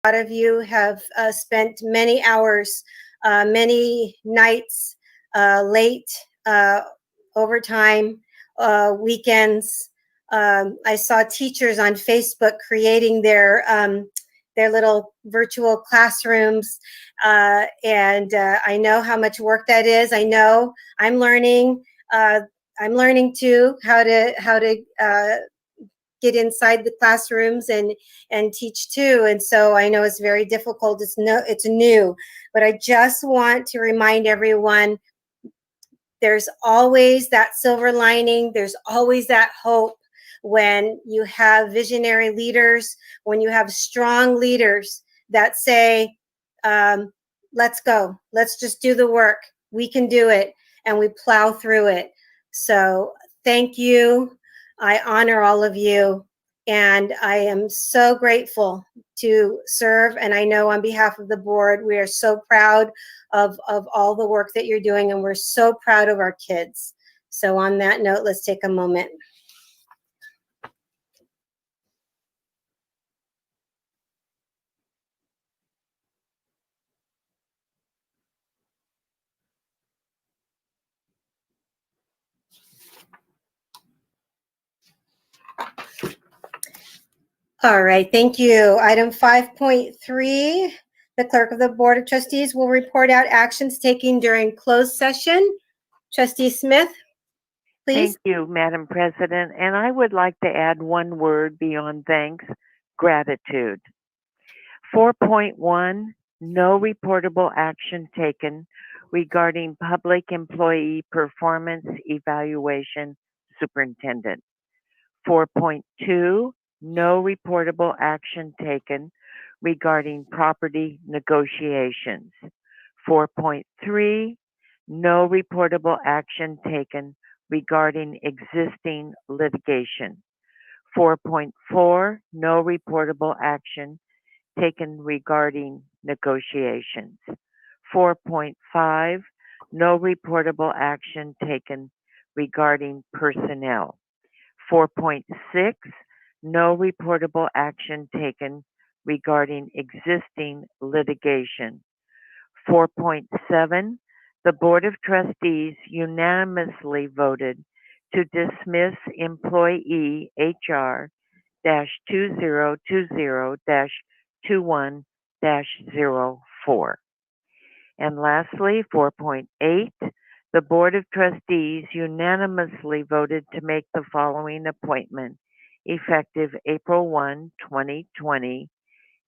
lot of you have spent many hours, many nights, late, overtime, weekends. I saw teachers on Facebook creating their little virtual classrooms, and I know how much work that is. I know I'm learning. I'm learning too how to get inside the classrooms and teach too. And so I know it's very difficult. It's new, but I just want to remind everyone, there's always that silver lining. There's always that hope when you have visionary leaders, when you have strong leaders that say, let's go, let's just do the work. We can do it, and we plow through it. So thank you. I honor all of you, and I am so grateful to serve. And I know on behalf of the board, we are so proud of all the work that you're doing, and we're so proud of our kids. So on that note, let's take a moment. All right, thank you. Item 5.3, the clerk of the Board of Trustees will report out actions taken during closed session. Trustee Smith, please. Thank you, Madam President. And I would like to add one word beyond thanks: gratitude. 4.1, no reportable action taken regarding public employee performance evaluation superintendent. 4.2, no reportable action taken regarding property negotiations. 4.3, no reportable action taken regarding existing litigation. 4.4, no reportable action taken regarding negotiations. 4.5, no reportable action taken regarding personnel. 4.6, no reportable action taken regarding existing litigation. 4.7, the Board of Trustees unanimously voted to dismiss employee HR -2020-21-04. And lastly, 4.8, the Board of Trustees unanimously voted to make the following appointment effective April 1, 2020.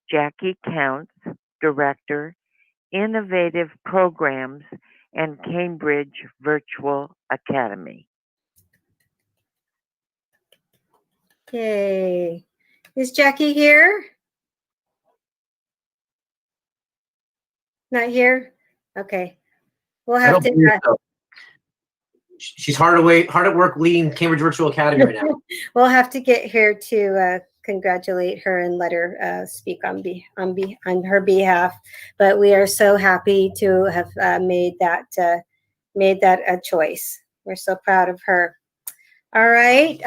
Jackie Counts, Director, Innovative Programs and Cambridge Virtual Academy. Okay. Is Jackie here? Not here? Okay. We'll have to. So. She's hard at work leading Cambridge Virtual Academy right now. We'll have to get here to congratulate her and let her speak on her behalf. But we are so happy to have made that a choice. We're so proud of her. All right.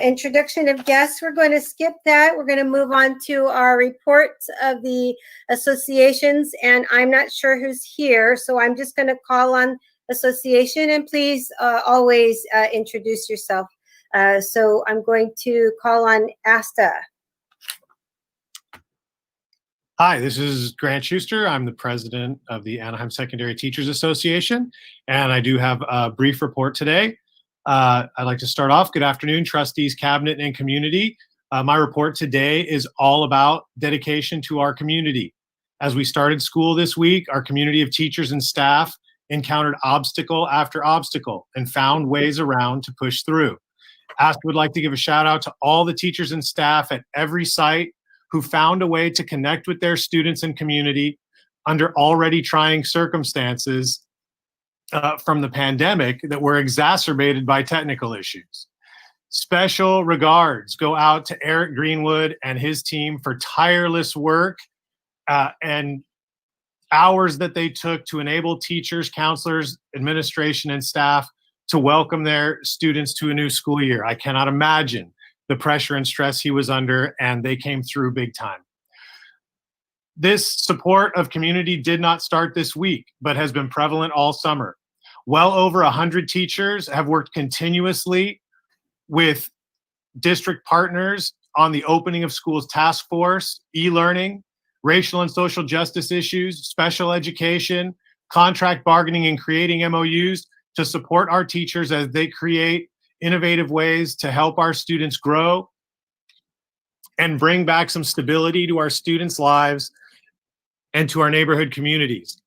Introduction of guests. We're going to skip that. We're going to move on to our reports of the associations. And I'm not sure who's here, so I'm just going to call on association, and please always introduce yourself. So I'm going to call on Asta. Hi, this is Grant Schuster. I'm the president of the Anaheim Secondary Teachers Association, and I do have a brief report today. I'd like to start off. Good afternoon, trustees, cabinet, and community. My report today is all about dedication to our community. As we started school this week, our community of teachers and staff encountered obstacle after obstacle and found ways around to push through. ASK would like to give a shout out to all the teachers and staff at every site who found a way to connect with their students and community under already trying circumstances from the pandemic that were exacerbated by technical issues. Special regards go out to Eric Greenwood and his team for tireless work and hours that they took to enable teachers, counselors, administration, and staff to welcome their students to a new school year. I cannot imagine the pressure and stress he was under, and they came through big time. This support of community did not start this week, but has been prevalent all summer. Well over 100 teachers have worked continuously with district partners on the opening of schools task force, e-learning, racial and social justice issues, special education, contract bargaining, and creating MOUs to support our teachers as they create innovative ways to help our students grow and bring back some stability to our students' lives and to our neighborhood communities.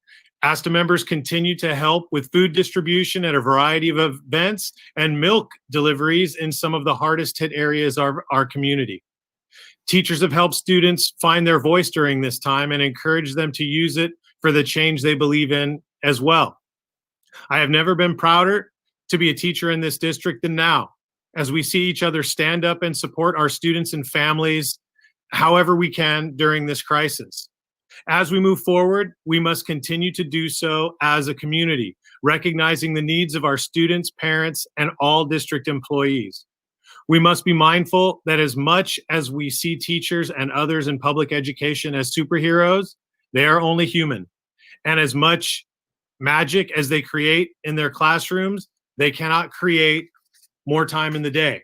ASTA members continue to help with food distribution at a variety of events and milk deliveries in some of the hardest hit areas of our community. Teachers have helped students find their voice during this time and encourage them to use it for the change they believe in as well. I have never been prouder to be a teacher in this district than now, as we see each other stand up and support our students and families however we can during this crisis. As we move forward, we must continue to do so as a community, recognizing the needs of our students, parents, and all district employees. We must be mindful that as much as we see teachers and others in public education as superheroes, they are only human. And as much magic as they create in their classrooms, they cannot create more time in the day.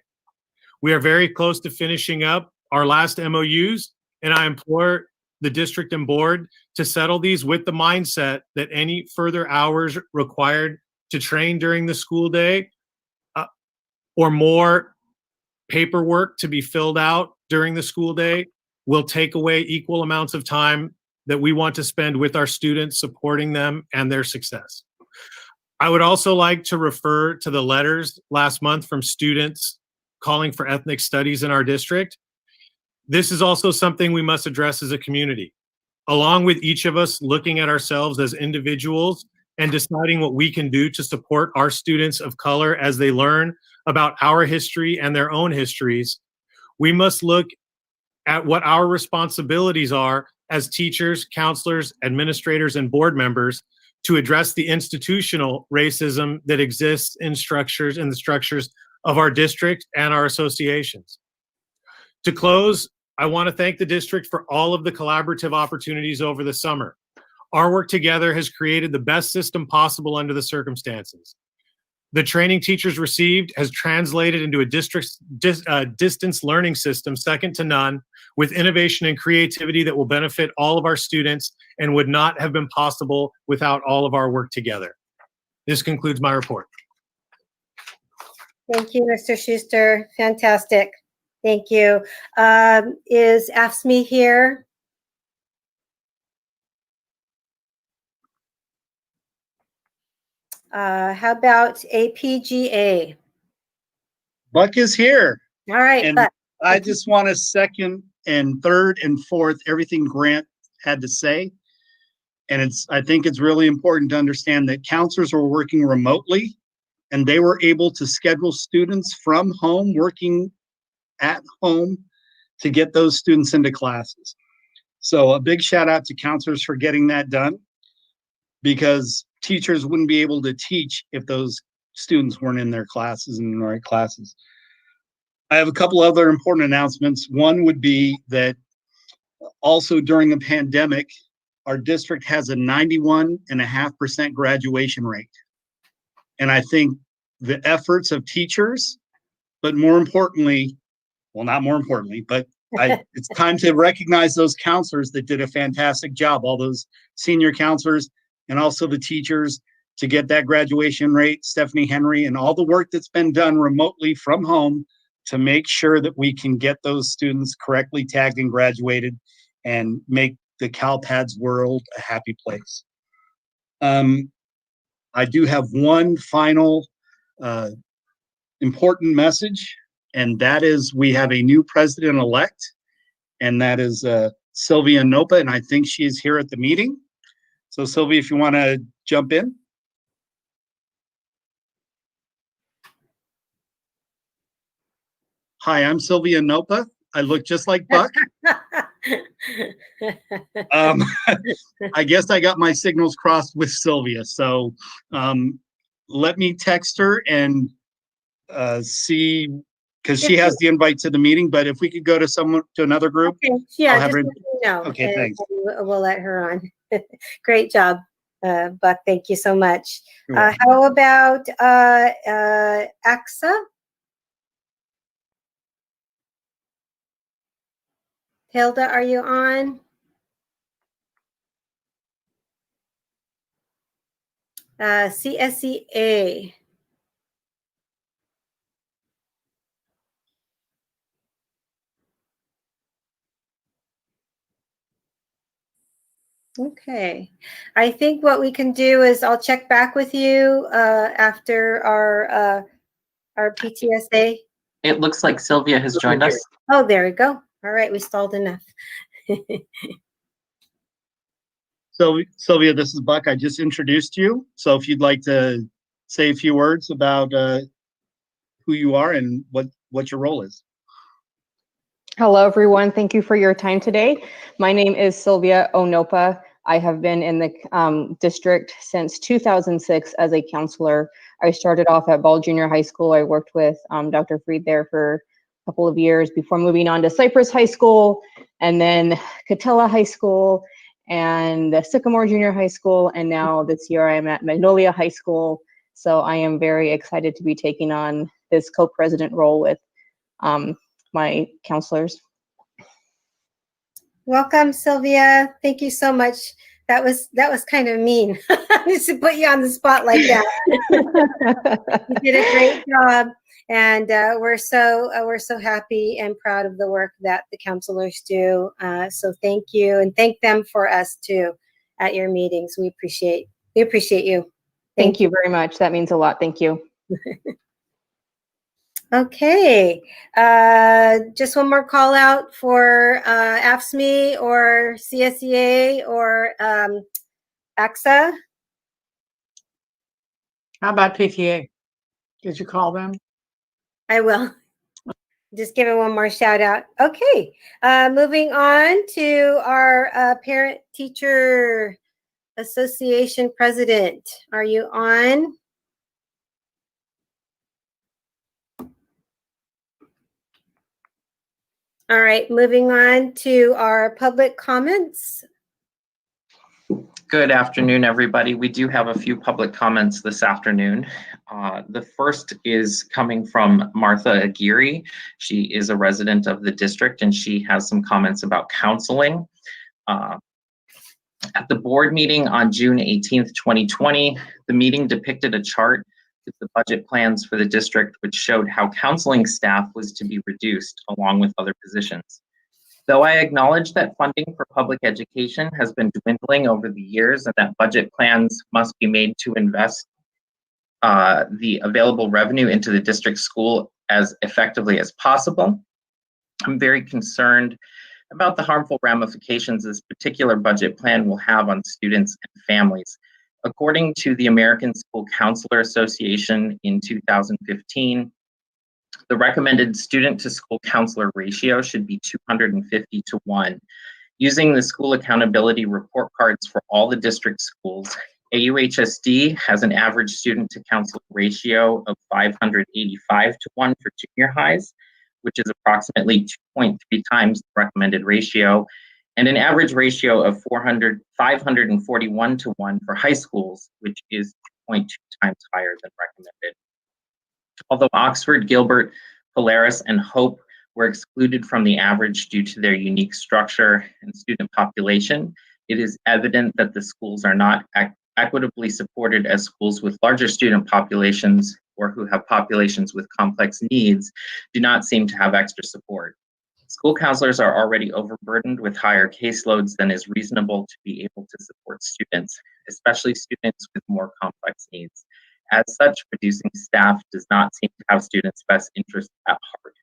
We are very close to finishing up our last MOUs, and I implore the district and board to settle these with the mindset that any further hours required to train during the school day or more paperwork to be filled out during the school day will take away equal amounts of time that we want to spend with our students, supporting them and their success. I would also like to refer to the letters last month from students calling for ethnic studies in our district. This is also something we must address as a community, along with each of us looking at ourselves as individuals and deciding what we can do to support our students of color as they learn about our history and their own histories. We must look at what our responsibilities are as teachers, counselors, administrators, and board members to address the institutional racism that exists in the structures of our district and our associations. To close, I want to thank the district for all of the collaborative opportunities over the summer. Our work together has created the best system possible under the circumstances. The training teachers received has translated into a distance learning system second to none, with innovation and creativity that will benefit all of our students and would not have been possible without all of our work together. This concludes my report. Thank you, Mr. Schuster. Fantastic. Thank you. Is AFSCME here? How about APGA? Buck is here. All right, And Buck. I just want to second and third and fourth everything Grant had to say. And I think it's really important to understand that counselors are working remotely and they were able to schedule students from home, working at home, to get those students into classes. So a big shout out to counselors for getting that done, because teachers wouldn't be able to teach if those students weren't in their classes and in the right classes. I have a couple other important announcements. One would be that also during the pandemic, our district has a 91.5% graduation rate. And I think the efforts of teachers, but more importantly, well, not more importantly, but it's time to recognize those counselors that did a fantastic job, all those senior counselors and also the teachers, to get that graduation rate, Stephanie Henry, and all the work that's been done remotely from home to make sure that we can get those students correctly tagged and graduated and make the CalPADS world a happy place. I do have one final important message, and that is we have a new president-elect, and that is Sylvia Nopa, and I think she is here at the meeting. So Sylvia, if you want to jump in. Hi, I'm Sylvia Nopa. I look just like Buck. I guess I got my signals crossed with Sylvia. So let me text her and see, because she has the invite to the meeting, but if we could go to another group. Okay, yeah, I'll have just her- let me know. Okay, and thanks. We'll let her on. Great job, Buck. Thank you so much. You're welcome. How about AXA? Hilda, are you on? CSEA. Okay, I think what we can do is I'll check back with you after our PTSA. It looks like Sylvia has joined us. Oh, there we go. All right, we stalled enough. So Sylvia, this is Buck. I just introduced you. So if you'd like to say a few words about who you are and what your role is. Hello, everyone. Thank you for your time today. My name is Sylvia Onopa. I have been in the district since 2006 as a counselor. I started off at Ball Junior High School. I worked with Dr. Freed there for a couple of years before moving on to Cypress High School, and then Catella High School, and Sycamore Junior High School, and now this year I am at Magnolia High School. So I am very excited to be taking on this co-president role with my counselors. Welcome, Sylvia. Thank you so much. That was kind of mean just to put you on the spot like that. You did a great job, and we're so happy and proud of the work that the counselors do. So thank you, and thank them for us too at your meetings. We appreciate you. Thank you very much. That means a lot. Thank you. Okay, just one more call out for AFSCME or CSEA or AXA. How about PTA? Did you call them? I will. Just give it one more shout out. Okay, moving on to our Parent Teacher Association President. Are you on? All right, moving on to our public comments. Good afternoon, everybody. We do have a few public comments this afternoon. The first is coming from Martha Aguirre. She is a resident of the district, and she has some comments about counseling. At the board meeting on June 18th, 2020, the meeting depicted a chart with the budget plans for the district, which showed how counseling staff was to be reduced along with other positions. Though I acknowledge that funding for public education has been dwindling over the years and that budget plans must be made to invest the available revenue into the district school as effectively as possible, I'm very concerned about the harmful ramifications this particular budget plan will have on students and families. According to the American School Counselor Association in 2015, the recommended student to school counselor ratio should be 250 to 1. Using the school accountability report cards for all the district schools, AUHSD has an average student to counselor ratio of 585 to 1 for junior highs, which is approximately 2.3 times the recommended ratio, and an average ratio of 541 to 1 for high schools, which is 2.2 times higher than recommended. Although Oxford, Gilbert, Polaris, and Hope were excluded from the average due to their unique structure and student population, it is evident that the schools are not equitably supported as schools with larger student populations or who have populations with complex needs do not seem to have extra support. School counselors are already overburdened with higher caseloads than is reasonable to be able to support students, especially students with more complex needs. As such, reducing staff does not seem to have students' best interests at heart.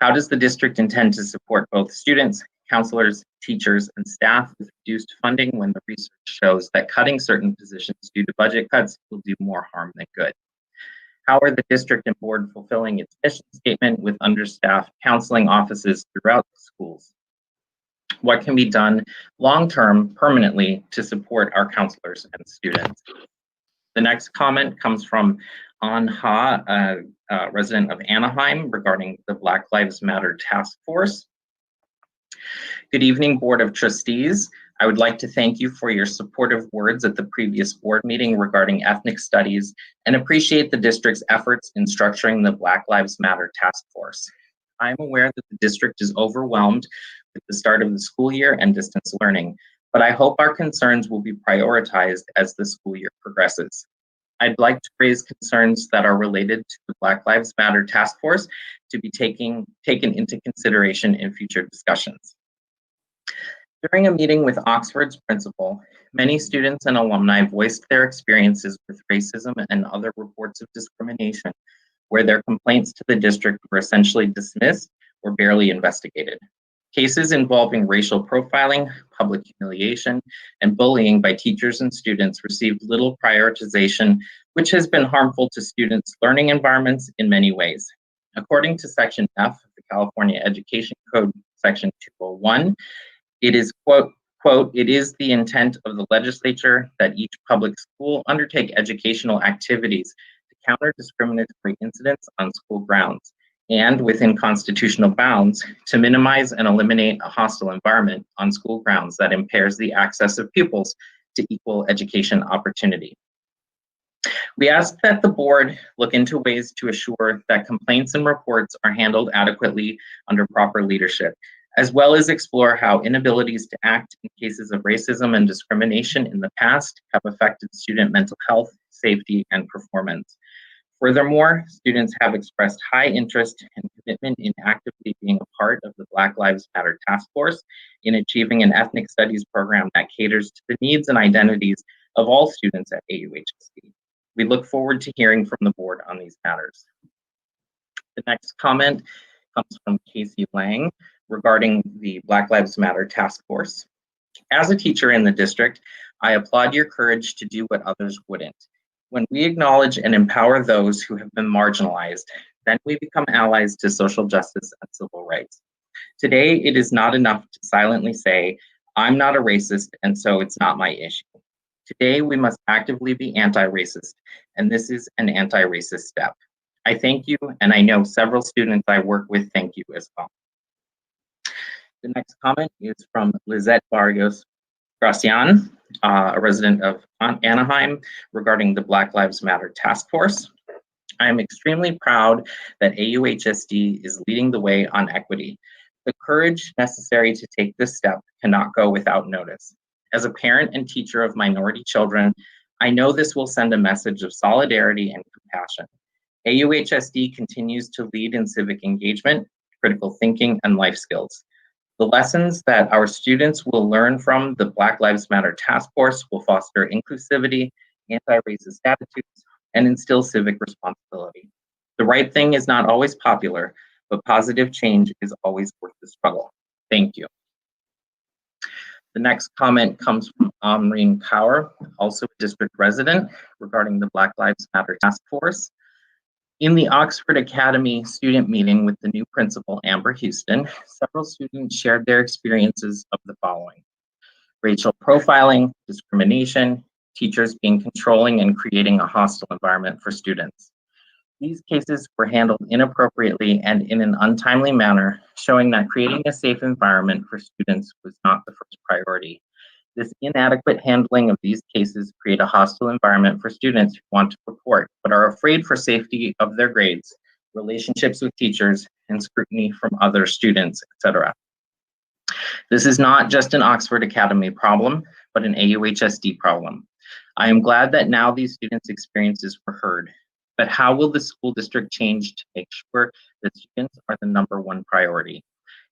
How does the district intend to support both students, counselors, teachers, and staff with reduced funding when the research shows that cutting certain positions due to budget cuts will do more harm than good? How are the district and board fulfilling its mission statement with understaffed counseling offices throughout the schools? What can be done long-term, permanently, to support our counselors and students? The next comment comes from Anha resident of Anaheim regarding the Black Lives Matter Task Force. Good evening, Board of Trustees. I would like to thank you for your supportive words at the previous board meeting regarding ethnic studies and appreciate the district's efforts in structuring the Black Lives Matter Task Force. I'm aware that the district is overwhelmed with the start of the school year and distance learning, but I hope our concerns will be prioritized as the school year progresses. I'd like to raise concerns that are related to the Black Lives Matter Task Force to be taken into consideration in future discussions. During a meeting with Oxford's principal, many students and alumni voiced their experiences with racism and other reports of discrimination, where their complaints to the district were essentially dismissed or barely investigated. Cases involving racial profiling, public humiliation, and bullying by teachers and students received little prioritization, which has been harmful to students' learning environments in many ways. According to Section F of the California Education Code, Section 201, it is, quote, it is the intent of the legislature that each public school undertake educational activities to counter discriminatory incidents on school grounds, and within constitutional bounds, to minimize and eliminate a hostile environment on school grounds that impairs the access of pupils to equal education opportunity. We ask that the board look into ways to assure that complaints and reports are handled adequately under proper leadership, as well as explore how inabilities to act in cases of racism and discrimination in the past have affected student mental health, safety, and performance. Furthermore, students have expressed high interest and commitment in actively being a part of the Black Lives Matter Task Force in achieving an ethnic studies program that caters to the needs and identities of all students at AUHSD. We look forward to hearing from the board on these matters. The next comment comes from Casey Lang regarding the Black Lives Matter Task Force. As a teacher in the district, I applaud your courage to do what others wouldn't. When we acknowledge and empower those who have been marginalized, then we become allies to social justice and civil rights. Today, it is not enough to silently say, I'm not a racist, and so it's not my issue. Today, we must actively be anti-racist, and this is an anti-racist step. I thank you, and I know several students I work with thank you as well. The next comment is from Lizette Vargas Gracian, a resident of Anaheim, regarding the Black Lives Matter Task Force. I am extremely proud that AUHSD is leading the way on equity. The courage necessary to take this step cannot go without notice. As a parent and teacher of minority children, I know this will send a message of solidarity and compassion. AUHSD continues to lead in civic engagement, critical thinking, and life skills. The lessons that our students will learn from the Black Lives Matter Task Force will foster inclusivity, anti-racist attitudes, and instill civic responsibility. The right thing is not always popular, but positive change is always worth the struggle. Thank you. The next comment comes from Amreen Kaur, also a district resident, regarding the Black Lives Matter Task Force. In the Oxford Academy student meeting with the new principal, Amber Houston, several students shared their experiences of the following: racial profiling, discrimination, teachers being controlling and creating a hostile environment for students. These cases were handled inappropriately and in an untimely manner, showing that creating a safe environment for students was not the first priority. This inadequate handling of these cases create a hostile environment for students who want to report, but are afraid for safety of their grades, relationships with teachers, and scrutiny from other students, etc. This is not just an Oxford Academy problem, but an AUHSD problem. I am glad that now these students' experiences were heard, but how will the school district change to make sure that students are the #1 priority?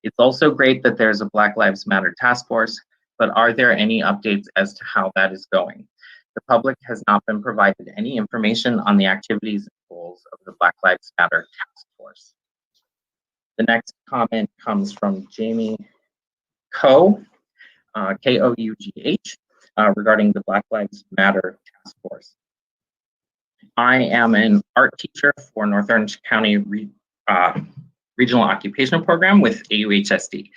It's also great that there's a Black Lives Matter task force, but are there any updates as to how that is going? The public has not been provided any information on the activities and goals of the Black Lives Matter task force. The next comment comes from Jamie Koh, K-O-U-G-H, regarding the Black Lives Matter task force. I am an art teacher for North Orange County Regional Occupational Program with AUHSD.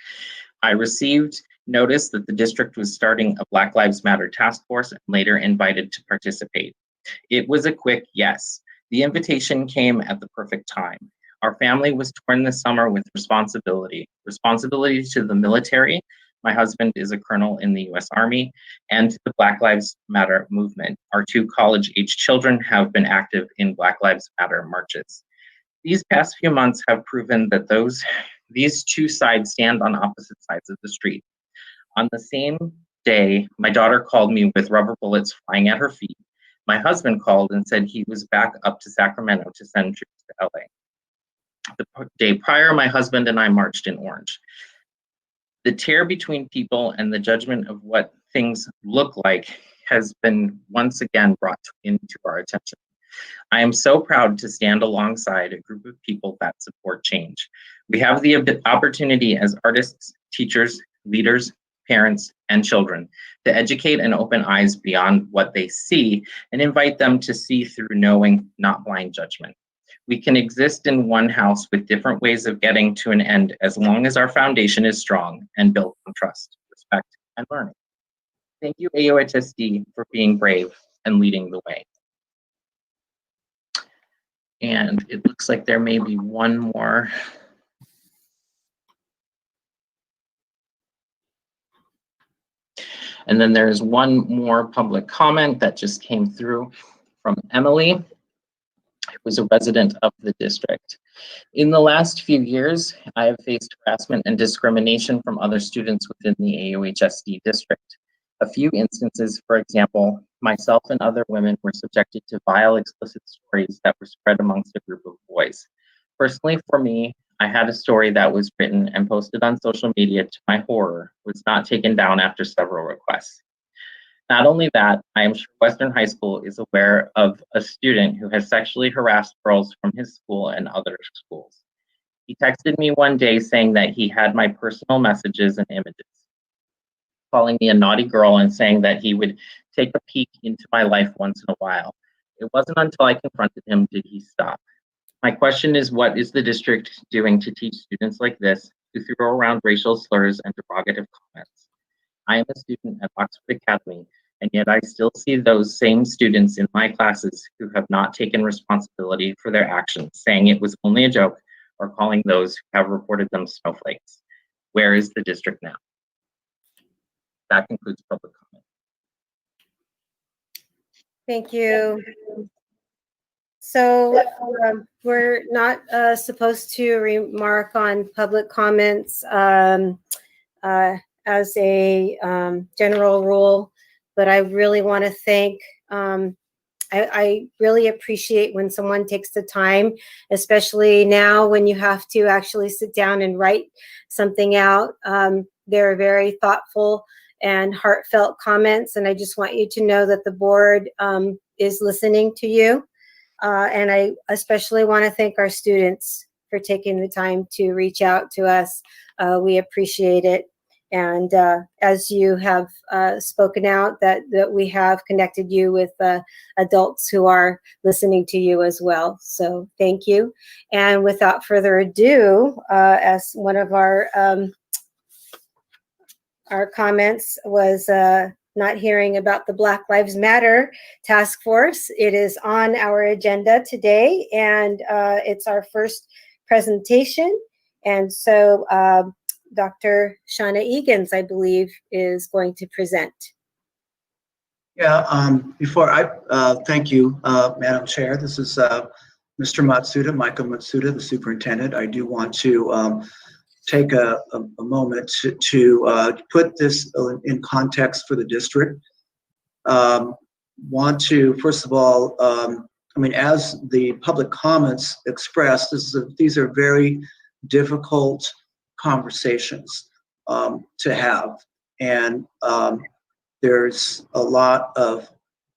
I received notice that the district was starting a Black Lives Matter task force and later invited to participate. It was a quick yes. The invitation came at the perfect time. Our family was torn this summer with responsibility to the military. My husband is a colonel in the US Army, and to the Black Lives Matter movement. Our 2 college-age children have been active in Black Lives Matter marches. These past few months have proven that these 2 sides stand on opposite sides of the street. On the same day, my daughter called me with rubber bullets flying at her feet. My husband called and said he was back up to Sacramento to send troops to LA. The day prior, my husband and I marched in orange. The tear between people and the judgment of what things look like has been once again brought into our attention. I am so proud to stand alongside a group of people that support change. We have the opportunity as artists, teachers, leaders, parents, and children to educate and open eyes beyond what they see and invite them to see through knowing, not blind judgment. We can exist in one house with different ways of getting to an end as long as our foundation is strong and built on trust, respect, and learning. Thank you, AOHSD, for being brave and leading the way. And it looks like there may be one more. And then there's one more public comment that just came through from Emily, who was a resident of the district. In the last few years, I have faced harassment and discrimination from other students within the AOHSD district. A few instances, for example, myself and other women were subjected to vile, explicit stories that were spread amongst a group of boys. Personally, for me, I had a story that was written and posted on social media. To my horror, was not taken down after several requests. Not only that, I am sure Western High School is aware of a student who has sexually harassed girls from his school and other schools. He texted me one day saying that he had my personal messages and images, calling me a naughty girl and saying that he would take a peek into my life once in a while. It wasn't until I confronted him did he stop. My question is, what is the district doing to teach students like this who throw around racial slurs and derogative comments? I am a student at Oxford Academy, and yet I still see those same students in my classes who have not taken responsibility for their actions, saying it was only a joke or calling those who have reported them snowflakes. Where is the district now? That concludes public comment. Thank you. So we're not supposed to remark on public comments as a general rule, but I really want to thank, I really appreciate when someone takes the time, especially now when you have to actually sit down and write something out. They're very thoughtful and heartfelt comments, and I just want you to know that the board is listening to you. And I especially want to thank our students for taking the time to reach out to us. We appreciate it. And as you have spoken out, that we have connected you with adults who are listening to you as well. So thank you. And without further ado, as one of our comments was not hearing about the Black Lives Matter task force. It is on our agenda today, and it's our first presentation. And so Dr. Shauna Egan's, I believe, is going to present. Yeah, before I thank you, Madam Chair. This is Mr. Matsuda, Michael Matsuda, the superintendent. I do want to take a moment to put this in context for the district. Want to, first of all, I mean, as the public comments expressed, these are very difficult conversations to have. And there's a lot of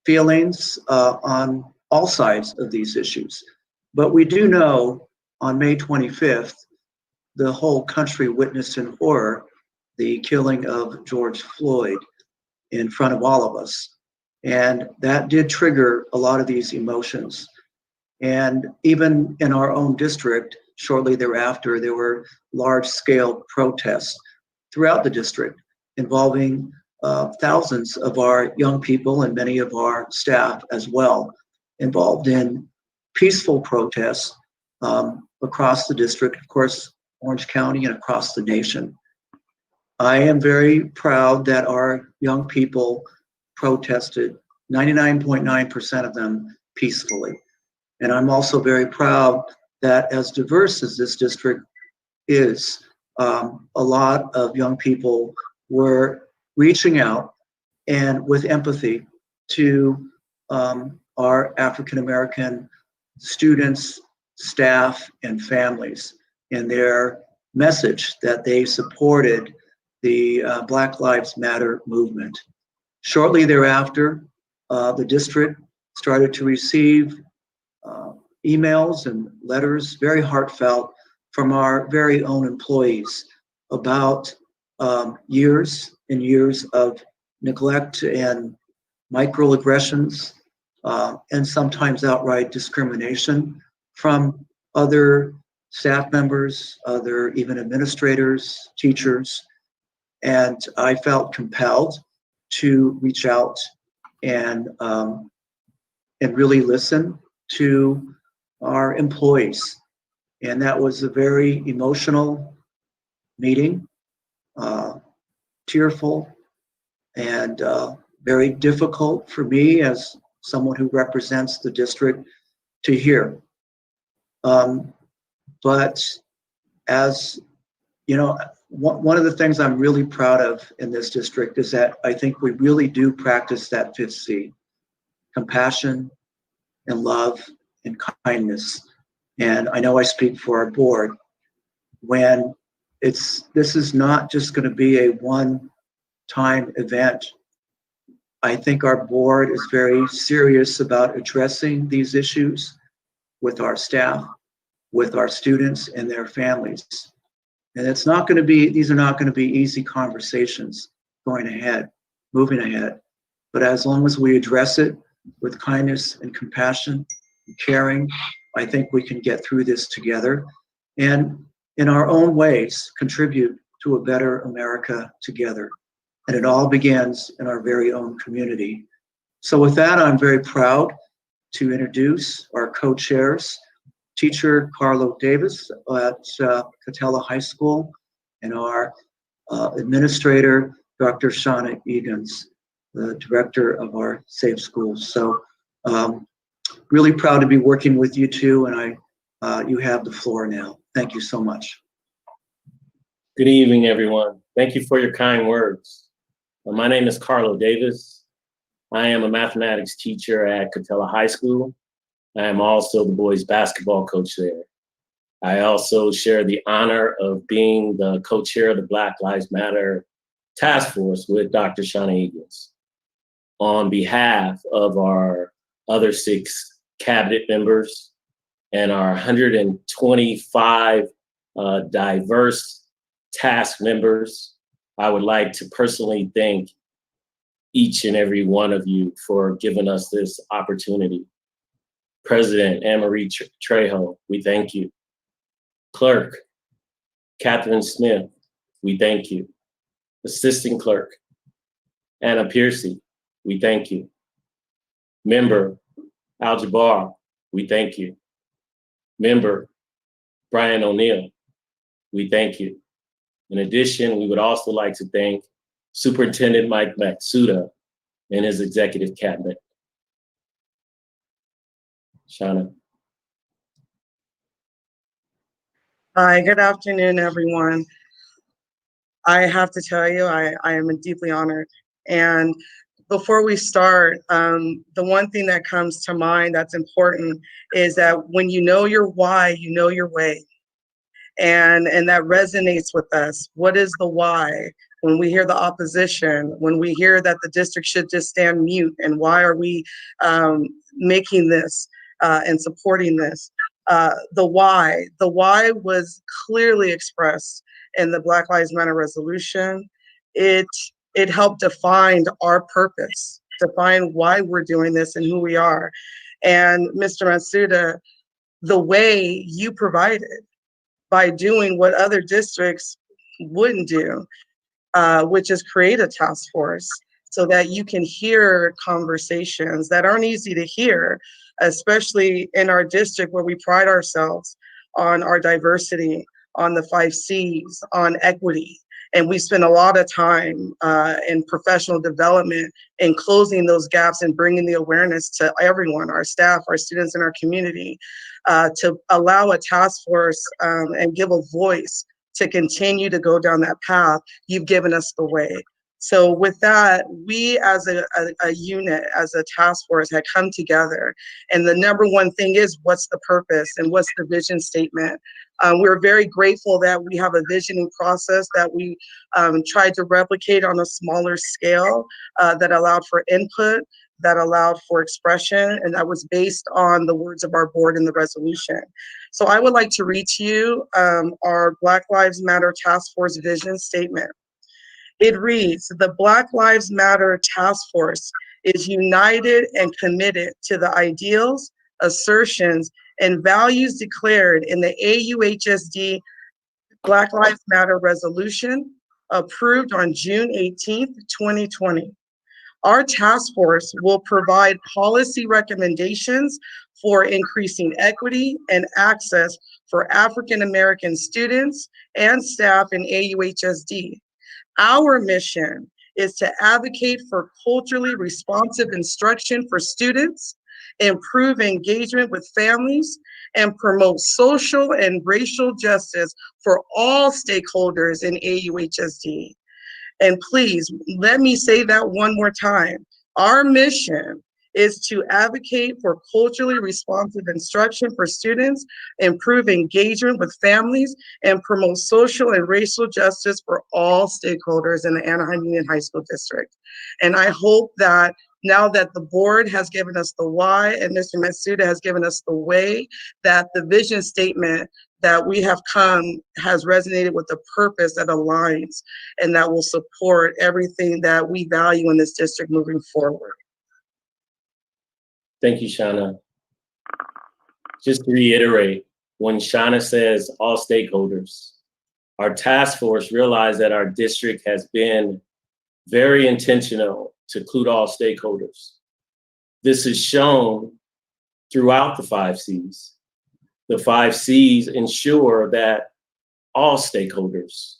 feelings on all sides of these issues. But we do know on May 25th, the whole country witnessed in horror the killing of George Floyd in front of all of us. And that did trigger a lot of these emotions. And even in our own district, shortly thereafter, there were large-scale protests throughout the district involving thousands of our young people and many of our staff as well, involved in peaceful protests across the district, of course, Orange County and across the nation. I am very proud that our young people protested, 99.9% of them peacefully. And I'm also very proud that as diverse as this district is, a lot of young people were reaching out and with empathy to our African American students, staff, and families in their message that they supported the Black Lives Matter movement. Shortly thereafter, the district started to receive emails and letters, very heartfelt, from our very own employees about years and years of neglect and microaggressions, and sometimes outright discrimination from other staff members, other even administrators, teachers. And I felt compelled to reach out and really listen to our employees. And that was a very emotional meeting, tearful, and very difficult for me as someone who represents the district to hear. But as you know, one of the things I'm really proud of in this district is that I think we really do practice that 5th C, compassion and love and kindness. And I know I speak for our board when this is not just going to be a one-time event. I think our board is very serious about addressing these issues with our staff, with our students and their families. And these are not going to be easy conversations moving ahead. But as long as we address it with kindness and compassion and caring, I think we can get through this together and in our own ways contribute to a better America together. And it all begins in our very own community. So with that, I'm very proud to introduce our co-chairs, Teacher Carlo Davis at Catella High School, and our administrator, Dr. Shauna Egan's, the director of our Safe Schools. So really proud to be working with you two, and you have the floor now. Thank you so much. Good evening, everyone. Thank you for your kind words. My name is Carlo Davis. I am a mathematics teacher at Catella High School. I am also the boys basketball coach there. I also share the honor of being the co-chair of the Black Lives Matter Task Force with Dr. Shauna Egan's. On behalf of our other 6 cabinet members and our 125 diverse task members, I would like to personally thank each and every one of you for giving us this opportunity. President Anne-Marie Trejo, we thank you. Clerk Catherine Smith, we thank you. Assistant Clerk Anna Piercy, we thank you. Member Al Jabbar, we thank you. Member Brian O'Neill, we thank you. In addition, we would also like to thank Superintendent Mike Matsuda and his executive cabinet. Shauna. Hi, good afternoon, everyone. I have to tell you, I am deeply honored. And before we start, the one thing that comes to mind that's important is that when you know your why, you know your way. And that resonates with us. What is the why? When we hear the opposition, when we hear that the district should just stand mute, and why are we making this and supporting this? The why was clearly expressed in the Black Lives Matter resolution. It helped define our purpose, define why we're doing this and who we are. And Mr. Matsuda, the way you provided by doing what other districts wouldn't do, which is create a task force so that you can hear conversations that aren't easy to hear, especially in our district where we pride ourselves on our diversity, on the 5 C's, on equity. And we spend a lot of time in professional development in closing those gaps and bringing the awareness to everyone, our staff, our students in our community, to allow a task force and give a voice to continue to go down that path. You've given us the way. So with that, we as a unit, as a task force had come together. And the number one thing is, what's the purpose and what's the vision statement? We're very grateful that we have a visioning process that we tried to replicate on a smaller scale that allowed for input, that allowed for expression, and that was based on the words of our board in the resolution. So I would like to read to you our Black Lives Matter Task Force vision statement. It reads, the Black Lives Matter Task Force is united and committed to the ideals, assertions, and values declared in the AUHSD Black Lives Matter resolution approved on June 18th, 2020. Our task force will provide policy recommendations for increasing equity and access for African American students and staff in AUHSD. Our mission is to advocate for culturally responsive instruction for students, improve engagement with families, and promote social and racial justice for all stakeholders in AUHSD. And please, let me say that one more time. Our mission is to advocate for culturally responsive instruction for students, improve engagement with families, and promote social and racial justice for all stakeholders in the Anaheim Union High School District. And I hope that now that the board has given us the why and Mr. Matsuda has given us the way, that the vision statement that we have come has resonated with the purpose that aligns and that will support everything that we value in this district moving forward. Thank you, Shauna. Just to reiterate, when Shauna says all stakeholders, our task force realized that our district has been very intentional to include all stakeholders. This is shown throughout the 5 C's. The 5 C's ensure that all stakeholders,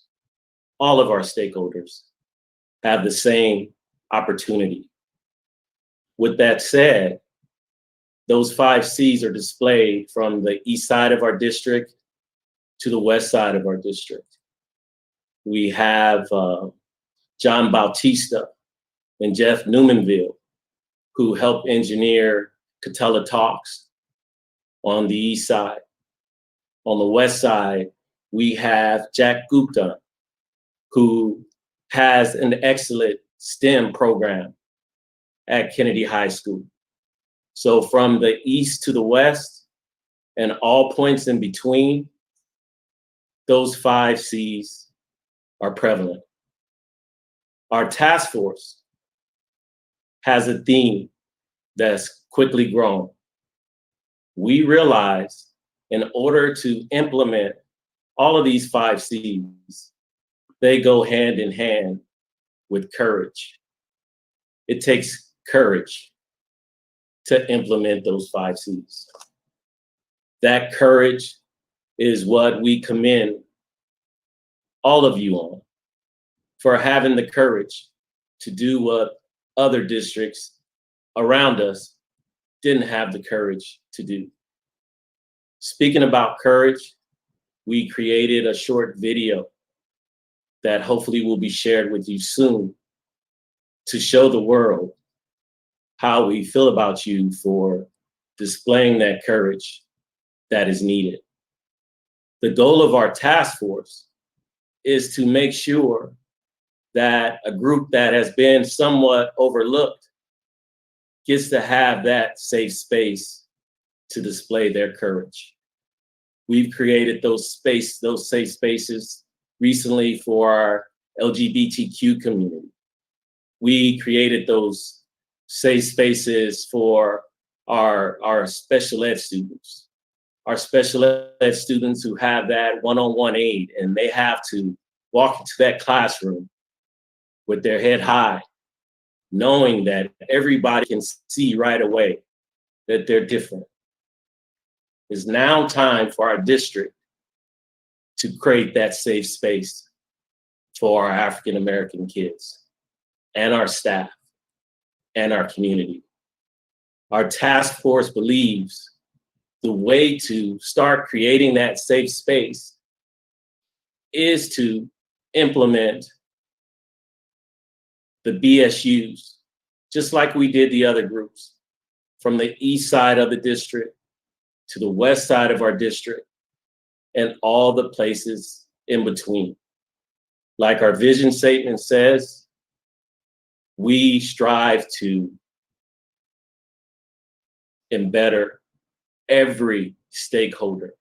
all of our stakeholders, have the same opportunity. With that said, those 5 C's are displayed from the east side of our district to the west side of our district. We have John Bautista and Jeff Newmanville, who helped engineer Catella Talks on the east side. On the west side, we have Jack Gupta, who has an excellent STEM program at Kennedy High School. So from the east to the west and all points in between, those 5 C's are prevalent. Our task force has a theme that's quickly grown. We realize in order to implement all of these 5 C's, they go hand in hand with courage. It takes courage to implement those 5 C's. That courage is what we commend all of you on, for having the courage to do what other districts around us didn't have the courage to do. Speaking about courage, we created a short video that hopefully will be shared with you soon to show the world how we feel about you for displaying that courage that is needed. The goal of our task force is to make sure that a group that has been somewhat overlooked gets to have that safe space to display their courage. We've created those safe spaces recently for our LGBTQ community. We created those safe spaces for our special ed students. Our special ed students who have that one-on-one aid, and they have to walk into that classroom with their head high, knowing that everybody can see right away that they're different. It's now time for our district to create that safe space for our African American kids and our staff and our community. Our task force believes the way to start creating that safe space is to implement the BSUs, just like we did the other groups, from the east side of the district to the west side of our district and all the places in between. Like our vision statement says, we strive to embetter every stakeholder.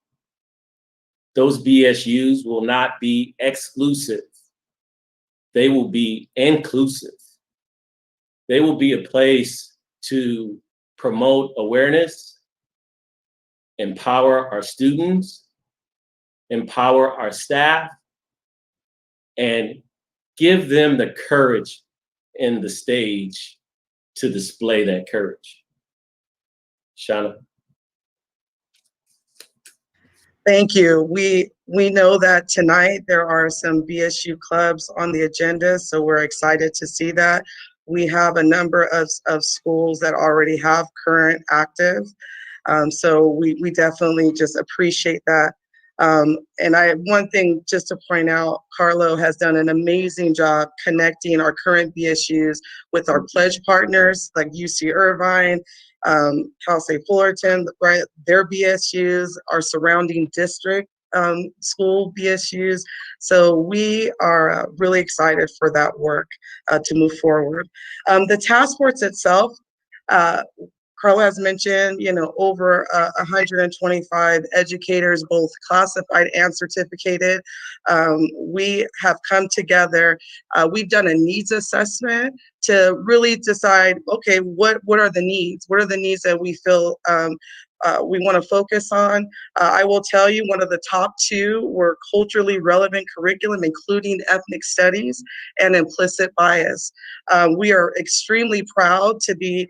Those BSUs will not be exclusive. They will be inclusive. They will be a place to promote awareness, empower our students, empower our staff, and give them the courage and the stage to display that courage. Shauna. Thank you. We know that tonight there are some BSU clubs on the agenda, so we're excited to see that. We have a number of schools that already have current active, so we definitely just appreciate that. And one thing just to point out, Carlo has done an amazing job connecting our current BSUs with our pledge partners like UC Irvine, Cal State Fullerton, right? Their BSUs, our surrounding district school BSUs. So we are really excited for that work to move forward. The task force itself, Carla has mentioned, over 125 educators, both classified and certificated. We have come together. We've done a needs assessment to really decide, okay, what are the needs? What are the needs that we feel we want to focus on? I will tell you, one of the top two were culturally relevant curriculum, including ethnic studies and implicit bias. We are extremely proud to be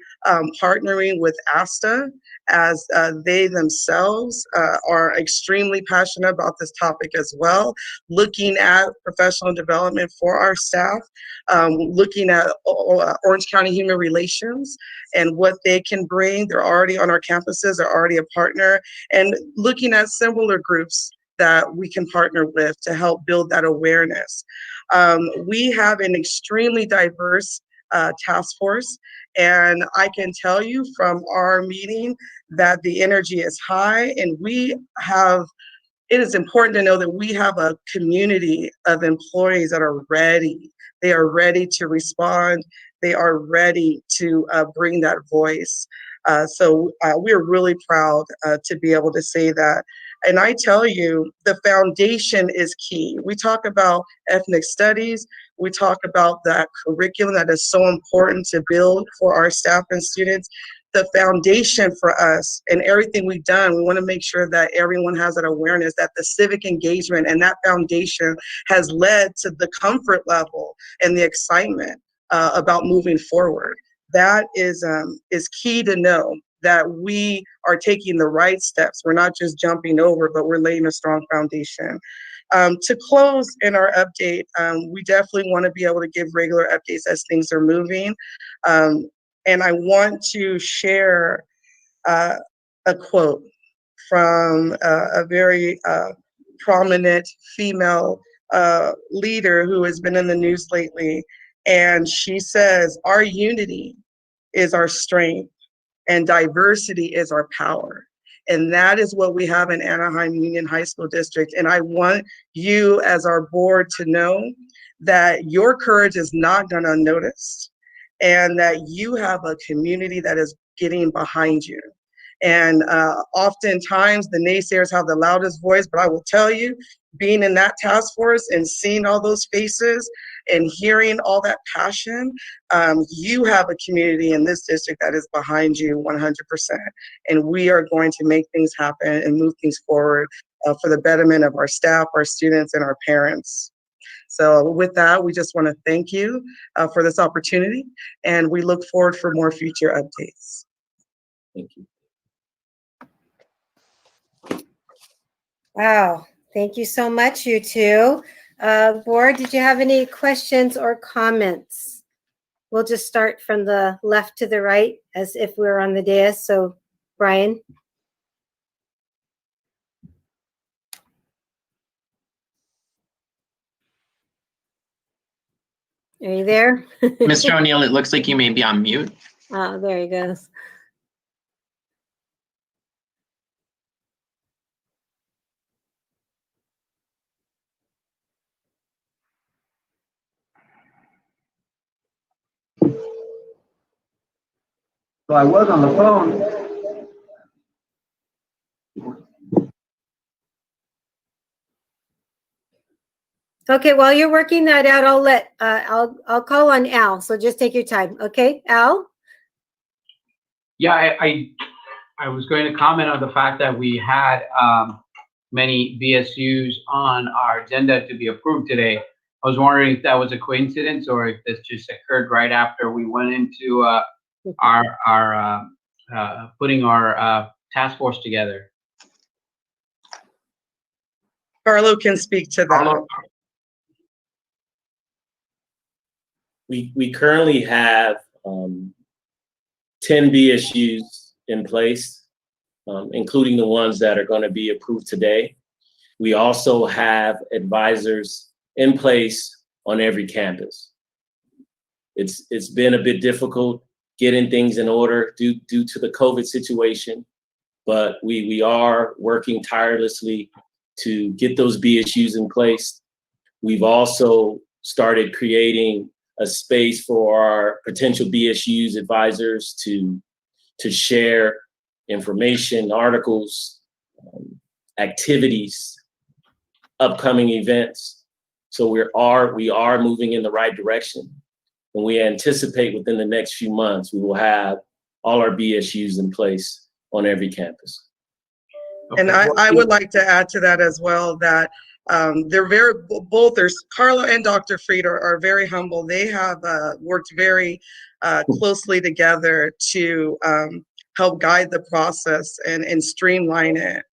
partnering with ASTA, as they themselves are extremely passionate about this topic as well, looking at professional development for our staff, looking at Orange County Human Relations and what they can bring. They're already on our campuses, they're already a partner, and looking at similar groups that we can partner with to help build that awareness. We have an extremely diverse task force, and I can tell you from our meeting that the energy is high, and it is important to know that we have a community of employees that are ready. They are ready to respond. They are ready to bring that voice. So we're really proud to be able to say that. And I tell you, the foundation is key. We talk about ethnic studies. We talk about that curriculum that is so important to build for our staff and students. The foundation for us and everything we've done, we want to make sure that everyone has that awareness, that the civic engagement and that foundation has led to the comfort level and the excitement about moving forward. That is key to know, that we are taking the right steps. We're not just jumping over, but we're laying a strong foundation. To close in our update, we definitely want to be able to give regular updates as things are moving. And I want to share a quote from a very prominent female leader who has been in the news lately. And she says, "Our unity is our strength and diversity is our power." And that is what we have in Anaheim Union High School District. And I want you as our board to know that your courage is not done unnoticed, and that you have a community that is getting behind you. And oftentimes the naysayers have the loudest voice, but I will tell you, being in that task force and seeing all those faces and hearing all that passion, you have a community in this district that is behind you 100%. And we are going to make things happen and move things forward for the betterment of our staff, our students, and our parents. So with that, we just want to thank you for this opportunity, and we look forward for more future updates. Thank you. Wow. Thank you so much, you two. Board, did you have any questions or comments? We'll just start from the left to the right as if we were on the dais. So, Brian. Are you there? Mr. O'Neill, it looks like you may be on mute. Oh, there he goes. So I was on the phone. Okay, while you're working that out, I'll call on Al. So just take your time. Okay, Al? Yeah, I was going to comment on the fact that we had many BSUs on our agenda to be approved today. I was wondering if that was a coincidence or if this just occurred right after we went into our putting our task force together. Carlo can speak to that. We currently have 10 BSUs in place, including the ones that are going to be approved today. We also have advisors in place on every campus. It's been a bit difficult getting things in order due to the COVID situation, but we are working tirelessly to get those BSUs in place. We've also started creating a space for our potential BSUs advisors to share information, articles, activities, upcoming events. So we are moving in the right direction. And we anticipate within the next few months, we will have all our BSUs in place on every campus. And I would like to add to that as well that they're there's Carlo and Dr. Fried are very humble. They have worked very closely together to help guide the process and streamline it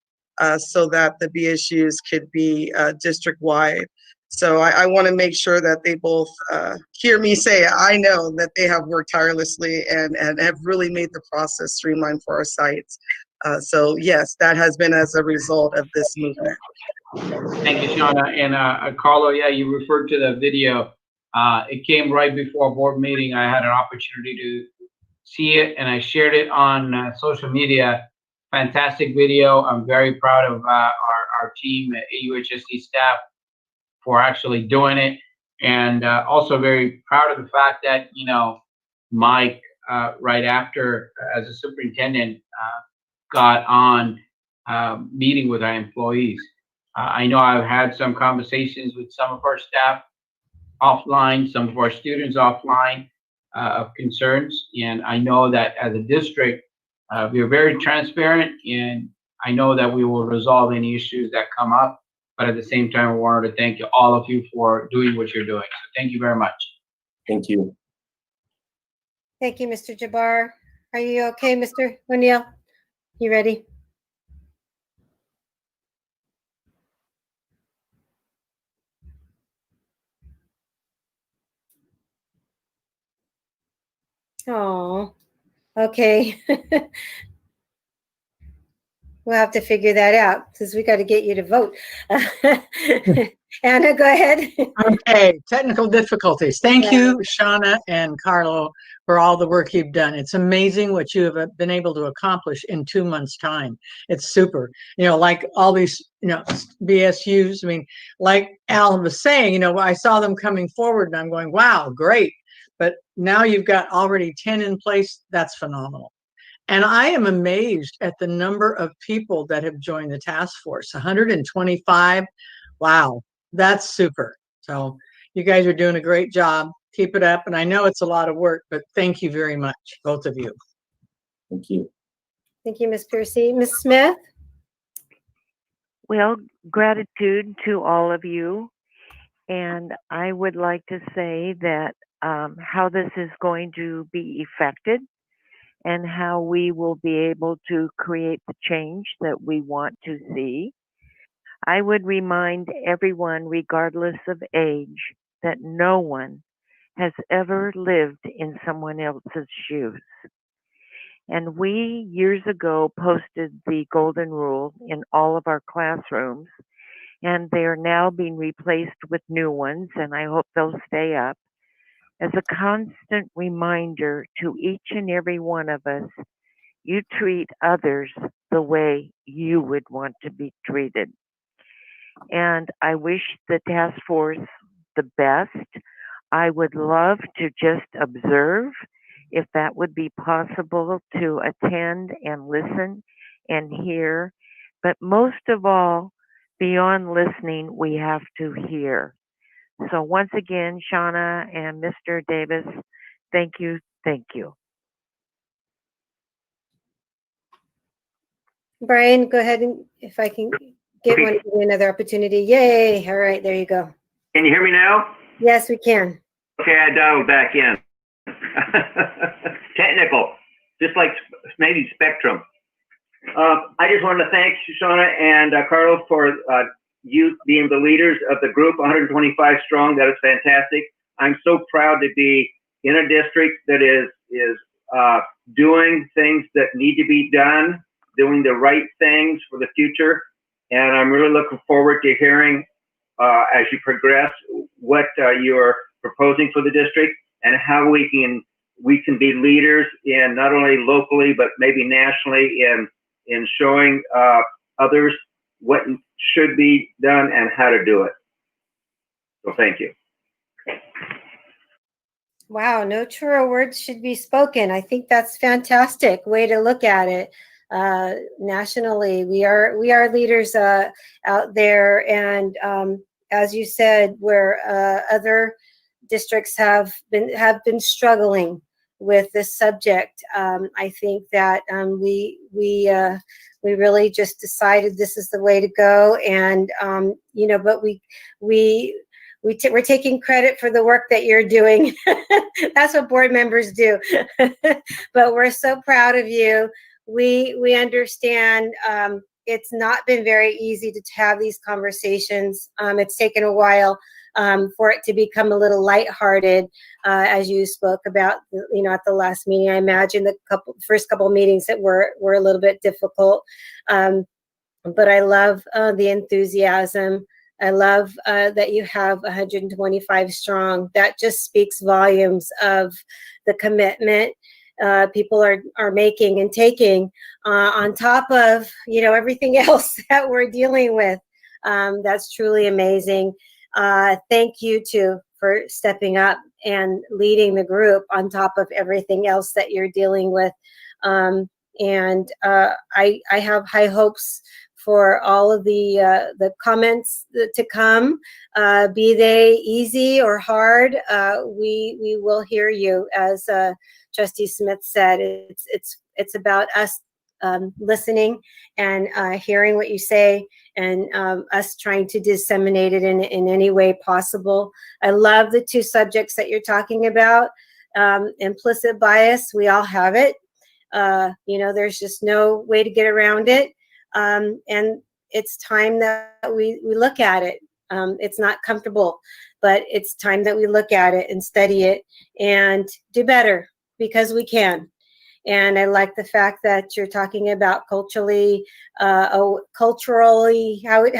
so that the BSUs could be district-wide. So I want to make sure that they both hear me say, I know that they have worked tirelessly and have really made the process streamlined for our sites. So yes, that has been as a result of this movement. Thank you, Shauna. And Carlo, yeah, you referred to the video. It came right before a board meeting. I had an opportunity to see it and I shared it on social media. Fantastic video. I'm very proud of our team at AUHSD staff for actually doing it. And also very proud of the fact that, you know, Mike, right after as a superintendent, got on meeting with our employees. I know I've had some conversations with some of our staff offline, some of our students offline of concerns. And I know that as a district, we are very transparent and I know that we will resolve any issues that come up. But at the same time, I wanted to thank all of you for doing what you're doing. So thank you very much. Thank you. Thank you, Mr. Jabbar. Are you okay, Mr. O'Neill? You ready? Oh, okay. We'll have to figure that out because we got to get you to vote. Anna, go ahead. Okay, technical difficulties. Thank you, Shauna and Carlo, for all the work you've done. It's amazing what you have been able to accomplish in 2 months' time. It's super. You know, like all these, you know, BSUs. I mean, like Al was saying, you know, I saw them coming forward and I'm going, wow, great. But now you've got already 10 in place. That's phenomenal. And I am amazed at the number of people that have joined the task force, 125. Wow, that's super. So you guys are doing a great job. Keep it up. And I know it's a lot of work, but thank you very much, both of you. Thank you. Thank you, Ms. Piercy. Ms. Smith? Well, gratitude to all of you. And I would like to say that how this is going to be effected and how we will be able to create the change that we want to see. I would remind everyone, regardless of age, that no one has ever lived in someone else's shoes. And we, years ago, posted the golden rule in all of our classrooms, and they are now being replaced with new ones, and I hope they'll stay up, as a constant reminder to each and every one of us, you treat others the way you would want to be treated. And I wish the task force the best. I would love to just observe, if that would be possible, to attend and listen and hear. But most of all, beyond listening, we have to hear. So once again, Shauna and Mr. Davis, thank you, thank you. Brian, go ahead, and if I can get Okay. another opportunity. Yay. All right, there you go. Can you hear me now? Yes, we can. Okay, I dialed back in. Technical, just like maybe Spectrum. I just wanted to thank Shoshana and Carlos for you being the leaders of the group, 125 strong. That is fantastic. I'm so proud to be in a district that is doing things that need to be done, doing the right things for the future. And I'm really looking forward to hearing as you progress what you're proposing for the district and how we can be leaders in not only locally but maybe nationally in showing others what should be done and how to do it. So thank you. Wow, no truer words should be spoken. I think that's fantastic way to look at it. Nationally, we are leaders out there, and as you said, where other districts have been struggling with this subject. I think that we really just decided this is the way to go, and but we're taking credit for the work that you're doing. That's what board members do. But we're so proud of you. We understand it's not been very easy to have these conversations. It's taken a while for it to become a little lighthearted, as you spoke about, at the last meeting. I imagine the first couple meetings that were a little bit difficult. But I love the enthusiasm. I love that you have 125 strong. That just speaks volumes of the commitment people are making and taking on top of everything else that we're dealing with. That's truly amazing. Thank you too for stepping up and leading the group on top of everything else that you're dealing with. And I have high hopes for all of the comments to come, be they easy or hard. We will hear you, as Trustee Smith said. It's about us listening and hearing what you say, and us trying to disseminate it in any way possible. I love the two subjects that you're talking about. Implicit bias, we all have it. There's just no way to get around it. And it's time that we look at it. It's not comfortable, but it's time that we look at it and study it and do better, because we can. And I like the fact that you're talking about culturally, how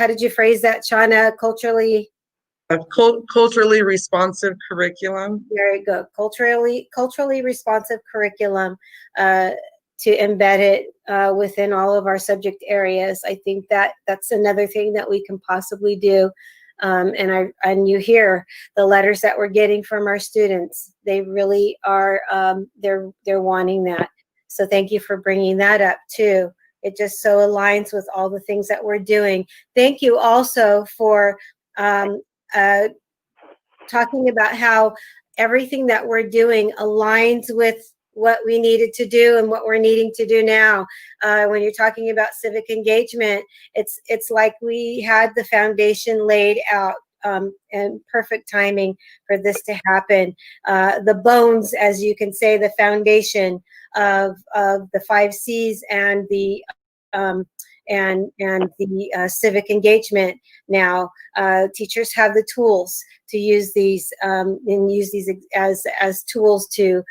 did you phrase that, Shauna? Culturally responsive curriculum. Very good. Culturally responsive curriculum, to embed it within all of our subject areas. I think that's another thing that we can possibly do. And you hear the letters that we're getting from our students. They really are, they're wanting that. So thank you for bringing that up too. It just so aligns with all the things that we're doing. Thank you also for talking about how everything that we're doing aligns with what we needed to do and what we're needing to do now. When you're talking about civic engagement, it's like we had the foundation laid out, and perfect timing for this to happen. The bones, as you can say, the foundation of the 5 C's and the and the civic engagement now. Teachers have the tools to use these and use these as tools to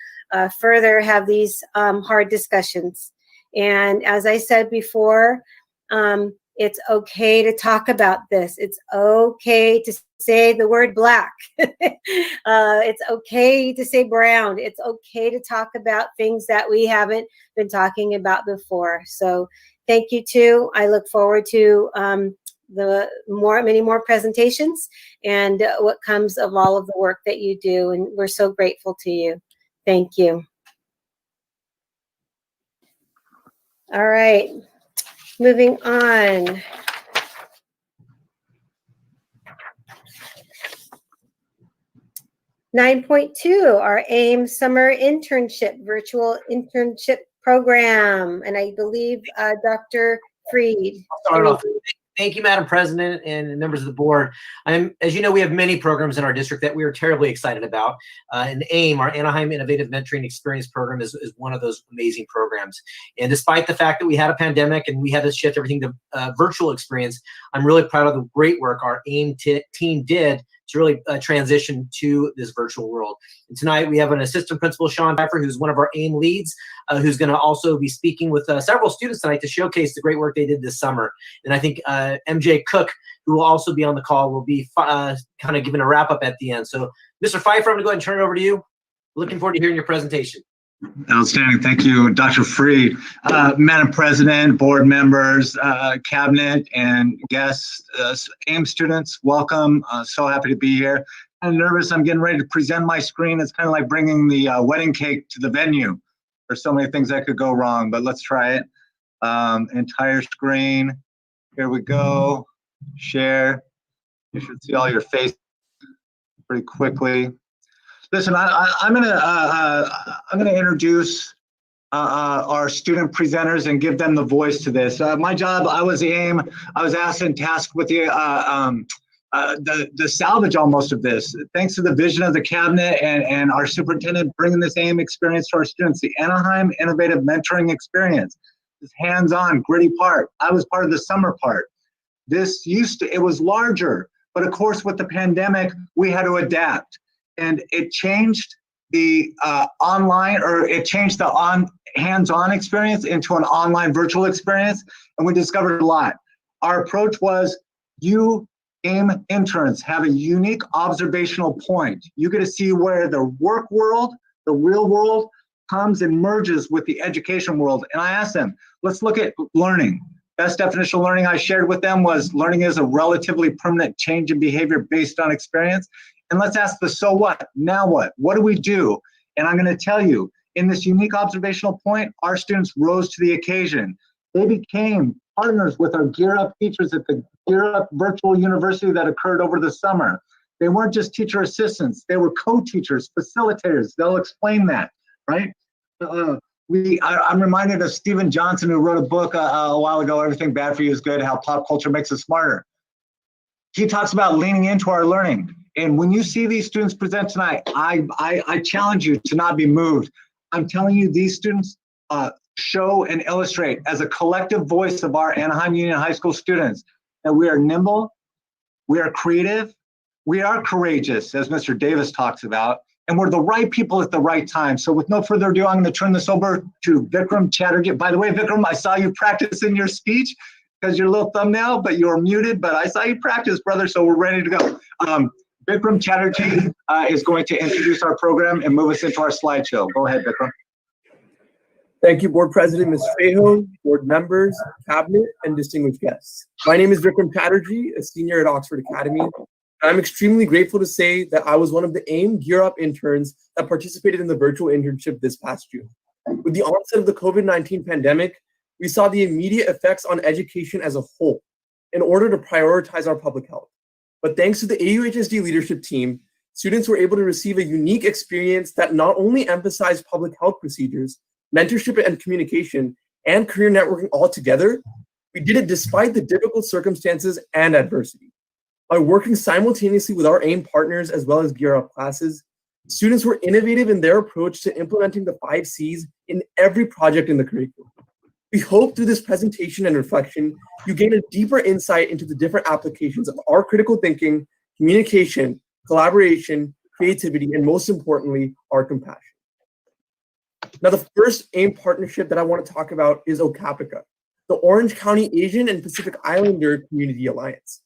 further have these hard discussions. And as I said before, it's okay to talk about this. It's okay to say the word black. It's okay to say brown. It's okay to talk about things that we haven't been talking about before. So thank you too. I look forward to many more presentations and what comes of all of the work that you do. And we're so grateful to you. Thank you. All right. Moving on. (9.2) our AIM Summer Internship, Virtual Internship Program. And I believe Dr. Freed. I'll start off. Thank you, Madam President and members of the board. As you know, we have many programs in our district that we are terribly excited about. And AIM, our Anaheim Innovative Mentoring Experience Program, is one of those amazing programs. And despite the fact that we had a pandemic and we had to shift everything to virtual experience, I'm really proud of the great work our AIM team did to really transition to this virtual world. And tonight we have an assistant principal, Sean Pfeiffer, who's one of our AIM leads, who's going to also be speaking with several students tonight to showcase the great work they did this summer. And I think MJ Cook, who will also be on the call, will be kind of giving a wrap up at the end. So Mr. Pfeiffer, I'm going to go ahead and turn it over to you. Looking forward to hearing your presentation. Outstanding. Thank you, Dr. Freed. Madam President, board members, cabinet, and guests, AIM students, welcome. So happy to be here. I'm nervous. I'm getting ready to present my screen. It's kind of like bringing the wedding cake to the venue. There's so many things that could go wrong, but let's try it. Entire screen. Here we go. Share. You should see all your faces pretty quickly. Listen, I'm gonna introduce our student presenters and give them the voice to this. My job, I was AIM. I was asked and tasked with the salvage almost of this. Thanks to the vision of the cabinet and our superintendent bringing this AIM experience to our students, the Anaheim Innovative Mentoring Experience. This hands-on, gritty part. I was part of the summer part. This it was larger, but of course with the pandemic, we had to adapt. And it changed the hands-on experience into an online virtual experience, and we discovered a lot. Our approach was, you AIM interns have a unique observational point. You get to see where the work world, the real world, comes and merges with the education world. And I asked them, let's look at learning. Best definition of learning I shared with them was, learning is a relatively permanent change in behavior based on experience. And let's ask the so what, now what? What do we do? And I'm going to tell you, in this unique observational point, our students rose to the occasion. They became partners with our Gear Up teachers at the Gear Up Virtual University that occurred over the summer. They weren't just teacher assistants, they were co-teachers, facilitators. They'll explain that, right? I'm reminded of Stephen Johnson, who wrote a book a while ago, Everything Bad for You is Good, How Pop Culture Makes Us Smarter. He talks about leaning into our learning. And when you see these students present tonight, I challenge you to not be moved. I'm telling you, these students show and illustrate as a collective voice of our Anaheim Union High School students that we are nimble, we are creative, we are courageous, as Mr. Davis talks about, and we're the right people at the right time. So with no further ado, I'm going to turn this over to Vikram Chatterjee. By the way, Vikram, I saw you practice in your speech because your little thumbnail, but you were muted, but I saw you practice, brother, so we're ready to go. Vikram Chatterjee is going to introduce our program and move us into our slideshow. Go ahead, Vikram. Thank you, Board President Ms. Fejo, board members, cabinet, and distinguished guests. My name is Vikram Chatterjee, a senior at Oxford Academy. I'm extremely grateful to say that I was one of the AIM Gear Up interns that participated in the virtual internship this past June. With the onset of the COVID-19 pandemic, we saw the immediate effects on education as a whole in order to prioritize our public health. But thanks to the AUHSD leadership team, students were able to receive a unique experience that not only emphasized public health procedures, mentorship and communication, and career networking all together, we did it despite the difficult circumstances and adversity. By working simultaneously with our AIM partners as well as Gear Up classes, students were innovative in their approach to implementing the 5 Cs in every project in the curriculum. We hope through this presentation and reflection, you gain a deeper insight into the different applications of our critical thinking, communication, collaboration, creativity, and most importantly, our compassion. Now, the first AIM partnership that I want to talk about is OCAPICA, the Orange County Asian and Pacific Islander Community Alliance.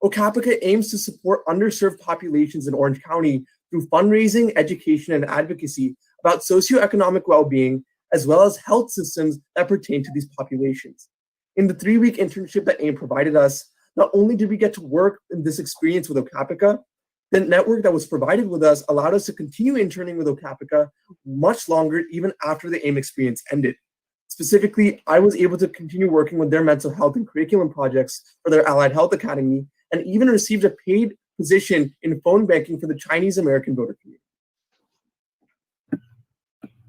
OCAPICA aims to support underserved populations in Orange County through fundraising, education, and advocacy about socioeconomic well-being, as well as health systems that pertain to these populations. In the 3-week internship that AIM provided us, not only did we get to work in this experience with OCAPICA, the network that was provided with us allowed us to continue interning with OCAPICA much longer, even after the AIM experience ended. Specifically, I was able to continue working with their mental health and curriculum projects for their Allied Health Academy, and even received a paid position in phone banking for the Chinese American voter community.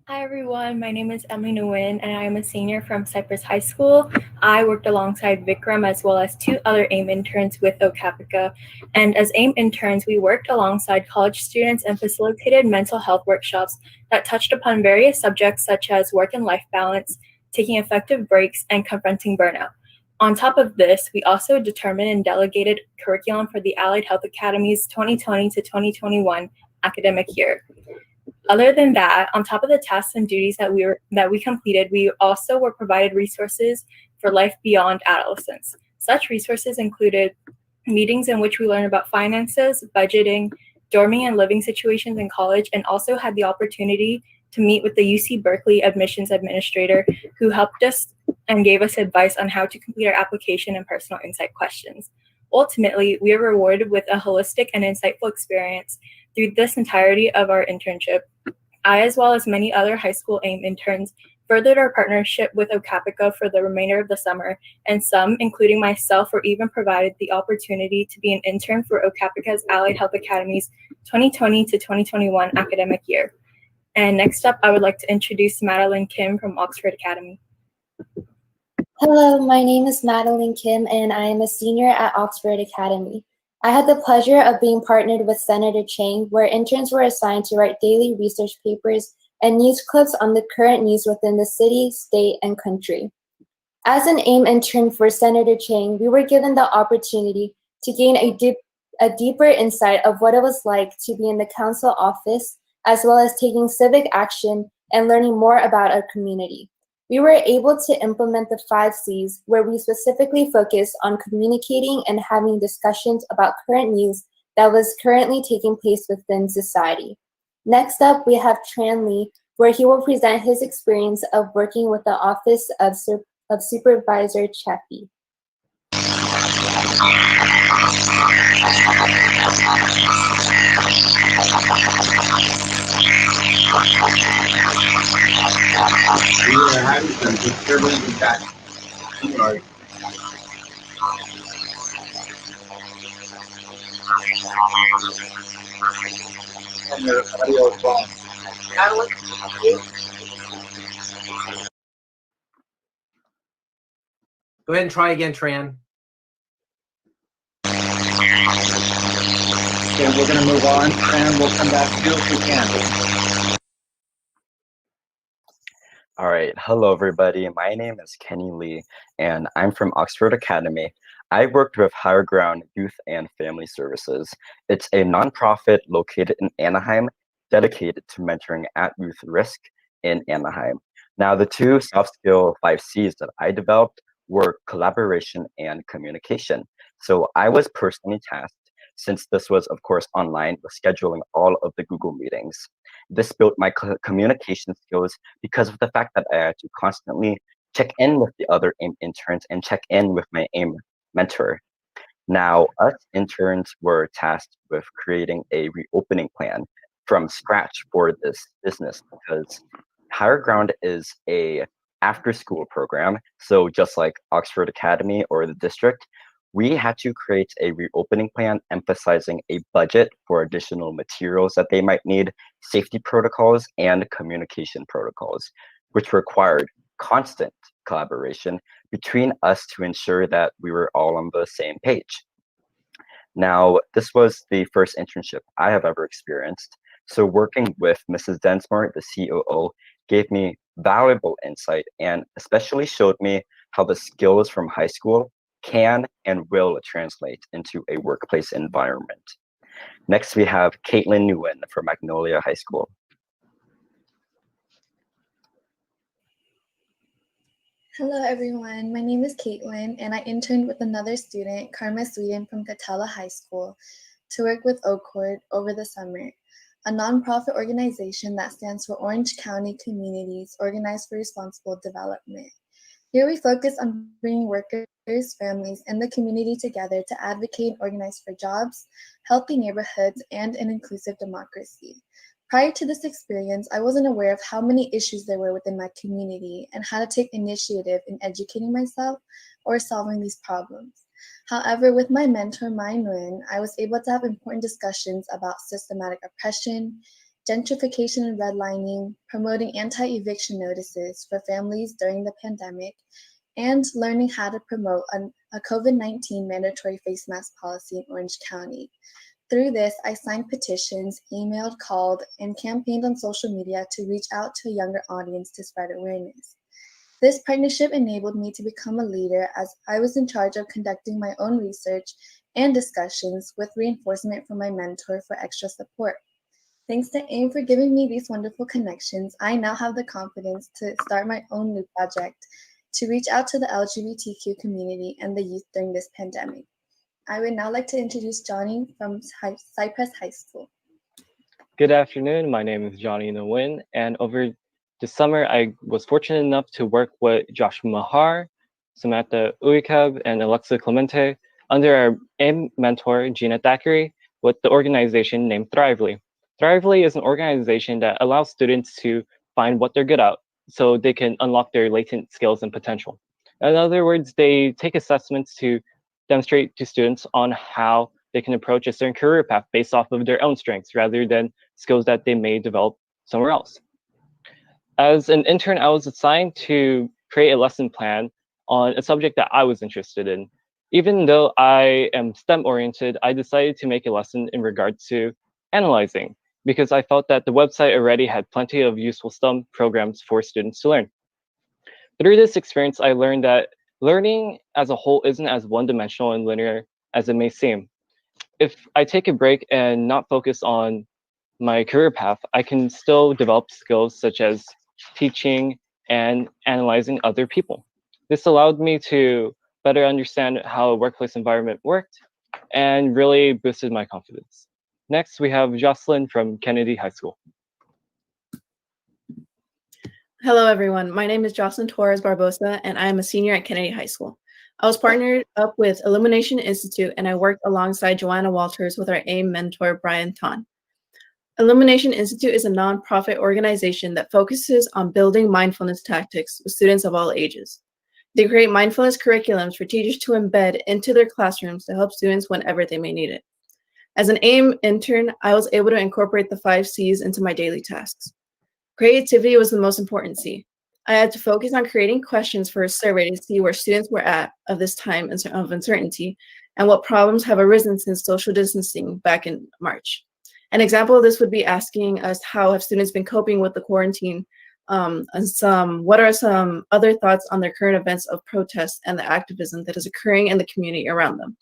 Hi everyone, my name is Emily Nguyen and I am a senior from Cypress High School. I worked alongside Vikram as well as 2 other AIM interns with OCAPICA. And as AIM interns, we worked alongside college students and facilitated mental health workshops that touched upon various subjects such as work and life balance, taking effective breaks, and confronting burnout. On top of this, we also determined and delegated curriculum for the Allied Health Academy's 2020 to 2021 academic year. Other than that, on top of the tasks and duties that we completed, we also were provided resources for life beyond adolescence. Such resources included meetings in which we learned about finances, budgeting, dorming and living situations in college, and also had the opportunity to meet with the UC Berkeley admissions administrator, who helped us and gave us advice on how to complete our application and personal insight questions. Ultimately, we were rewarded with a holistic and insightful experience through this entirety of our internship. I, as well as many other high school AIM interns, furthered our partnership with OCAPICA for the remainder of the summer, and some, including myself, were even provided the opportunity to be an intern for OCAPICA's Allied Health Academy's 2020 to 2021 academic year. And next up, I would like to introduce Madeline Kim from Oxford Academy. Hello, my name is Madeline Kim, and I am a senior at Oxford Academy. I had the pleasure of being partnered with Senator Chang, where interns were assigned to write daily research papers and news clips on the current news within the city, state, and country. As an AIM intern for Senator Chang, we were given the opportunity to gain a deeper insight of what it was like to be in the council office, as well as taking civic action and learning more about our community. We were able to implement the 5 C's, where we specifically focus on communicating and having discussions about current news that was currently taking place within society. Next up, we have Tran Lee, where he will present his experience of working with the Office of Supervisor Chaffee. We are having some disturbance in that. Sorry. And the audio is gone. Go ahead and try again, Tran. Okay, we're going to move on, and we'll come back to you if we can. All right, hello everybody. My name is Kenny Lee, and I'm from Oxford Academy. I worked with Higher Ground Youth and Family Services. It's a nonprofit located in Anaheim, dedicated to mentoring at-youth risk in Anaheim. Now, the 2 soft skill 5 C's that I developed were collaboration and communication. So I was personally tasked, since this was, of course, online, with scheduling all of the Google meetings. This built my communication skills because of the fact that I had to constantly check in with the other AIM interns and check in with my AIM mentor. Now, us interns were tasked with creating a reopening plan from scratch for this business, because Higher Ground is a after-school program. So just like Oxford Academy or the district, we had to create a reopening plan emphasizing a budget for additional materials that they might need, safety protocols, and communication protocols, which required constant collaboration between us to ensure that we were all on the same page. Now, this was the first internship I have ever experienced. So working with Mrs. Densmore, the COO, gave me valuable insight and especially showed me how the skills from high school can and will translate into a workplace environment. Next, we have Caitlin Nguyen from Magnolia High School. Hello everyone, my name is Caitlin and I interned with another student, Karma Sweden from Catella High School, to work with Oakwood over the summer, a nonprofit organization that stands for Orange County Communities Organized for Responsible Development. Here we focus on bringing workers, families, and the community together to advocate and organize for jobs, healthy neighborhoods, and an inclusive democracy. Prior to this experience, I wasn't aware of how many issues there were within my community and how to take initiative in educating myself or solving these problems. However, with my mentor, Mai Nguyen, I was able to have important discussions about systematic oppression, gentrification and redlining, promoting anti-eviction notices for families during the pandemic, and learning how to promote a COVID-19 mandatory face mask policy in Orange County. Through this, I signed petitions, emailed, called, and campaigned on social media to reach out to a younger audience to spread awareness. This partnership enabled me to become a leader as I was in charge of conducting my own research and discussions with reinforcement from my mentor for extra support. Thanks to AIM for giving me these wonderful connections, I now have the confidence to start my own new project to reach out to the LGBTQ community and the youth during this pandemic. I would now like to introduce Johnny from Cypress High School. Good afternoon, my name is Johnny Nguyen, and over the summer I was fortunate enough to work with Joshua Mahar, Samantha Uikab, and Alexa Clemente under our AIM mentor, Gina Thackeray, with the organization named Thrively. Thrively is an organization that allows students to find what they're good at so they can unlock their latent skills and potential. In other words, they take assessments to demonstrate to students on how they can approach a certain career path based off of their own strengths rather than skills that they may develop somewhere else. As an intern, I was assigned to create a lesson plan on a subject that I was interested in. Even though I am STEM oriented, I decided to make a lesson in regards to analyzing because I felt that the website already had plenty of useful STEM programs for students to learn. Through this experience, I learned that learning as a whole isn't as one-dimensional and linear as it may seem. If I take a break and not focus on my career path, I can still develop skills such as teaching and analyzing other people. This allowed me to better understand how a workplace environment worked and really boosted my confidence. Next, we have Jocelyn from Kennedy High School. Hello, everyone. My name is Jocelyn Torres Barbosa, and I am a senior at Kennedy High School. I was partnered up with Illumination Institute, and I worked alongside Joanna Walters with our AIM mentor, Brian Ton. Illumination Institute is a nonprofit organization that focuses on building mindfulness tactics with students of all ages. They create mindfulness curriculums for teachers to embed into their classrooms to help students whenever they may need it. As an AIM intern, I was able to incorporate the 5 C's into my daily tasks. Creativity was the most important C. I had to focus on creating questions for a survey to see where students were at of this time of uncertainty and what problems have arisen since social distancing back in March. An example of this would be asking us how have students been coping with the quarantine, and what are some other thoughts on their current events of protest and the activism that is occurring in the community around them.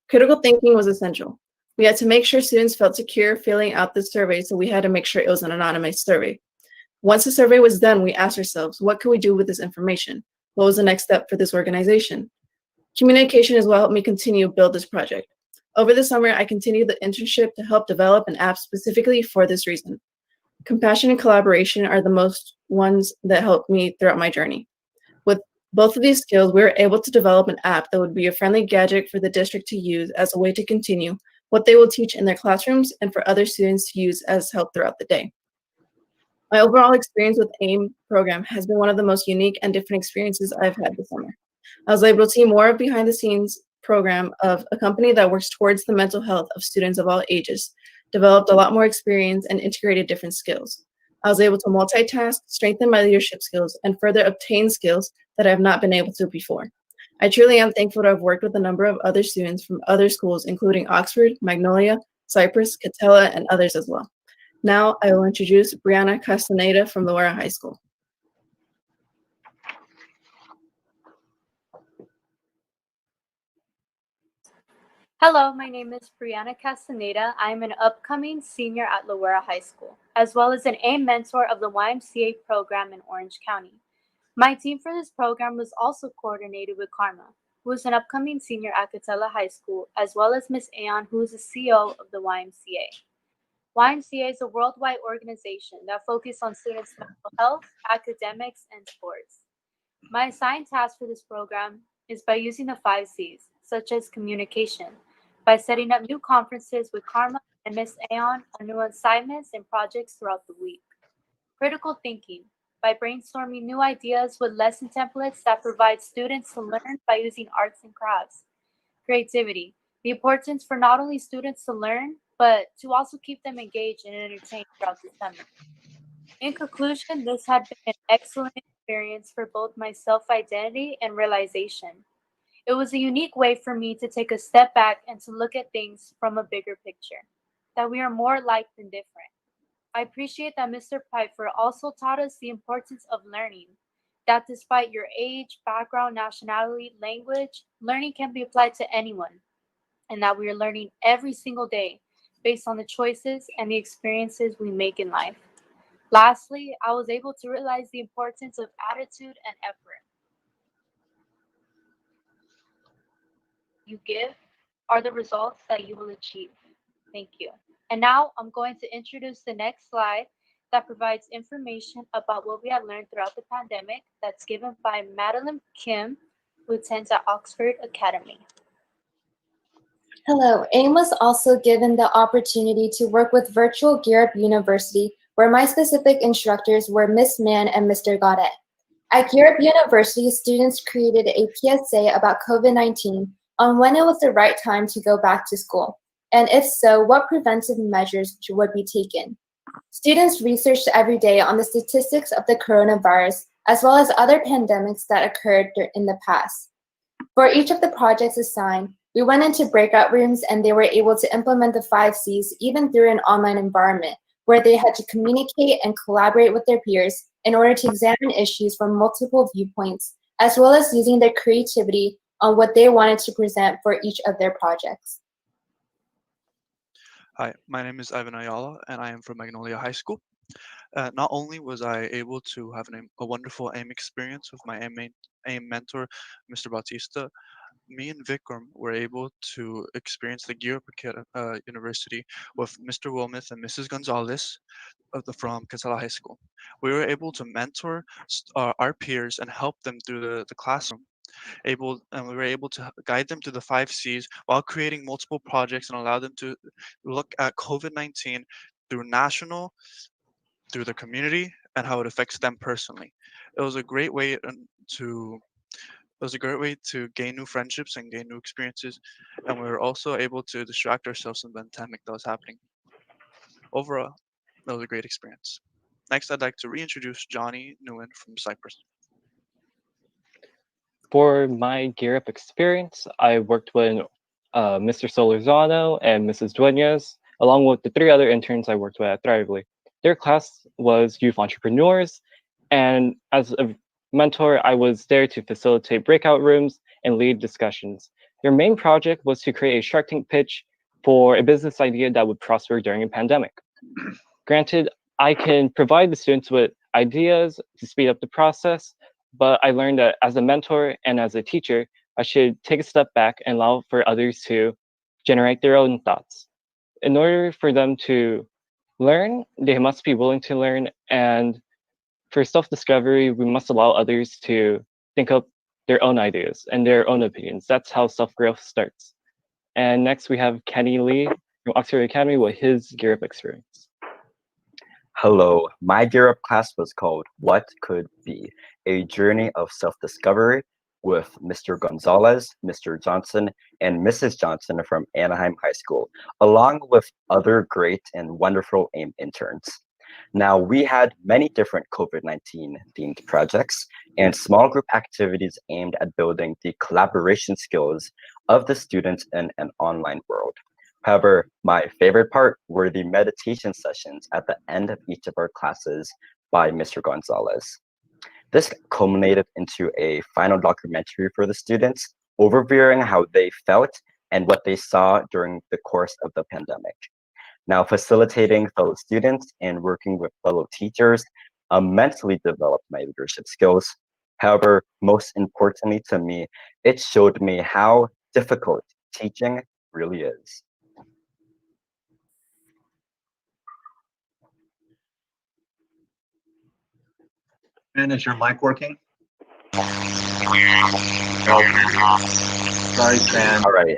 Critical thinking was essential. We had to make sure students felt secure filling out the survey, so we had to make sure it was an anonymous survey. Once the survey was done, we asked ourselves, what can we do with this information? What was the next step for this organization? Communication is what helped me continue to build this project. Over the summer, I continued the internship to help develop an app specifically for this reason. Compassion and collaboration are the most ones that helped me throughout my journey. With both of these skills, we were able to develop an app that would be a friendly gadget for the district to use as a way to continue what they will teach in their classrooms and for other students to use as help throughout the day. My overall experience with AIM program has been one of the most unique and different experiences I've had this summer. I was able to see more behind the scenes program of a company that works towards the mental health of students of all ages, developed a lot more experience and integrated different skills. I was able to multitask, strengthen my leadership skills, and further obtain skills that I have not been able to before. I truly am thankful to have worked with a number of other students from other schools, including Oxford, Magnolia, Cypress, Catella, and others as well. Now I will introduce Brianna Castaneda from Loera High School. Hello, my name is Brianna Castaneda. I'm an upcoming senior at Loera High School, as well as an AIM mentor of the YMCA program in Orange County. My team for this program was also coordinated with Karma, who is an upcoming senior at Catella High School, as well as Miss Aon, who is the CEO of the YMCA. YMCA is a worldwide organization that focuses on students' mental health, academics, and sports. My assigned task for this program is by using the 5 C's, such as communication, by setting up new conferences with Karma and Miss Aon on new assignments and projects throughout the week. Critical thinking, by brainstorming new ideas with lesson templates that provide students to learn by using arts and crafts. Creativity, the importance for not only students to learn, but to also keep them engaged and entertained throughout the summer. In conclusion, this had been an excellent experience for both my self-identity and realization. It was a unique way for me to take a step back and to look at things from a bigger picture, that we are more alike than different. I appreciate that Mr. Pfeiffer also taught us the importance of learning, that despite your age, background, nationality, language, learning can be applied to anyone, and that we are learning every single day based on the choices and the experiences we make in life. Lastly, I was able to realize the importance of attitude and effort. You give are the results that you will achieve. Thank you. And now I'm going to introduce the next slide that provides information about what we have learned throughout the pandemic that's given by Madeline Kim, who attends at Oxford Academy. Hello, AIM was also given the opportunity to work with virtual Gear Up University, where my specific instructors were Miss Mann and Mr. Gaudet. At Gear Up University, students created a PSA about COVID-19 on when it was the right time to go back to school, and if so, what preventive measures would be taken. Students researched every day on the statistics of the coronavirus, as well as other pandemics that occurred in the past. For each of the projects assigned, we went into breakout rooms and they were able to implement the 5 C's even through an online environment where they had to communicate and collaborate with their peers in order to examine issues from multiple viewpoints, as well as using their creativity on what they wanted to present for each of their projects. Hi, my name is Ivan Ayala, and I am from Magnolia High School. Not only was I able to have a wonderful AIM experience with my AIM mentor, Mr. Bautista, me and Vikram were able to experience the Gear Up University with Mr. Wilmuth and Mrs. Gonzalez from Casala High School. We were able to mentor our peers and help them through the classroom. And we were able to guide them to the 5 C's while creating multiple projects and allow them to look at COVID-19 through the community, and how it affects them personally. It was a great way to gain new friendships and gain new experiences, and we were also able to distract ourselves from the pandemic that was happening. Overall, that was a great experience. Next, I'd like to reintroduce Johnny Nguyen from Cyprus. For my Gear Up experience, I worked with Mr. Solorzano and Mrs. Duenas, along with the 3 other interns I worked with at Thrively. Their class was Youth Entrepreneurs, and as a mentor, I was there to facilitate breakout rooms and lead discussions. Their main project was to create a Shark Tank pitch for a business idea that would prosper during a pandemic. Granted, I can provide the students with ideas to speed up the process, but I learned that as a mentor and as a teacher, I should take a step back and allow for others to generate their own thoughts. In order for them to learn, they must be willing to learn, and for self-discovery, we must allow others to think up their own ideas and their own opinions. That's how self-growth starts. And next we have Kenny Lee from Oxford Academy with his Gear Up experience. Hello, my Gear Up class was called What Could Be? A Journey of Self-Discovery with Mr. Gonzalez, Mr. Johnson, and Mrs. Johnson from Anaheim High School, along with other great and wonderful AIM interns. Now, we had many different COVID-19 themed projects and small group activities aimed at building the collaboration skills of the students in an online world. However, my favorite part were the meditation sessions at the end of each of our classes by Mr. Gonzalez. This culminated into a final documentary for the students, overviewing how they felt and what they saw during the course of the pandemic. Now, facilitating fellow students and working with fellow teachers immensely developed my leadership skills. However, most importantly to me, it showed me how difficult teaching really is. And is your mic working? Sorry, Fran. All right,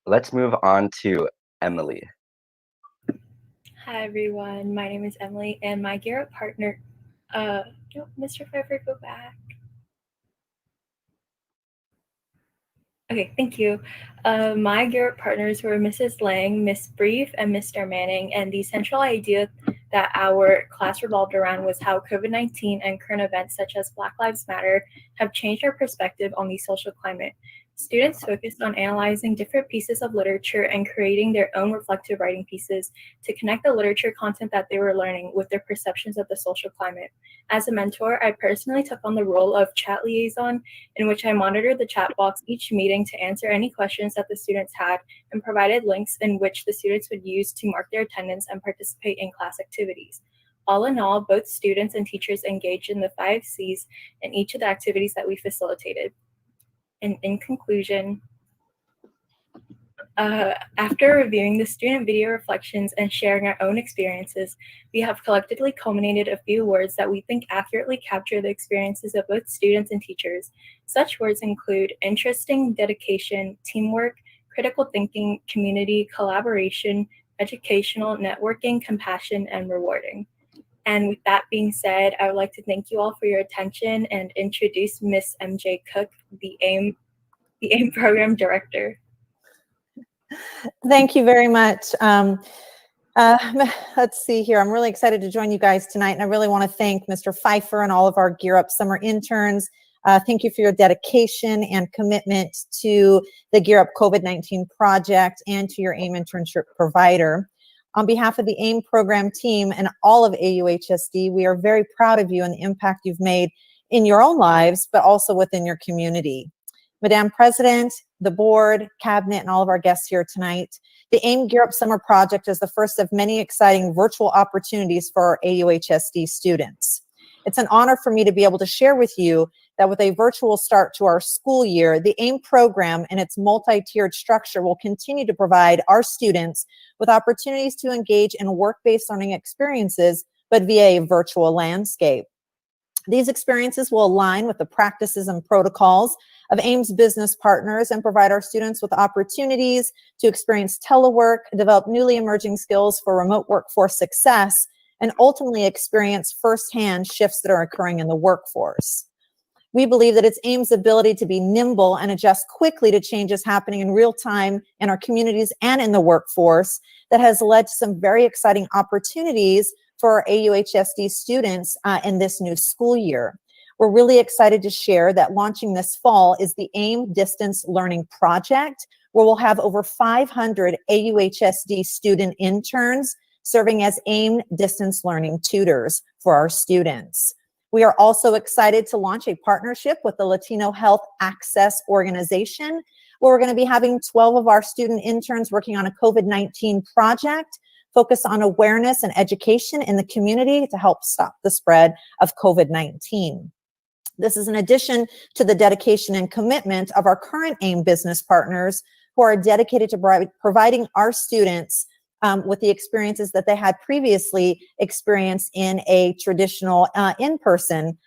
let's move on to Emily. Hi everyone, my name is Emily, and my Gear Up partner, no, Mr. Pfeiffer, go back. Okay, thank you. My Gear Up partners were Mrs. Lang, Miss Brief, and Mr. Manning, and the central idea that our class revolved around was how COVID-19 and current events such as Black Lives Matter have changed our perspective on the social climate. Students focused on analyzing different pieces of literature and creating their own reflective writing pieces to connect the literature content that they were learning with their perceptions of the social climate. As a mentor, I personally took on the role of chat liaison, in which I monitored the chat box each meeting to answer any questions that the students had and provided links in which the students would use to mark their attendance and participate in class activities. All in all, both students and teachers engaged in the 5 C's in each of the activities that we facilitated. And in conclusion, after reviewing the student video reflections and sharing our own experiences, we have collectively culminated a few words that we think accurately capture the experiences of both students and teachers. Such words include interesting, dedication, teamwork, critical thinking, community, collaboration, educational, networking, compassion, and rewarding. And with that being said, I would like to thank you all for your attention and introduce Miss MJ Cook, the AIM Program Director. Thank you very much. Let's see here. I'm really excited to join you guys tonight, and I really want to thank Mr. Pfeiffer and all of our Gear Up summer interns. Thank you for your dedication and commitment to the Gear Up COVID-19 project and to your AIM internship provider. On behalf of the AIM program team and all of AUHSD, we are very proud of you and the impact you've made in your own lives, but also within your community. Madam President, the board, cabinet, and all of our guests here tonight, the AIM Gear Up Summer Project is the first of many exciting virtual opportunities for our AUHSD students. It's an honor for me to be able to share with you that with a virtual start to our school year, the AIM program and its multi-tiered structure will continue to provide our students with opportunities to engage in work-based learning experiences, but via a virtual landscape. These experiences will align with the practices and protocols of AIM's business partners and provide our students with opportunities to experience telework, develop newly emerging skills for remote workforce success, and ultimately experience firsthand shifts that are occurring in the workforce. We believe that it's AIM's ability to be nimble and adjust quickly to changes happening in real time in our communities and in the workforce that has led to some very exciting opportunities for our AUHSD students in this new school year. We're really excited to share that launching this fall is the AIM Distance Learning Project, where we'll have over 500 AUHSD student interns serving as AIM Distance Learning tutors for our students. We are also excited to launch a partnership with the Latino Health Access Organization, where we're going to be having 12 of our student interns working on a COVID-19 project focused on awareness and education in the community to help stop the spread of COVID-19. This is in addition to the dedication and commitment of our current AIM business partners who are dedicated to providing our students with the experiences that they had previously experienced in a traditional in-person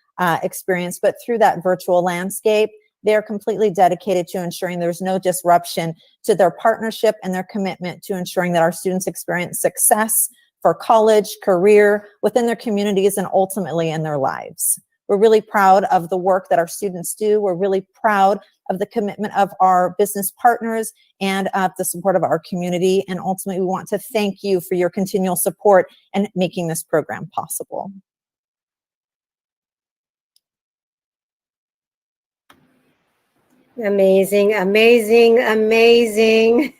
experience, but through that virtual landscape, they are completely dedicated to ensuring there's no disruption to their partnership and their commitment to ensuring that our students experience success for college, career, within their communities, and ultimately in their lives. We're really proud of the work that our students do. We're really proud of the commitment of our business partners and the support of our community. And ultimately, we want to thank you for your continual support and making this program possible. Amazing, amazing, amazing.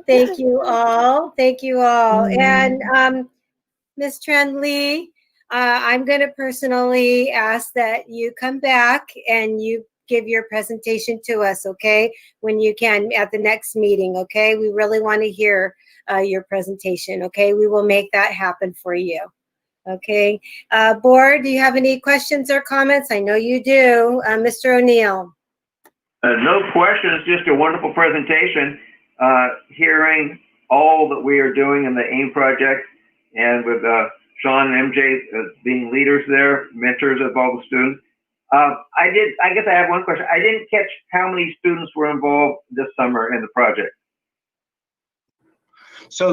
Thank you all. Thank you all. And Ms. Tran Lee, I'm going to personally ask that you come back and you give your presentation to us, okay, when you can at the next meeting, okay? We really want to hear your presentation, okay? We will make that happen for you. Okay, board, do you have any questions or comments? I know you do. Mr. O'Neill. No questions, just a wonderful presentation. Hearing all that we are doing in the AIM project, and with Sean and MJ being leaders there, mentors of all the students. I guess I have one question. I didn't catch how many students were involved this summer in the project. So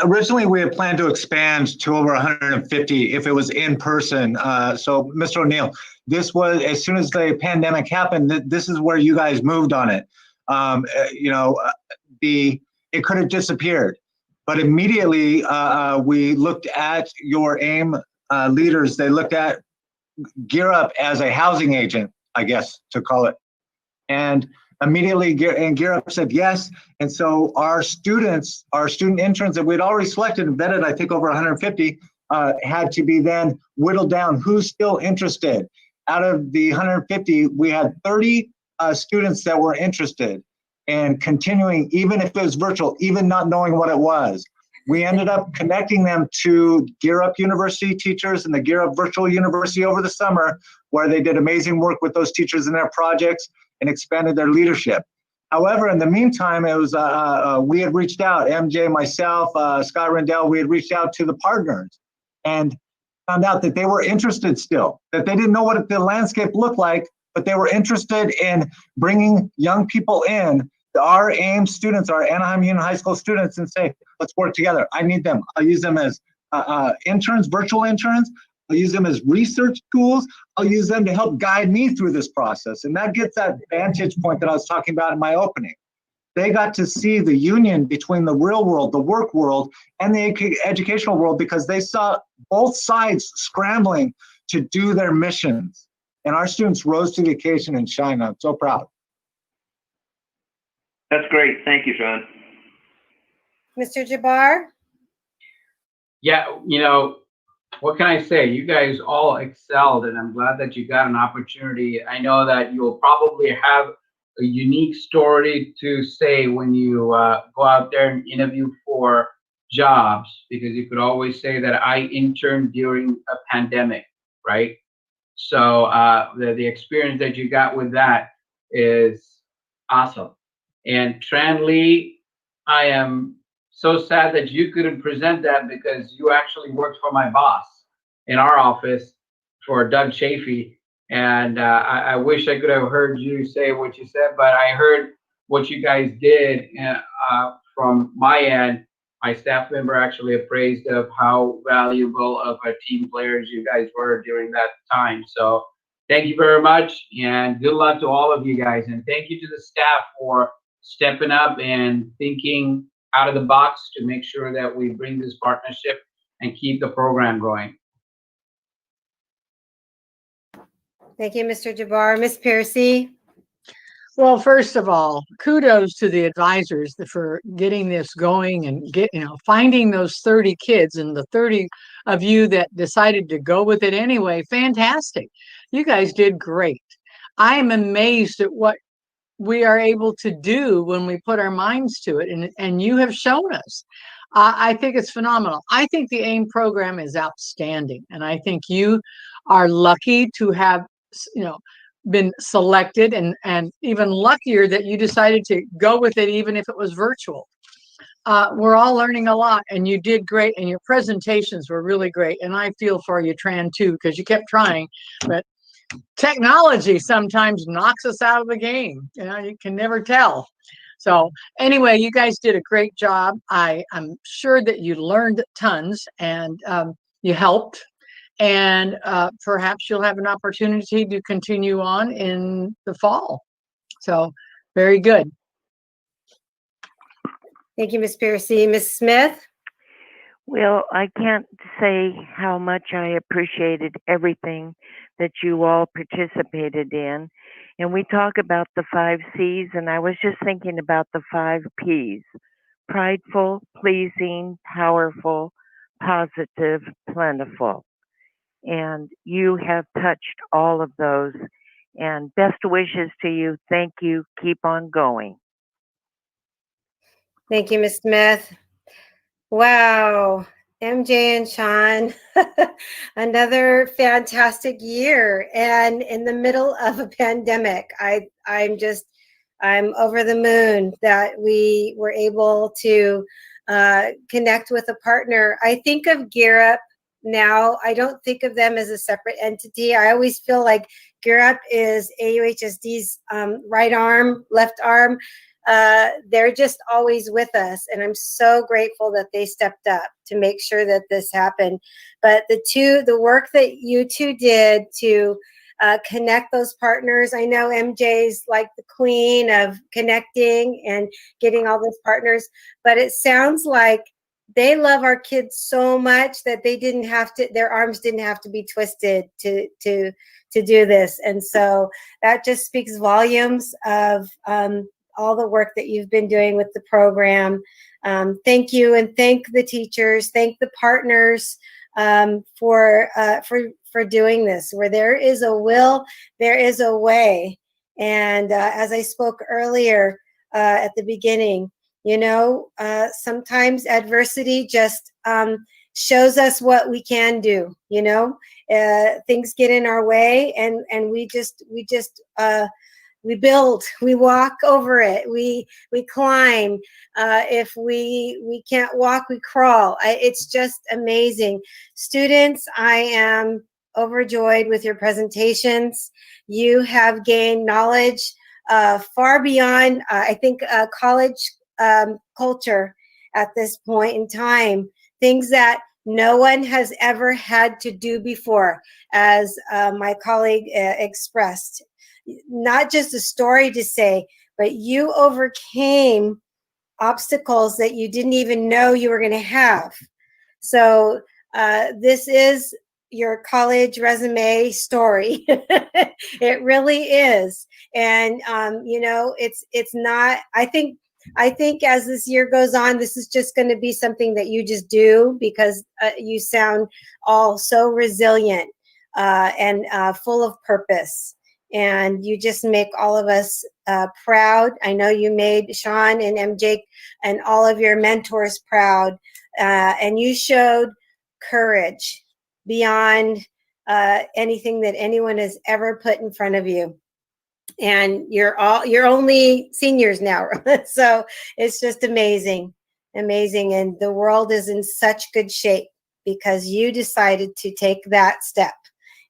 originally we had planned to expand to over 150 if it was in person. So Mr. O'Neill, this was, as soon as the pandemic happened, this is where you guys moved on it. You know, it could have disappeared, but immediately we looked at your AIM leaders. They looked at Gear Up as a housing agent, I guess to call it, and immediately Gear Up said yes. And so our student interns that we'd already selected and vetted, I think over 150, had to be then whittled down. Who's still interested? Out of the 150, we had 30 students that were interested and continuing, even if it was virtual, even not knowing what it was. We ended up connecting them to Gear Up University teachers and the Gear Up Virtual University over the summer, where they did amazing work with those teachers in their projects and expanded their leadership. However, in the meantime, it was we had reached out, MJ, myself, Scott Rendell, we had reached out to the partners and found out that they were interested still, that they didn't know what the landscape looked like, but they were interested in bringing young people in, our AIM students, our Anaheim Union High School students, and say, let's work together. I need them. I'll use them as interns, virtual interns. I'll use them as research tools. I'll use them to help guide me through this process. And that gets that vantage point that I was talking about in my opening. They got to see the union between the real world, the work world, and the educational world, because they saw both sides scrambling to do their missions. And our students rose to the occasion and shined. I'm so proud. That's great. Thank you, Sean. Mr. Jabbar? Yeah, you know, what can I say? You guys all excelled, and I'm glad that you got an opportunity. I know that you'll probably have a unique story to say when you go out there and interview for jobs, because you could always say that I interned during a pandemic, right? So the experience that you got with that is awesome. And Tran Lee, I am so sad that you couldn't present that, because you actually worked for my boss in our office, for Doug Chafee. And I wish I could have heard you say what you said, but I heard what you guys did from my end. My staff member actually appraised of how valuable of a team players you guys were during that time. So thank you very much, and good luck to all of you guys. And thank you to the staff for stepping up and thinking out of the box to make sure that we bring this partnership and keep the program going. Thank you, Mr. Jabbar. Ms. Piercy? Well, first of all, kudos to the advisors for getting this going and finding those 30 kids and the 30 of you that decided to go with it anyway. Fantastic. You guys did great. I am amazed at what we are able to do when we put our minds to it, and you have shown us. I think it's phenomenal. I think the AIM program is outstanding, and I think you are lucky to have been selected, and even luckier that you decided to go with it even if it was virtual. We're all learning a lot, and you did great, and your presentations were really great, and I feel for you, Tran, too, because you kept trying, but technology sometimes knocks us out of the game. You can never tell. So anyway, you guys did a great job. I'm sure that you learned tons, and you helped, and perhaps you'll have an opportunity to continue on in the fall. So very good. Thank you, Ms. Piercy. Ms. Smith? Well, I can't say how much I appreciated everything that you all participated in. And we talk about the 5 C's, and I was just thinking about the 5 P's: prideful, pleasing, powerful, positive, plentiful. And you have touched all of those And best wishes to you. Thank you. Keep on going. Thank you, Ms. Smith. Wow, MJ and Sean, another fantastic year, and in the middle of a pandemic. I'm over the moon that we were able to connect with a partner. I think of Gear Up now. I don't think of them as a separate entity. I always feel like Gear Up is AUHSD's right arm, left arm. They're just always with us, and I'm so grateful that they stepped up to make sure that this happened. But the work that you two did to connect those partners. I know MJ's like the queen of connecting and getting all those partners, but it sounds like they love our kids so much that they didn't have to, their arms didn't have to be twisted to do this. And so that just speaks volumes of all the work that you've been doing with the program. Thank you, and thank the teachers, thank the partners for doing this. Where there is a will, there is a way. And as I spoke earlier at the beginning, you know, sometimes adversity just shows us what we can do. You know, things get in our way, and we build, we walk over it, we climb. If we can't walk, we crawl. It's just amazing. Students, I am overjoyed with your presentations. You have gained knowledge far beyond, I think, college culture at this point in time. Things that no one has ever had to do before, as my colleague expressed. Not just a story to say, but you overcame obstacles that you didn't even know you were going to have. So this is your college resume story. It really is. And you know, it's not, I think as this year goes on, this is just going to be something that you just do, because you sound all so resilient and full of purpose. And you just make all of us proud. I know you made Sean and MJ and all of your mentors proud. And you showed courage beyond anything that anyone has ever put in front of you. And you're only seniors now. So it's just amazing. And the world is in such good shape because you decided to take that step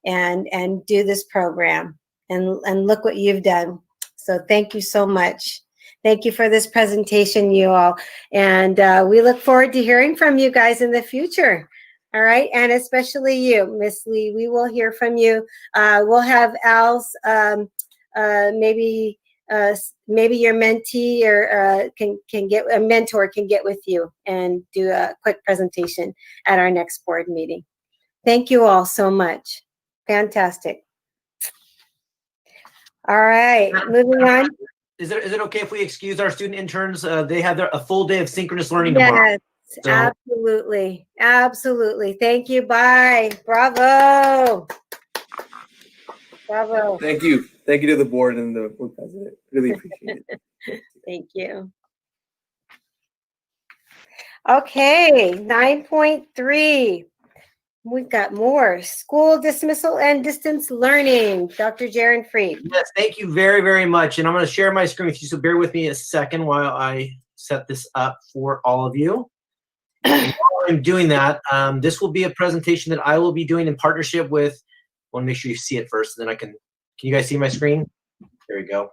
and do this program. And look what you've done. So thank you so much. Thank you for this presentation, you all. And we look forward to hearing from you guys in the future. All right, and especially you, Miss Lee. We will hear from you. We'll have Al's maybe your mentee or can get a mentor can get with you and do a quick presentation at our next board meeting. Thank you all so much. Fantastic. All right, moving on. Is it okay if we excuse our student interns? They have a full day of synchronous learning tomorrow. Yes, so. Absolutely. Absolutely. Thank you. Bye. Bravo. Bravo. Thank you. Thank you to the board and the board president. Really appreciate it. Thank you. Okay, 9.3. We've got more. School dismissal and distance learning. Dr. Jaron Freed. Yes, thank you very, very much. And I'm going to share my screen with you, so bear with me a second while I set this up for all of you. And while I'm doing that, this will be a presentation that I will be doing in partnership with, I want to make sure you see it first, and then can you guys see my screen? There we go.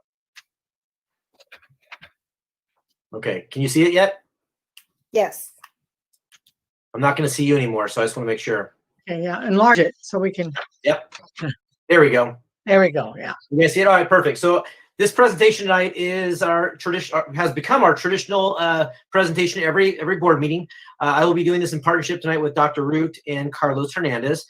Okay, can you see it yet? Yes. I'm not going to see you anymore, so I just want to make sure. Okay, yeah, enlarge it so we can. Yep. There we go. There we go. Yeah. You guys see it? All right, perfect. So this presentation tonight is our tradition, has become our traditional presentation every board meeting. I will be doing this in partnership tonight with Dr. Root and Carlos Hernandez.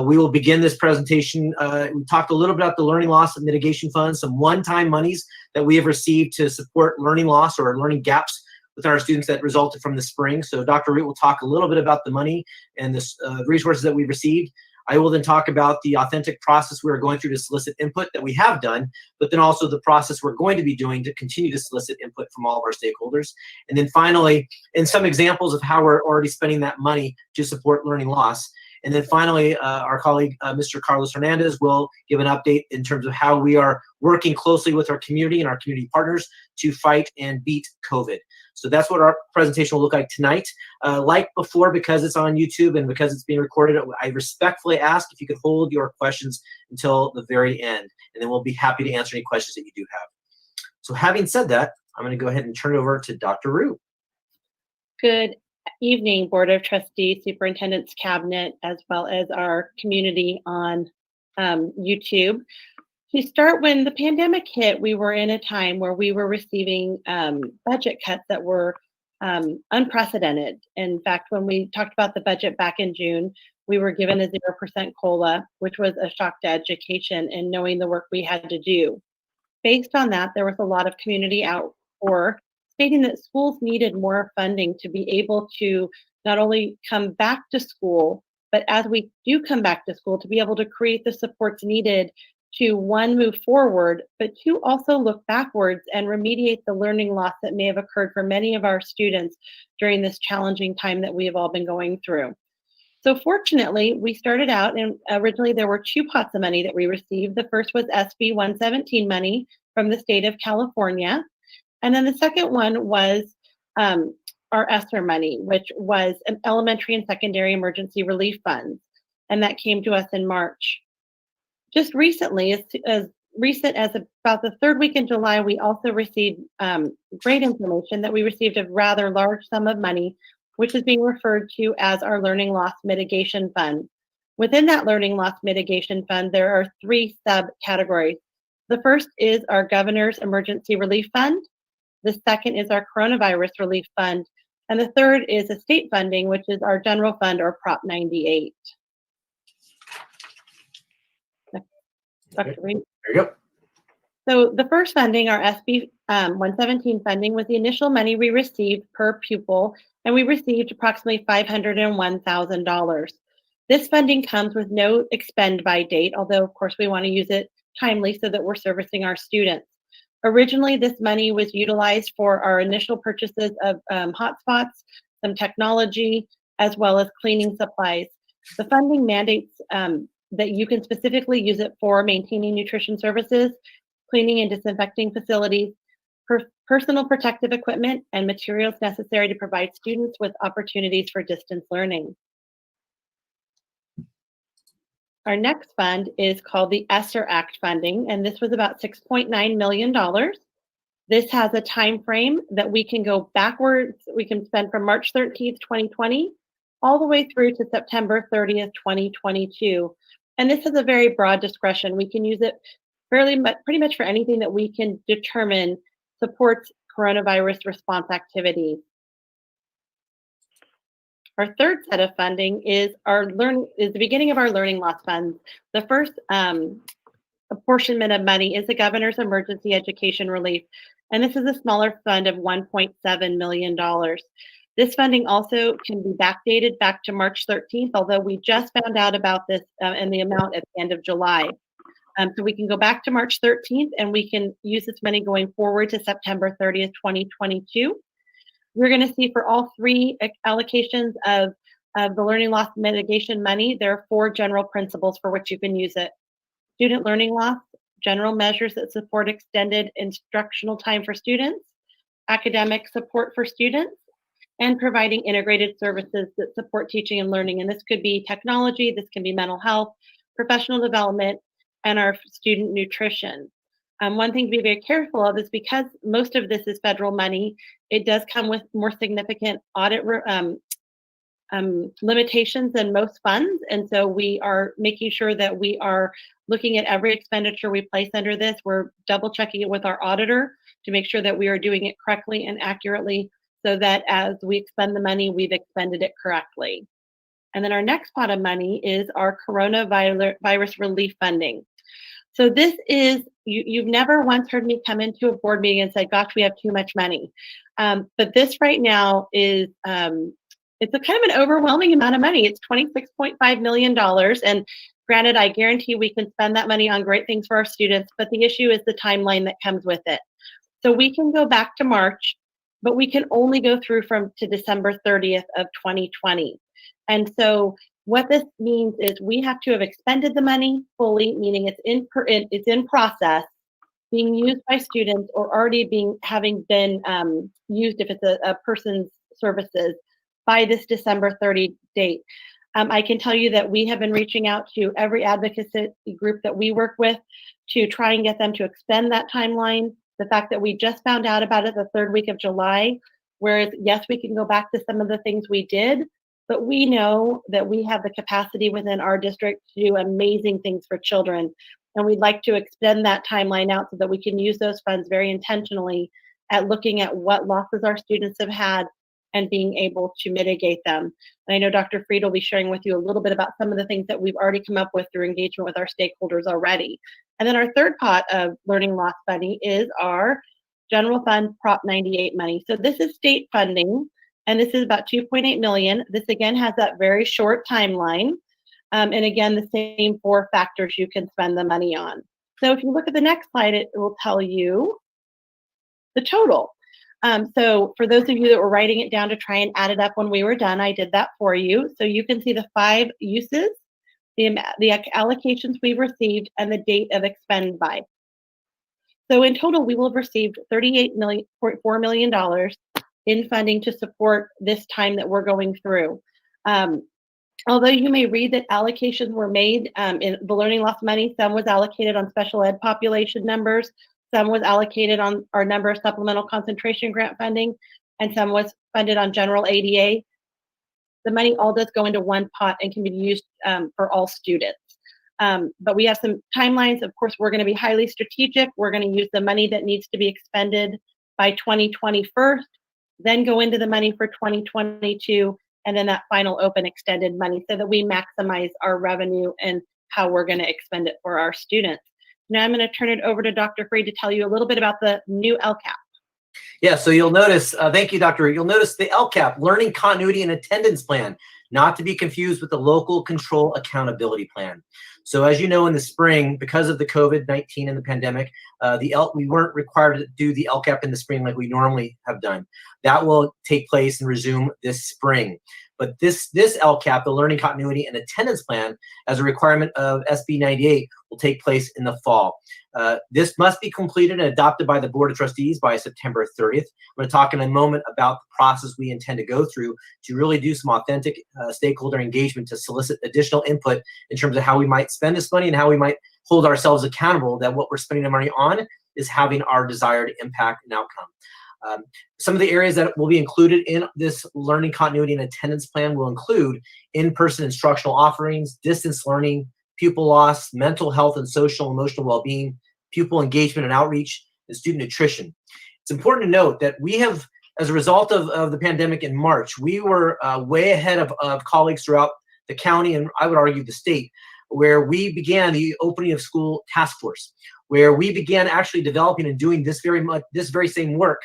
We will begin this presentation. We talked a little bit about the learning loss and mitigation funds, some one-time monies that we have received to support learning loss or learning gaps with our students that resulted from the spring. So Dr. Root will talk a little bit about the money and the resources that we've received. I will then talk about the authentic process we are going through to solicit input that we have done, but then also the process we're going to be doing to continue to solicit input from all of our stakeholders. And then finally, in some examples of how we're already spending that money to support learning loss. And then finally, our colleague, Mr. Carlos Hernandez, will give an update in terms of how we are working closely with our community and our community partners to fight and beat COVID. So that's what our presentation will look like tonight. Like before, because it's on YouTube and because it's being recorded, I respectfully ask if you could hold your questions until the very end, and then we'll be happy to answer any questions that you do have. So having said that, I'm going to go ahead and turn it over to Dr. Rue. Good evening, Board of Trustees, Superintendent's Cabinet, as well as our community on YouTube. To start, when the pandemic hit, we were in a time where we were receiving budget cuts that were unprecedented. In fact, when we talked about the budget back in June, we were given a 0% COLA, which was a shock to education and knowing the work we had to do. Based on that, there was a lot of community outpour stating that schools needed more funding to be able to not only come back to school, but as we do come back to school, to be able to create the supports needed to, one, move forward, but two, also look backwards and remediate the learning loss that may have occurred for many of our students during this challenging time that we have all been going through. So fortunately, we started out, and originally there were two pots of money that we received. The first was SB 117 money from the state of California. And then the second one was our ESSER money, which was an elementary and secondary emergency relief funds. And that came to us in March. Just recently, as recent as about the third week in July, we also received great information that we received a rather large sum of money, which is being referred to as our Learning Loss Mitigation Fund. Within that Learning Loss Mitigation Fund, there are three subcategories. The first is our Governor's Emergency Relief Fund. The second is our Coronavirus Relief Fund. And the third is a state funding, which is our General Fund, or Prop 98. Dr. Reed. There you go. So the first funding, our SB 117 funding, was the initial money we received per pupil, and we received approximately $501,000. This funding comes with no expend by date, although of course we want to use it timely so that we're servicing our students. Originally, this money was utilized for our initial purchases of hotspots, some technology, as well as cleaning supplies. The funding mandates that you can specifically use it for maintaining nutrition services, cleaning and disinfecting facilities, personal protective equipment, and materials necessary to provide students with opportunities for distance learning. Our next fund is called the ESSER Act funding, and this was about $6.9 million. This has a time frame that we can go backwards. We can spend from March 13th, 2020, all the way through to September 30th, 2022. And this has a very broad discretion. We can use it pretty much for anything that we can determine supports coronavirus response activities. Our third set of funding is the beginning of our learning loss funds. The first apportionment of money is the Governor's Emergency Education Relief, and this is a smaller fund of $1.7 million. This funding also can be backdated back to March 13th, although we just found out about this and the amount at the end of July. So we can go back to March 13th, and we can use this money going forward to September 30th, 2022. We're going to see for all three allocations of the learning loss mitigation money, there are 4 general principles for which you can use it. Student learning loss, general measures that support extended instructional time for students, academic support for students, and providing integrated services that support teaching and learning. And this could be technology, this can be mental health, professional development, and our student nutrition. One thing to be very careful of is because most of this is federal money, it does come with more significant audit limitations than most funds. And so we are making sure that we are looking at every expenditure we place under this. We're double checking it with our auditor to make sure that we are doing it correctly and accurately so that as we expend the money, we've expended it correctly. And then our next pot of money is our coronavirus relief funding. So this is, you've never once heard me come into a board meeting and say, gosh, we have too much money. But this right now is it's a kind of an overwhelming amount of money. It's $26.5 million. And granted, I guarantee we can spend that money on great things for our students, but the issue is the timeline that comes with it. So we can go back to March, but we can only go through to December 30th of 2020. And so what this means is we have to have expended the money fully, meaning it's in process, being used by students, or already having been used if it's a person's services by this December 30 date. I can tell you that we have been reaching out to every advocacy group that we work with to try and get them to extend that timeline. The fact that we just found out about it the third week of July, whereas yes, we can go back to some of the things we did, but we know that we have the capacity within our district to do amazing things for children. And we'd like to extend that timeline out so that we can use those funds very intentionally at looking at what losses our students have had and being able to mitigate them. And I know Dr. Fried will be sharing with you a little bit about some of the things that we've already come up with through engagement with our stakeholders already. And then our third pot of learning loss money is our general fund Prop 98 money. So this is state funding, and this is about 2.8 million. This again has that very short timeline. And again, the same 4 factors you can spend the money on. So if you look at the next slide, it will tell you the total. So for those of you that were writing it down to try and add it up when we were done, I did that for you. So you can see the 5 uses, the allocations we've received, and the date of expend by. So in total, we will have received $38.4 million in funding to support this time that we're going through. Although you may read that allocations were made in the learning loss money, some was allocated on special ed population numbers, some was allocated on our number of supplemental concentration grant funding, and some was funded on general ADA. The money all does go into one pot and can be used for all students. But we have some timelines. Of course, we're going to be highly strategic. We're going to use the money that needs to be expended by 2021, then go into the money for 2022, and then that final open extended money so that we maximize our revenue and how we're going to expend it for our students. Now I'm going to turn it over to Dr. Fried to tell you a little bit about the new LCAP. Yeah, so you'll notice, thank you, Dr. You'll notice the LCAP, Learning Continuity and Attendance Plan, not to be confused with the Local Control Accountability Plan. So as you know, in the spring, because of the COVID-19 and the pandemic, we weren't required to do the LCAP in the spring like we normally have done. That will take place and resume this spring. But this LCAP, the Learning Continuity and Attendance Plan, as a requirement of SB 98, will take place in the fall. This must be completed and adopted by the Board of Trustees by September 30th. I'm going to talk in a moment about the process we intend to go through to really do some authentic stakeholder engagement to solicit additional input in terms of how we might spend this money and how we might hold ourselves accountable that what we're spending the money on is having our desired impact and outcome. Some of the areas that will be included in this learning continuity and attendance plan will include in-person instructional offerings, distance learning, pupil loss, mental health and social and emotional well-being, pupil engagement and outreach, and student nutrition. It's important to note that we have, as a result of the pandemic in March, we were way ahead of colleagues throughout the county and I would argue the state, where we began the opening of school task force, where we began actually developing and doing this very same work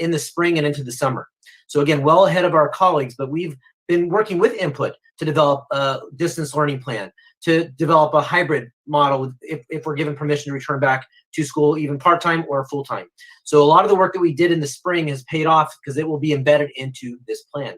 in the spring and into the summer. So again, well ahead of our colleagues, but we've been working with input to develop a distance learning plan, to develop a hybrid model if we're given permission to return back to school, even part-time or full-time. So a lot of the work that we did in the spring has paid off because it will be embedded into this plan.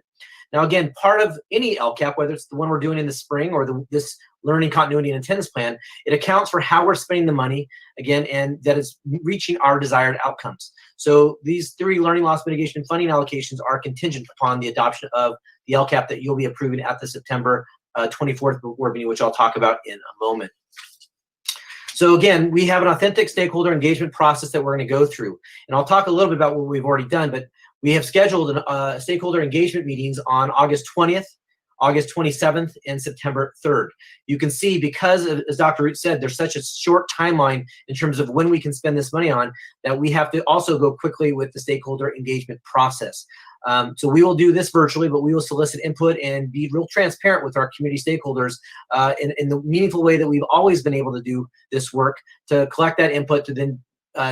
Now, again, part of any LCAP, whether it's the one we're doing in the spring or this learning continuity and attendance plan, it accounts for how we're spending the money, again, and that it's reaching our desired outcomes. So these 3 learning loss mitigation funding allocations are contingent upon the adoption of the LCAP that you'll be approving at the September 24th board meeting, which I'll talk about in a moment. So again, we have an authentic stakeholder engagement process that we're going to go through. And I'll talk a little bit about what we've already done, but we have scheduled stakeholder engagement meetings on August 20th, August 27th, and September 3rd. You can see, because, as Dr. Root said, there's such a short timeline in terms of when we can spend this money on, that we have to also go quickly with the stakeholder engagement process. So we will do this virtually, but we will solicit input and be real transparent with our community stakeholders in the meaningful way that we've always been able to do this work, to collect that input, to then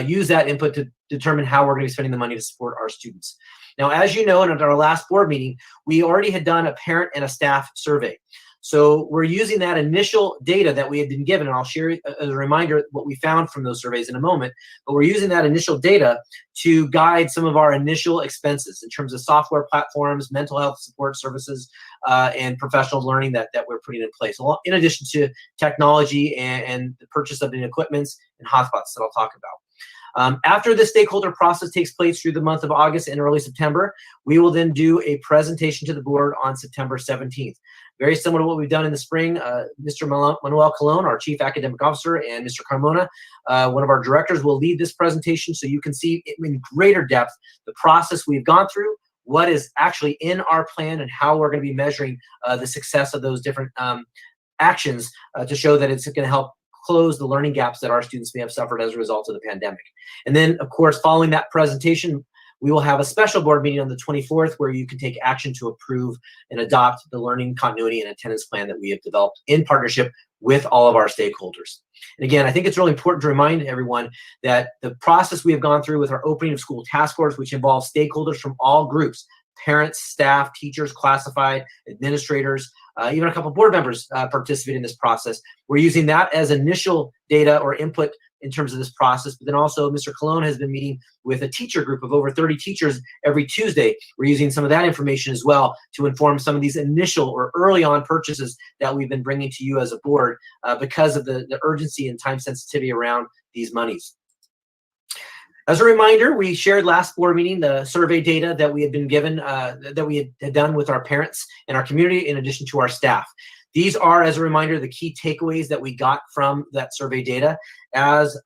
use that input to determine how we're going to be spending the money to support our students. Now, as you know, and at our last board meeting, we already had done a parent and a staff survey. So we're using that initial data that we had been given, and I'll share as a reminder what we found from those surveys in a moment, but we're using that initial data to guide some of our initial expenses in terms of software platforms, mental health support services, and professional learning that we're putting in place, in addition to technology and the purchase of new equipments and hotspots that I'll talk about. After the stakeholder process takes place through the month of August and early September, we will then do a presentation to the board on September 17th. Very similar to what we've done in the spring. Mr. Manuel Colon, our Chief Academic Officer, and Mr. Carmona, one of our directors, will lead this presentation so you can see in greater depth the process we've gone through, what is actually in our plan, and how we're going to be measuring the success of those different actions to show that it's going to help close the learning gaps that our students may have suffered as a result of the pandemic. And then, of course, following that presentation, we will have a special board meeting on the 24th where you can take action to approve and adopt the learning continuity and attendance plan that we have developed in partnership with all of our stakeholders. And again, I think it's really important to remind everyone that the process we have gone through with our opening of school task force, which involves stakeholders from all groups, parents, staff, teachers, classified, administrators, even a couple board members participate in this process. We're using that as initial data or input in terms of this process, but then also Mr. Colon has been meeting with a teacher group of over 30 teachers every Tuesday. We're using some of that information as well to inform some of these initial or early on purchases that we've been bringing to you as a board because of the urgency and time sensitivity around these monies. As a reminder, we shared last board meeting the survey data that we had been given, that we had done with our parents and our community in addition to our staff. These are, as a reminder, the key takeaways that we got from that survey data. As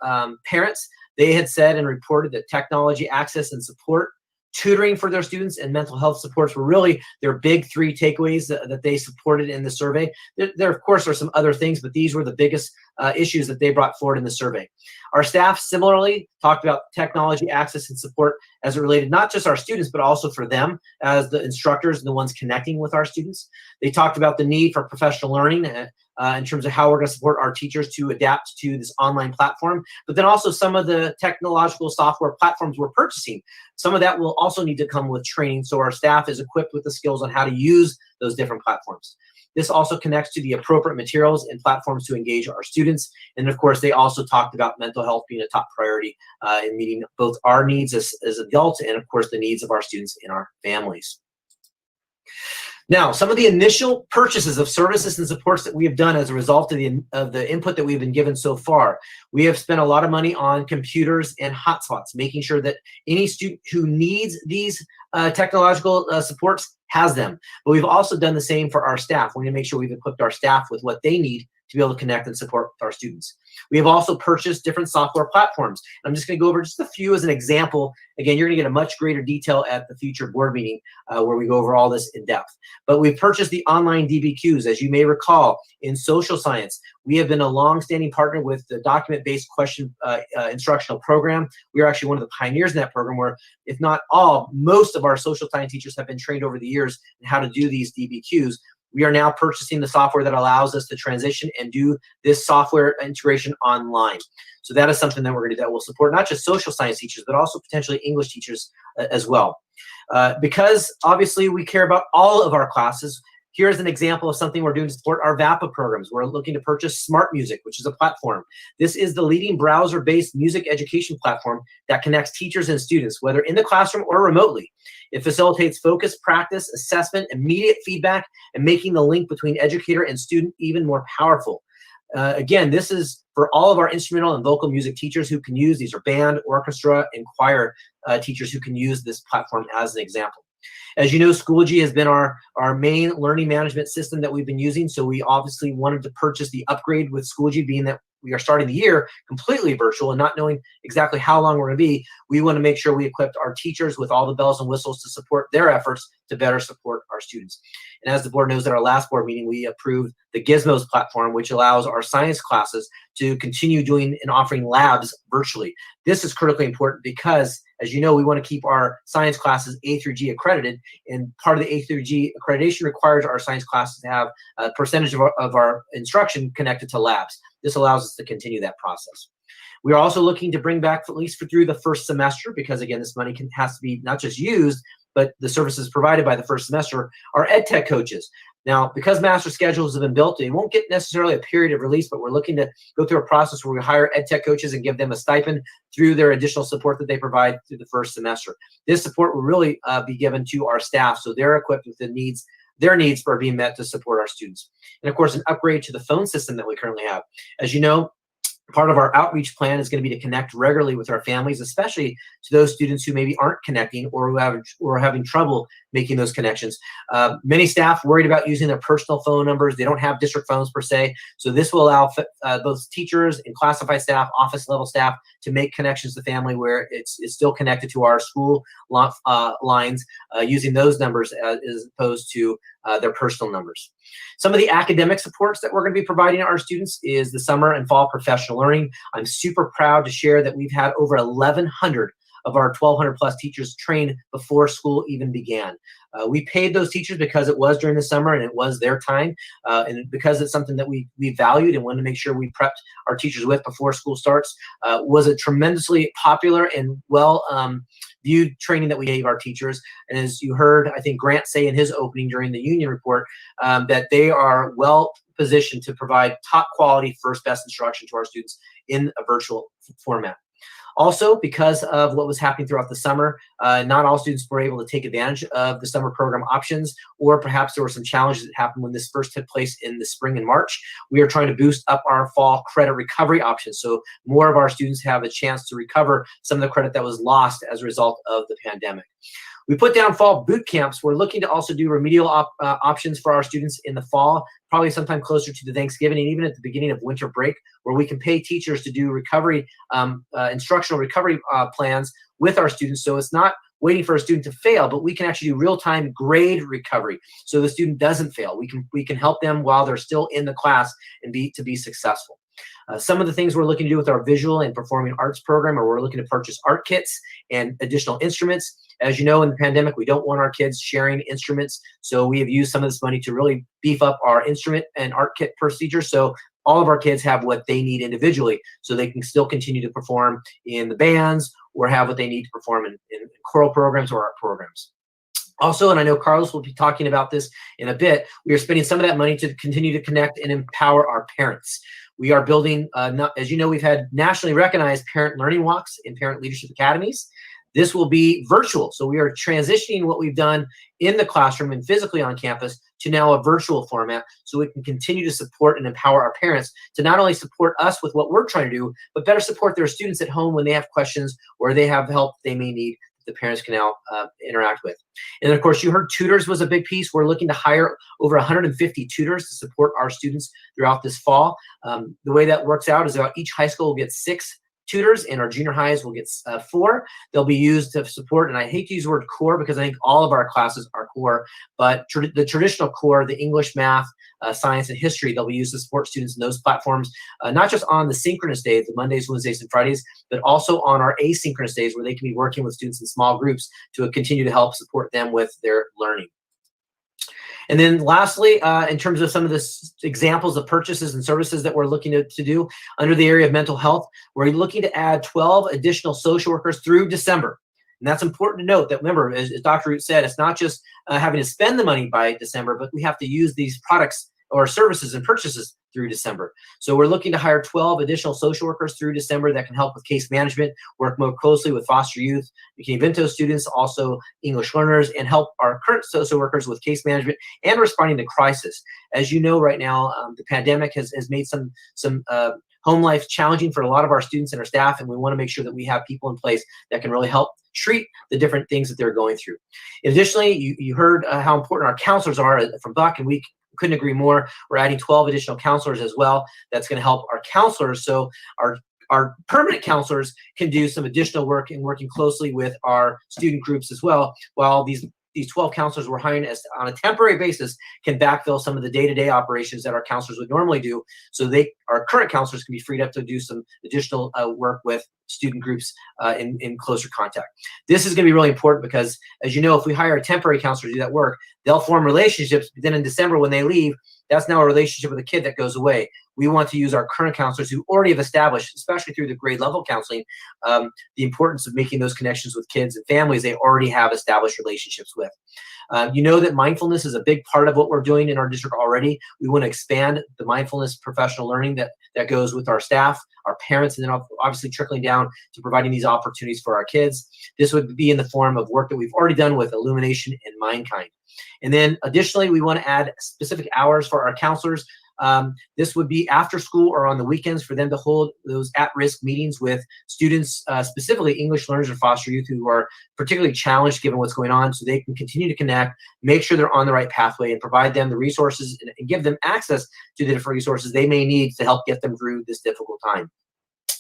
parents, they had said and reported that technology access and support, tutoring for their students, and mental health supports were really their big three takeaways that they supported in the survey. There, of course, are some other things, but these were the biggest issues that they brought forward in the survey. Our staff similarly talked about technology access and support as it related not just our students, but also for them as the instructors and the ones connecting with our students. They talked about the need for professional learning in terms of how we're going to support our teachers to adapt to this online platform, but then also some of the technological software platforms we're purchasing. Some of that will also need to come with training, so our staff is equipped with the skills on how to use those different platforms. This also connects to the appropriate materials and platforms to engage our students. And of course, they also talked about mental health being a top priority in meeting both our needs as adults and of course the needs of our students and our families. Now, some of the initial purchases of services and supports that we have done as a result of the input that we've been given so far. We have spent a lot of money on computers and hotspots, making sure that any student who needs these technological supports has them. But we've also done the same for our staff. We need to make sure we've equipped our staff with what they need to be able to connect and support our students. We have also purchased different software platforms. I'm just going to go over just a few as an example. Again, you're going to get a much greater detail at the future board meeting where we go over all this in depth. But we've purchased the online DBQs. As you may recall, in social science, we have been a long-standing partner with the document-based question instructional program. We are actually one of the pioneers in that program where, if not all, most of our social science teachers have been trained over the years in how to do these DBQs. We are now purchasing the software that allows us to transition and do this software integration online. So that is something that we're going to do that will support not just social science teachers, but also potentially English teachers as well. Because obviously we care about all of our classes, here's an example of something we're doing to support our VAPA programs. We're looking to purchase Smart Music, which is a platform. This is the leading browser-based music education platform that connects teachers and students, whether in the classroom or remotely. It facilitates focus, practice, assessment, immediate feedback, and making the link between educator and student even more powerful. Again, this is for all of our instrumental and vocal music teachers who can use, these are band, orchestra, and choir teachers who can use this platform as an example. As you know, Schoology has been our main learning management system that we've been using, so we obviously wanted to purchase the upgrade with Schoology, being that we are starting the year completely virtual and not knowing exactly how long we're going to be. We want to make sure we equipped our teachers with all the bells and whistles to support their efforts to better support our students. And as the board knows, at our last board meeting, we approved the Gizmos platform, which allows our science classes to continue doing and offering labs virtually. This is critically important because, as you know, we want to keep our science classes A through G accredited, and part of the A through G accreditation requires our science classes to have a percentage of our instruction connected to labs. This allows us to continue that process. We are also looking to bring back, at least through the first semester, because again, this money has to be not just used, but the services provided by the first semester, are ed tech coaches. Now, because master schedules have been built, they won't get necessarily a period of release, but we're looking to go through a process where we hire ed tech coaches and give them a stipend through their additional support that they provide through the first semester. This support will really be given to our staff, so they're equipped with their needs are being met to support our students. And of course, an upgrade to the phone system that we currently have. As you know, part of our outreach plan is going to be to connect regularly with our families, especially to those students who maybe aren't connecting or who are having trouble making those connections. Many staff worried about using their personal phone numbers. They don't have district phones per se. So this will allow those teachers and classified staff, office level staff, to make connections to family where it's still connected to our school lines using those numbers as opposed to their personal numbers. Some of the academic supports that we're going to be providing our students is the summer and fall professional learning. I'm super proud to share that we've had over 1,100 of our 1,200 plus teachers trained before school even began. We paid those teachers because it was during the summer and it was their time, and because it's something that we valued and wanted to make sure we prepped our teachers with before school starts. Was a tremendously popular and well viewed training that we gave our teachers. And as you heard, I think Grant say in his opening during the union report, that they are well positioned to provide top quality first best instruction to our students in a virtual format. Also, because of what was happening throughout the summer, not all students were able to take advantage of the summer program options, or perhaps there were some challenges that happened when this first took place in the spring and March. We are trying to boost up our fall credit recovery options, so more of our students have a chance to recover some of the credit that was lost as a result of the pandemic. We put down fall boot camps. We're looking to also do remedial options for our students in the fall, probably sometime closer to the Thanksgiving and even at the beginning of winter break, where we can pay teachers to do recovery, instructional recovery plans with our students. So it's not waiting for a student to fail, but we can actually do real-time grade recovery so the student doesn't fail. We can help them while they're still in the class and be successful. Some of the things we're looking to do with our visual and performing arts program are we're looking to purchase art kits and additional instruments. As you know, in the pandemic, we don't want our kids sharing instruments, so we have used some of this money to really beef up our instrument and art kit procedure, so all of our kids have what they need individually, so they can still continue to perform in the bands or have what they need to perform in choral programs or art programs. Also, and I know Carlos will be talking about this in a bit, we are spending some of that money to continue to connect and empower our parents. We are building, as you know, we've had nationally recognized parent learning walks and parent leadership academies. This will be virtual. So we are transitioning what we've done in the classroom and physically on campus to now a virtual format, so we can continue to support and empower our parents to not only support us with what we're trying to do, but better support their students at home when they have questions or they have help they may need that the parents can now interact with. And of course, you heard tutors was a big piece. We're looking to hire over 150 tutors to support our students throughout this fall. The way that works out is about each high school will get 6 tutors, and our junior highs will get 4. They'll be used to support, and I hate to use the word core because I think all of our classes are core, but the traditional core, the English, math, science, and history, they'll be used to support students in those platforms, not just on the synchronous days, the Mondays, Wednesdays, and Fridays, but also on our asynchronous days where they can be working with students in small groups to continue to help support them with their learning. And then lastly, in terms of some of the examples of purchases and services that we're looking to do under the area of mental health, we're looking to add 12 additional social workers through December. And that's important to note that, remember, as Dr. Root said, it's not just having to spend the money by December, but we have to use these products or services and purchases through December. So we're looking to hire 12 additional social workers through December that can help with case management, work more closely with foster youth, McKinney-Vento students, also English learners, and help our current social workers with case management and responding to crisis. As you know, right now, the pandemic has made some home life challenging for a lot of our students and our staff, and we want to make sure that we have people in place that can really help treat the different things that they're going through. Additionally, you heard how important our counselors are from Buck, and we couldn't agree more. We're adding 12 additional counselors as well. That's going to help our counselors, so our permanent counselors can do some additional work and working closely with our student groups as well, while these 12 counselors we're hiring on a temporary basis can backfill some of the day-to-day operations that our counselors would normally do, so our current counselors can be freed up to do some additional work with student groups in closer contact. This is going to be really important because, as you know, if we hire a temporary counselor to do that work, they'll form relationships, but then in December when they leave, that's now a relationship with a kid that goes away. We want to use our current counselors who already have established, especially through the grade level counseling, the importance of making those connections with kids and families they already have established relationships with. You know that mindfulness is a big part of what we're doing in our district already. We want to expand the mindfulness professional learning that goes with our staff, our parents, and then obviously trickling down to providing these opportunities for our kids. This would be in the form of work that we've already done with Illumination and Mindkind. And then additionally, we want to add specific hours for our counselors. This would be after school or on the weekends for them to hold those at-risk meetings with students, specifically English learners or foster youth who are particularly challenged given what's going on, so they can continue to connect, make sure they're on the right pathway, and provide them the resources and give them access to the different resources they may need to help get them through this difficult time.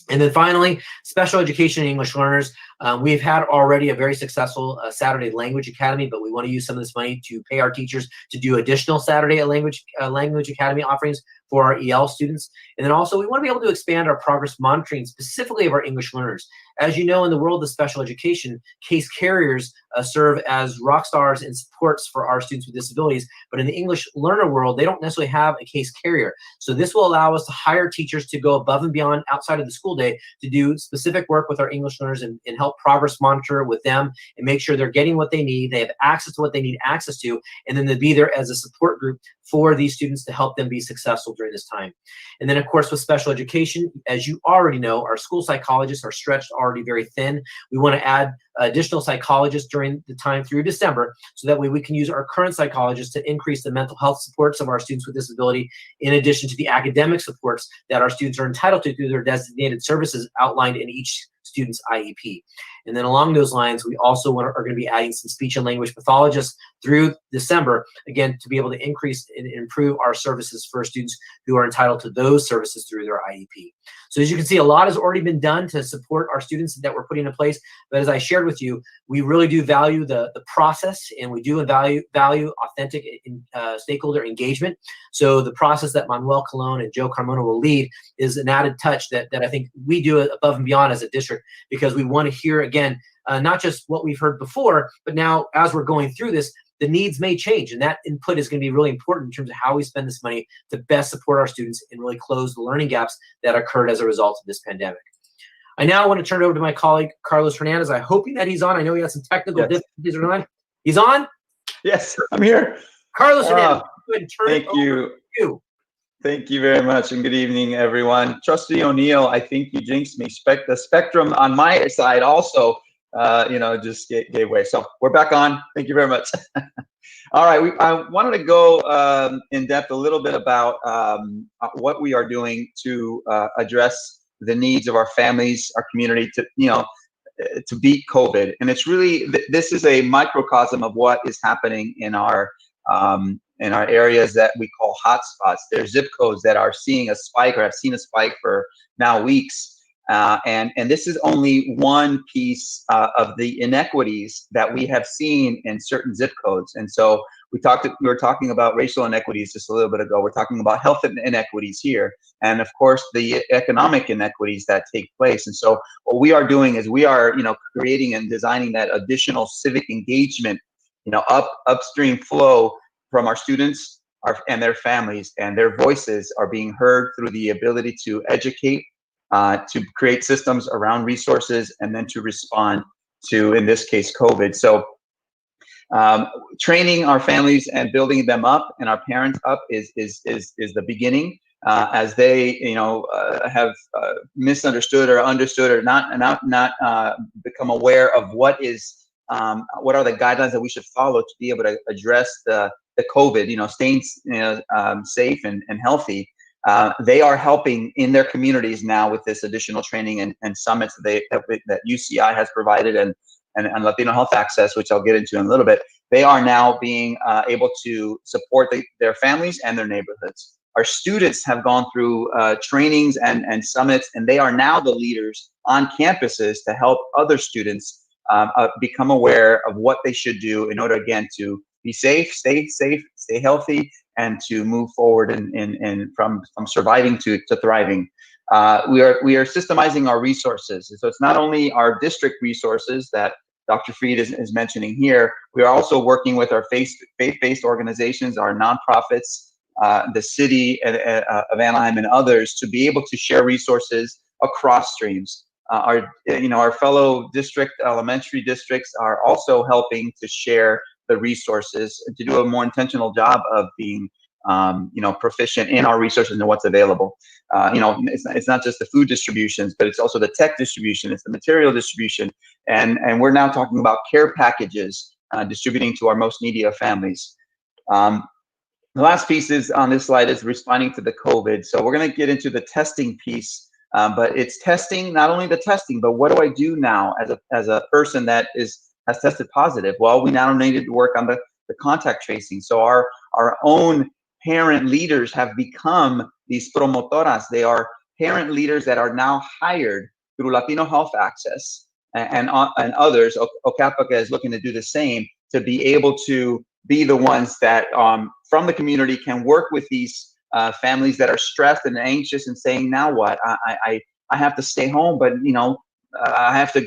And then finally, special education and English learners. We've had already a very successful Saturday Language Academy, but we want to use some of this money to pay our teachers to do additional Saturday Language Academy offerings for our EL students. And then also we want to be able to expand our progress monitoring specifically of our English learners. As you know, in the world of special education, case carriers serve as rock stars and supports for our students with disabilities, but in the English learner world, they don't necessarily have a case carrier. So this will allow us to hire teachers to go above and beyond outside of the school day to do specific work with our English learners and help progress monitor with them and make sure they're getting what they need, they have access to what they need access to, and then to be there as a support group for these students to help them be successful during this time. And then of course with special education, as you already know, our school psychologists are stretched already very thin. We want to add additional psychologists during the time through December, so that way we can use our current psychologists to increase the mental health supports of our students with disability, in addition to the academic supports that our students are entitled to through their designated services outlined in each student's IEP. And then along those lines, we also are going to be adding some speech and language pathologists through December, again, to be able to increase and improve our services for students who are entitled to those services through their IEP. So as you can see, a lot has already been done to support our students that we're putting in place. But as I shared with you, we really do value the process, and we do value authentic stakeholder engagement. So the process that Manuel Colon and Joe Carmona will lead is an added touch that I think we do above and beyond as a district, because we want to hear, again, not just what we've heard before, but now as we're going through this, the needs may change, and that input is going to be really important in terms of how we spend this money to best support our students and really close the learning gaps that occurred as a result of this pandemic. I now want to turn it over to my colleague, Carlos Hernandez. I'm hoping that he's on. I know he had some technical difficulties on. He's on? Yes, I'm here. Carlos Hernandez, go ahead and turn thank it over to you. Thank you very much, and good evening, everyone. Trustee O'Neill, I think you jinxed me. The spectrum on my side also, just gave way. So we're back on. Thank you very much. All right, I wanted to go in depth a little bit about what we are doing to address the needs of our families, our community, to beat COVID. And it's really, this is a microcosm of what is happening in our areas that we call hotspots. There's zip codes that are seeing a spike, or have seen a spike for now weeks. And this is only one piece of the inequities that we have seen in certain zip codes. And so we were talking about racial inequities just a little bit ago. We're talking about health inequities here, and of course the economic inequities that take place. And so what we are doing is we are, creating and designing that additional civic engagement, upstream flow from our students and their families, and their voices are being heard through the ability to educate, to create systems around resources, and then to respond to, in this case, COVID. So training our families and building them up and our parents up is the beginning, as they have misunderstood or understood or not become aware of what are the guidelines that we should follow to be able to address the COVID, staying safe and healthy. They are helping in their communities now with this additional training and summits that UCI has provided, and Latino Health Access, which I'll get into in a little bit. They are now being able to support their families and their neighborhoods. Our students have gone through trainings and summits, and they are now the leaders on campuses to help other students become aware of what they should do in order, again, to be safe, stay healthy, and to move forward from surviving to thriving. we are systemizing our resources. So it's not only our district resources that Dr. Fried is mentioning here. We are also working with our faith-based organizations, our nonprofits, the city of Anaheim and others to be able to share resources across streams. Our fellow district elementary districts are also helping to share the resources to do a more intentional job of being proficient in our resources and what's available. It's not just the food distributions, but it's also the tech distribution, it's the material distribution, and we're now talking about care packages distributing to our most needy of families. The last piece is on this slide is responding to the COVID. So we're going to get into the testing piece, but it's testing, not only the testing, but what do I do now as a person that has tested positive? Well, we now needed to work on the contact tracing. So our own parent leaders have become these promotoras. They are parent leaders that are now hired through Latino Health Access and others. OCAPACA is looking to do the same, to be able to be the ones that from the community can work with these families that are stressed and anxious and saying, now what? I have to stay home, but I have to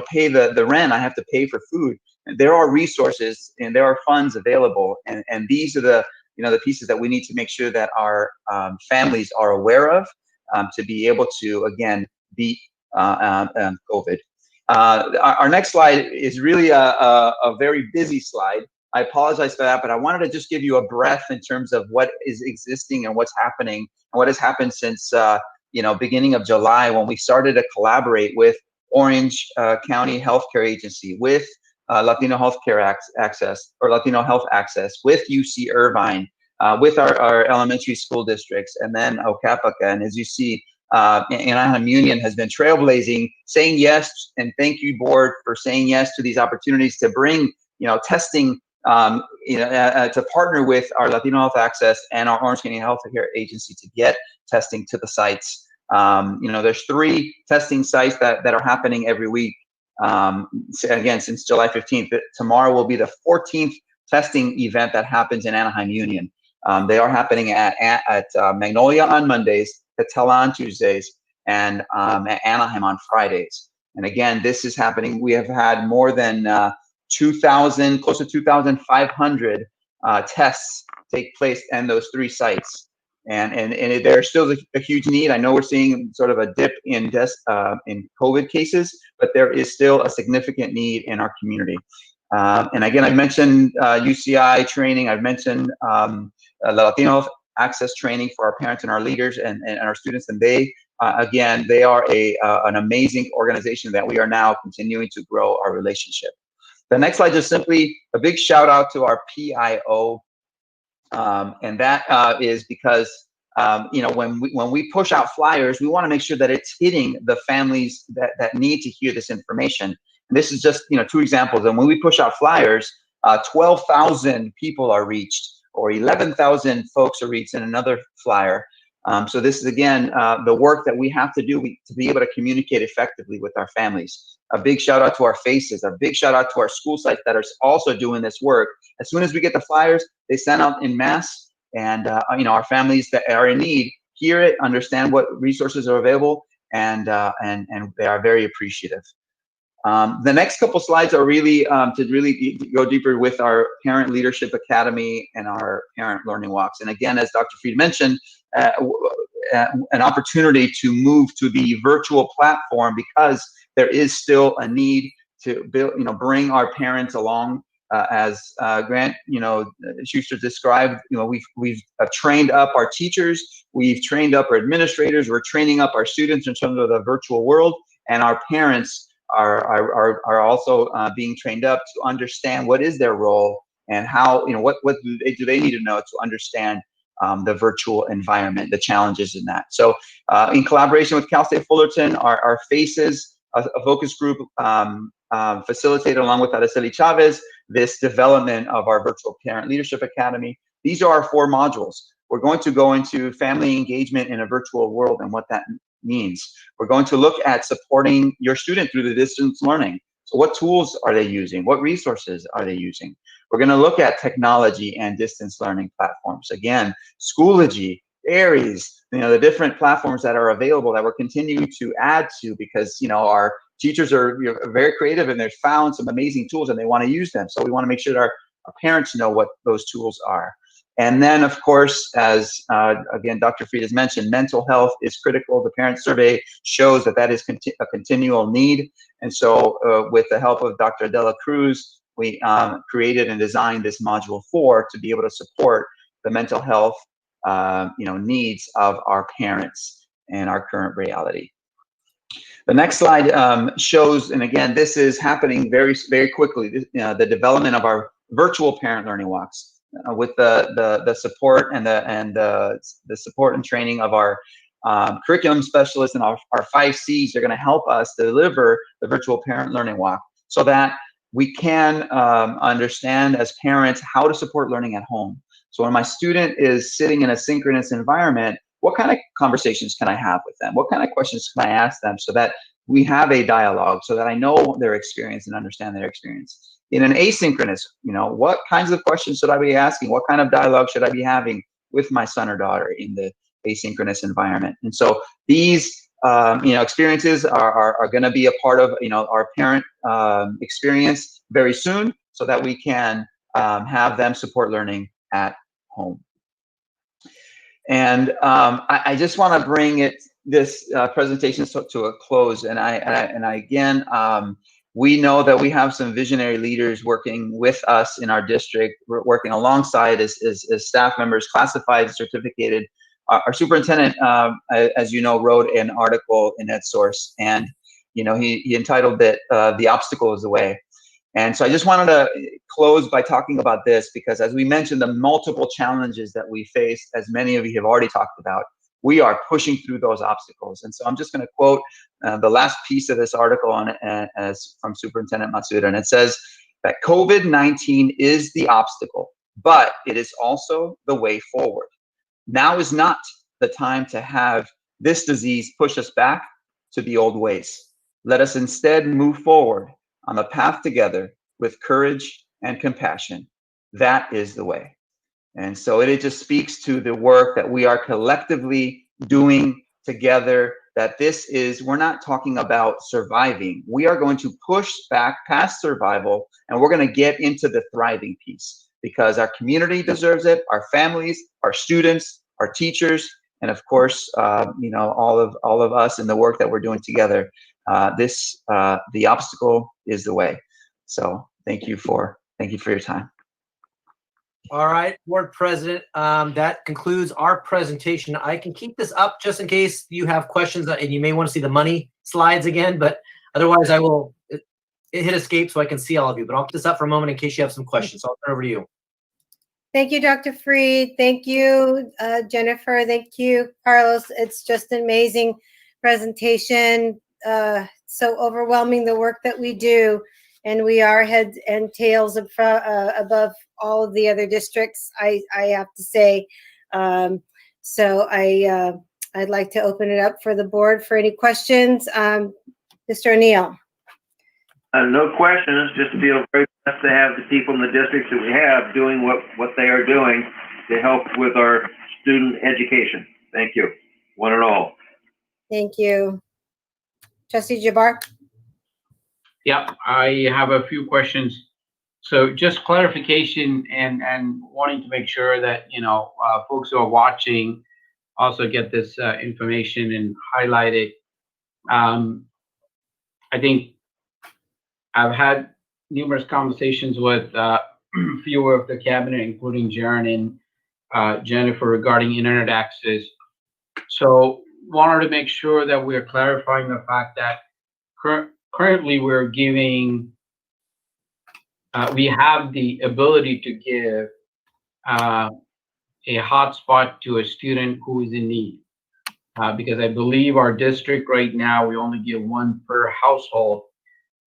pay the rent. I have to pay for food. And there are resources and there are funds available, and these are the the pieces that we need to make sure that our families are aware of to be able to, again, beat COVID. Our next slide is really a very busy slide. I apologize for that, but I wanted to just give you a breath in terms of what is existing and what's happening and what has happened since beginning of July, when we started to collaborate with Orange County Healthcare Agency, with Latino Healthcare Access or Latino Health Access, with UC Irvine, with our elementary school districts, and then OCAPACA. And as you see, Anaheim Union has been trailblazing, saying yes, and thank you, board, for saying yes to these opportunities to bring testing, to partner with our Latino Health Access and our Orange County Healthcare Agency to get testing to the sites. There's 3 testing sites that are happening every week. Again, since July 15th, tomorrow will be the 14th testing event that happens in Anaheim Union. They are happening at Magnolia on Mondays, Catella on Tuesdays, and at Anaheim on Fridays. And again, this is happening. We have had more than 2,000, close to 2,500 tests take place in those 3 sites. And there's still a huge need. I know we're seeing sort of a dip in COVID cases, but there is still a significant need in our community. And again, I mentioned UCI training. I've mentioned Latino Health Access training for our parents and our leaders and our students. And they, again, they are an amazing organization that we are now continuing to grow our relationship. The next slide is simply a big shout out to our PIO. And that is because when we push out flyers, we want to make sure that it's hitting the families that need to hear this information. And this is just 2 examples. And when we push out flyers, 12,000 people are reached, or 11,000 folks are reached in another flyer. So this is, again, the work that we have to do to be able to communicate effectively with our families. A big shout out to our faces, a big shout out to our school sites that are also doing this work. As soon as we get the flyers, they send out in mass, and our families that are in need hear it, understand what resources are available, and they are very appreciative. The next couple slides are really to really go deeper with our Parent Leadership Academy and our Parent Learning Walks. And again, as Dr. Fried mentioned, an opportunity to move to the virtual platform, because there is still a need to build, bring our parents along. As Grant, Schuster described, we've trained up our teachers, we've trained up our administrators, we're training up our students in terms of the virtual world, and our parents are also being trained up to understand what is their role and how, what do they need to know to understand the virtual environment, the challenges in that. So in collaboration with Cal State Fullerton, our FACES, a focus group facilitated along with Araceli Chavez, this development of our Virtual Parent Leadership Academy. These are our 4 modules. We're going to go into family engagement in a virtual world and what that means. We're going to look at supporting your student through the distance learning. So what tools are they using? What resources are they using? We're going to look at technology and distance learning platforms. Again, Schoology Aries, the different platforms that are available that we're continuing to add to, because our teachers are very creative and they've found some amazing tools and they want to use them. So we want to make sure that our parents know what those tools are. And then, of course, as again, Dr. Fried has mentioned, mental health is critical. The parent survey shows that is a continual need. And so with the help of Dr. Adela Cruz, we created and designed this module 4 to be able to support the mental health needs of our parents and our current reality. The next slide shows, and again, this is happening very, very quickly, the development of our virtual parent learning walks. With the support and the support and training of our curriculum specialists and our 5 C's, are going to help us deliver the virtual parent learning walk so that we can understand as parents how to support learning at home. So when my student is sitting in a synchronous environment, what kind of conversations can I have with them? What kind of questions can I ask them so that we have a dialogue, so that I know their experience and understand their experience? In an asynchronous, what kinds of questions should I be asking? What kind of dialogue should I be having with my son or daughter in the asynchronous environment? And so these, experiences are going to be a part of, our parent experience very soon, so that we can have them support learning at home. And I just want to bring this presentation to a close. And I again, we know that we have some visionary leaders working with us in our district. We're working alongside as staff members, classified, certificated. Our superintendent, as you know, wrote an article in EdSource, and he entitled it "The Obstacle is the Way." And so I just wanted to close by talking about this, because as we mentioned, the multiple challenges that we face, as many of you have already talked about, we are pushing through those obstacles. And so I'm just going to quote the last piece of this article from Superintendent Matsuda. And it says that COVID-19 is the obstacle, but it is also the way forward. Now is not the time to have this disease push us back to the old ways. Let us instead move forward on the path together with courage and compassion. That is the way. And so it just speaks to the work that we are collectively doing together, that we're not talking about surviving. We are going to push back past survival, and we're going to get into the thriving piece, because our community deserves it, our families, our students, our teachers, and of course, all of us in the work that we're doing together. The obstacle is the way. So thank you for your time. All right, Board President, that concludes our presentation. I can keep this up just in case you have questions, and you may want to see the money slides again, but otherwise I will hit escape so I can see all of you. But I'll keep this up for a moment in case you have some questions. So I'll turn over to you. Thank you, Dr. Fried. Thank you, Jennifer. Thank you, Carlos. It's just an amazing presentation. So overwhelming, the work that we do, and we are heads and tails above all of the other districts, I have to say. So I'd like to open it up for the board for any questions. Mr. O'Neill. No questions. Just feel very blessed to have the people in the districts that we have doing what they are doing to help with our student education. Thank you, one and all. Thank you. Trustee Jabbar? Yeah, I have a few questions. So just clarification and wanting to make sure that, folks who are watching also get this information and highlight it. I think I've had numerous conversations with a few of the cabinet, including Jaren and Jennifer, regarding internet access. So wanted to make sure that we're clarifying the fact that currently we're giving, we have the ability to give a hotspot to a student who is in need. Because I believe our district right now, we only give one per household.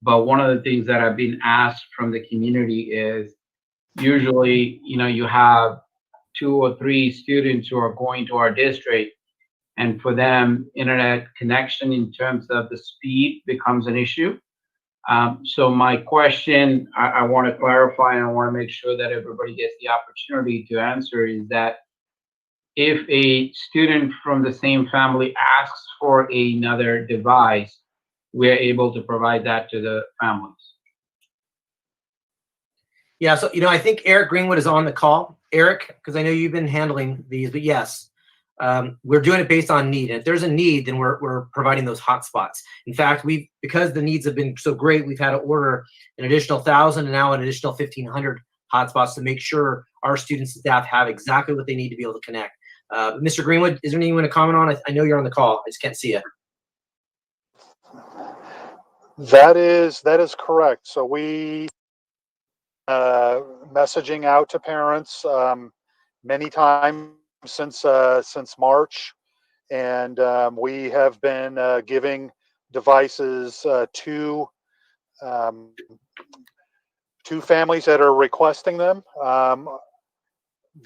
But one of the things that I've been asked from the community is usually, you have 2 or 3 students who are going to our district, and for them, internet connection in terms of the speed becomes an issue. So my question, I want to clarify, and I want to make sure that everybody gets the opportunity to answer, is that if a student from the same family asks for another device, we're able to provide that to the families. Yeah, so I think Eric Greenwood is on the call. Eric, because I know you've been handling these, but yes, we're doing it based on need. And if there's a need, then we're providing those hotspots. In fact, because the needs have been so great, we've had to order an additional 1,000 and now an additional 1,500 hotspots to make sure our students and staff have exactly what they need to be able to connect. Mr. Greenwood, is there anything you want to comment on? I know you're on the call. I just can't see it. That is correct. So we messaging out to parents many times since March, and we have been giving devices to families that are requesting them.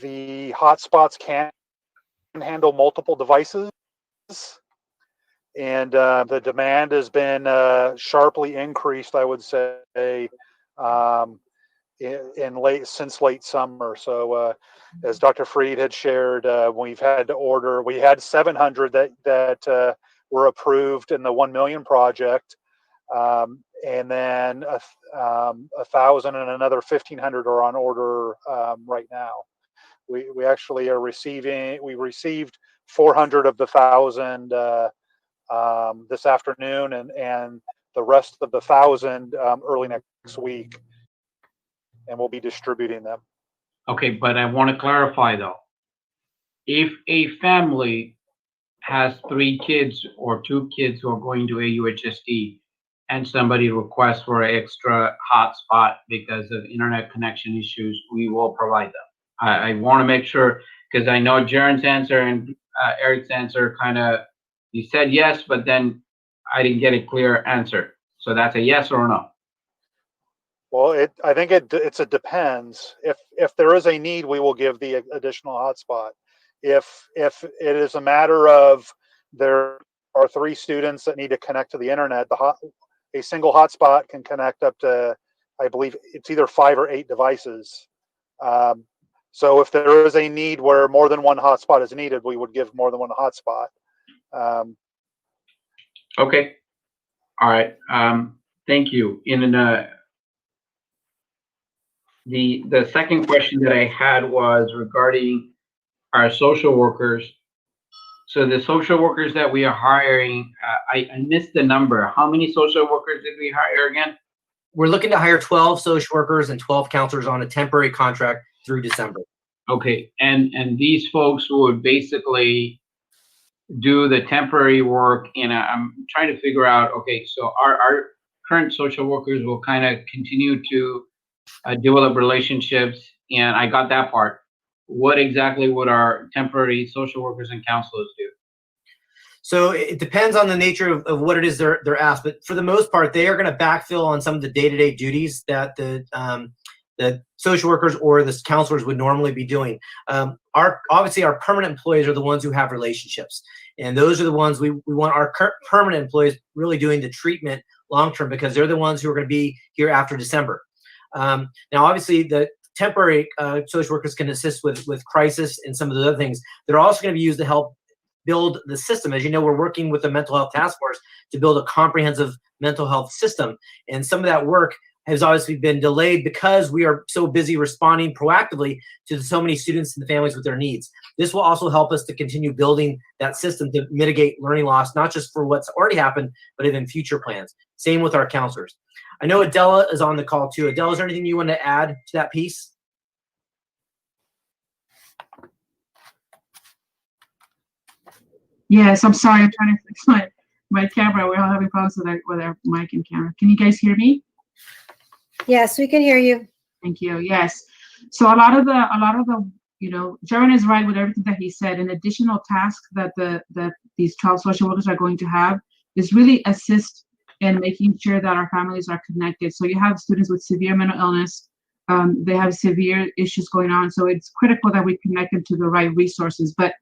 The hotspots can handle multiple devices, and the demand has been sharply increased, I would say, since late summer. So as Dr. Freed had shared, we've had to order, we had 700 that were approved in the 1 million project, and then 1,000 and another 1,500 are on order right now. We actually are we received 400 of the 1,000 this afternoon, and the rest of the 1,000 early next week, and we'll be distributing them. Okay, but I want to clarify though. If a family has 3 kids or 2 kids who are going to AUHSD and somebody requests for an extra hotspot because of internet connection issues, we will provide them. I want to make sure, because I know Jaren's answer and Eric's answer you said yes, but then I didn't get a clear answer. So that's a yes or a no? Well, I think it's a depends. If there is a need, we will give the additional hotspot. If it is a matter of there are 3 students that need to connect to the internet, a single hotspot can connect up to, I believe it's either 5 or 8 devices. So if there is a need where more than one hotspot is needed, we would give more than one hotspot. Okay. All right. Thank you. The second question that I had was regarding our social workers. So the social workers that we are hiring, I missed the number. How many social workers did we hire again? We're looking to hire 12 social workers and 12 counselors on a temporary contract through December. Okay, and these folks would basically do the temporary work, and I'm trying to figure out, okay, so our current social workers will kind of continue to develop relationships, and I got that part. What exactly would our temporary social workers and counselors do? So it depends on the nature of what it is they're asked, but for the most part, they are going to backfill on some of the day-to-day duties that the social workers or the counselors would normally be doing. Obviously, our permanent employees are the ones who have relationships, and those are the ones we want our permanent employees really doing the treatment long-term, because they're the ones who are going to be here after December. Now, obviously, the temporary social workers can assist with crisis and some of the other things. They're also going to be used to help build the system. As you know, we're working with the mental health task force to build a comprehensive mental health system. And some of that work has obviously been delayed because we are so busy responding proactively to so many students and the families with their needs. This will also help us to continue building that system to mitigate learning loss, not just for what's already happened, but even future plans. Same with our counselors. I know Adela is on the call too. Adela, is there anything you want to add to that piece? Yes, I'm sorry. I'm trying to fix my camera. We're all having problems with our mic and camera. Can you guys hear me? Yes, we can hear you. Thank you. Yes. So a lot of the, Jaren is right with everything that he said. An additional task that these 12 social workers are going to have is really assist in making sure that our families are connected. So you have students with severe mental illness. They have severe issues going on. So it's critical that we connect them to the right resources. But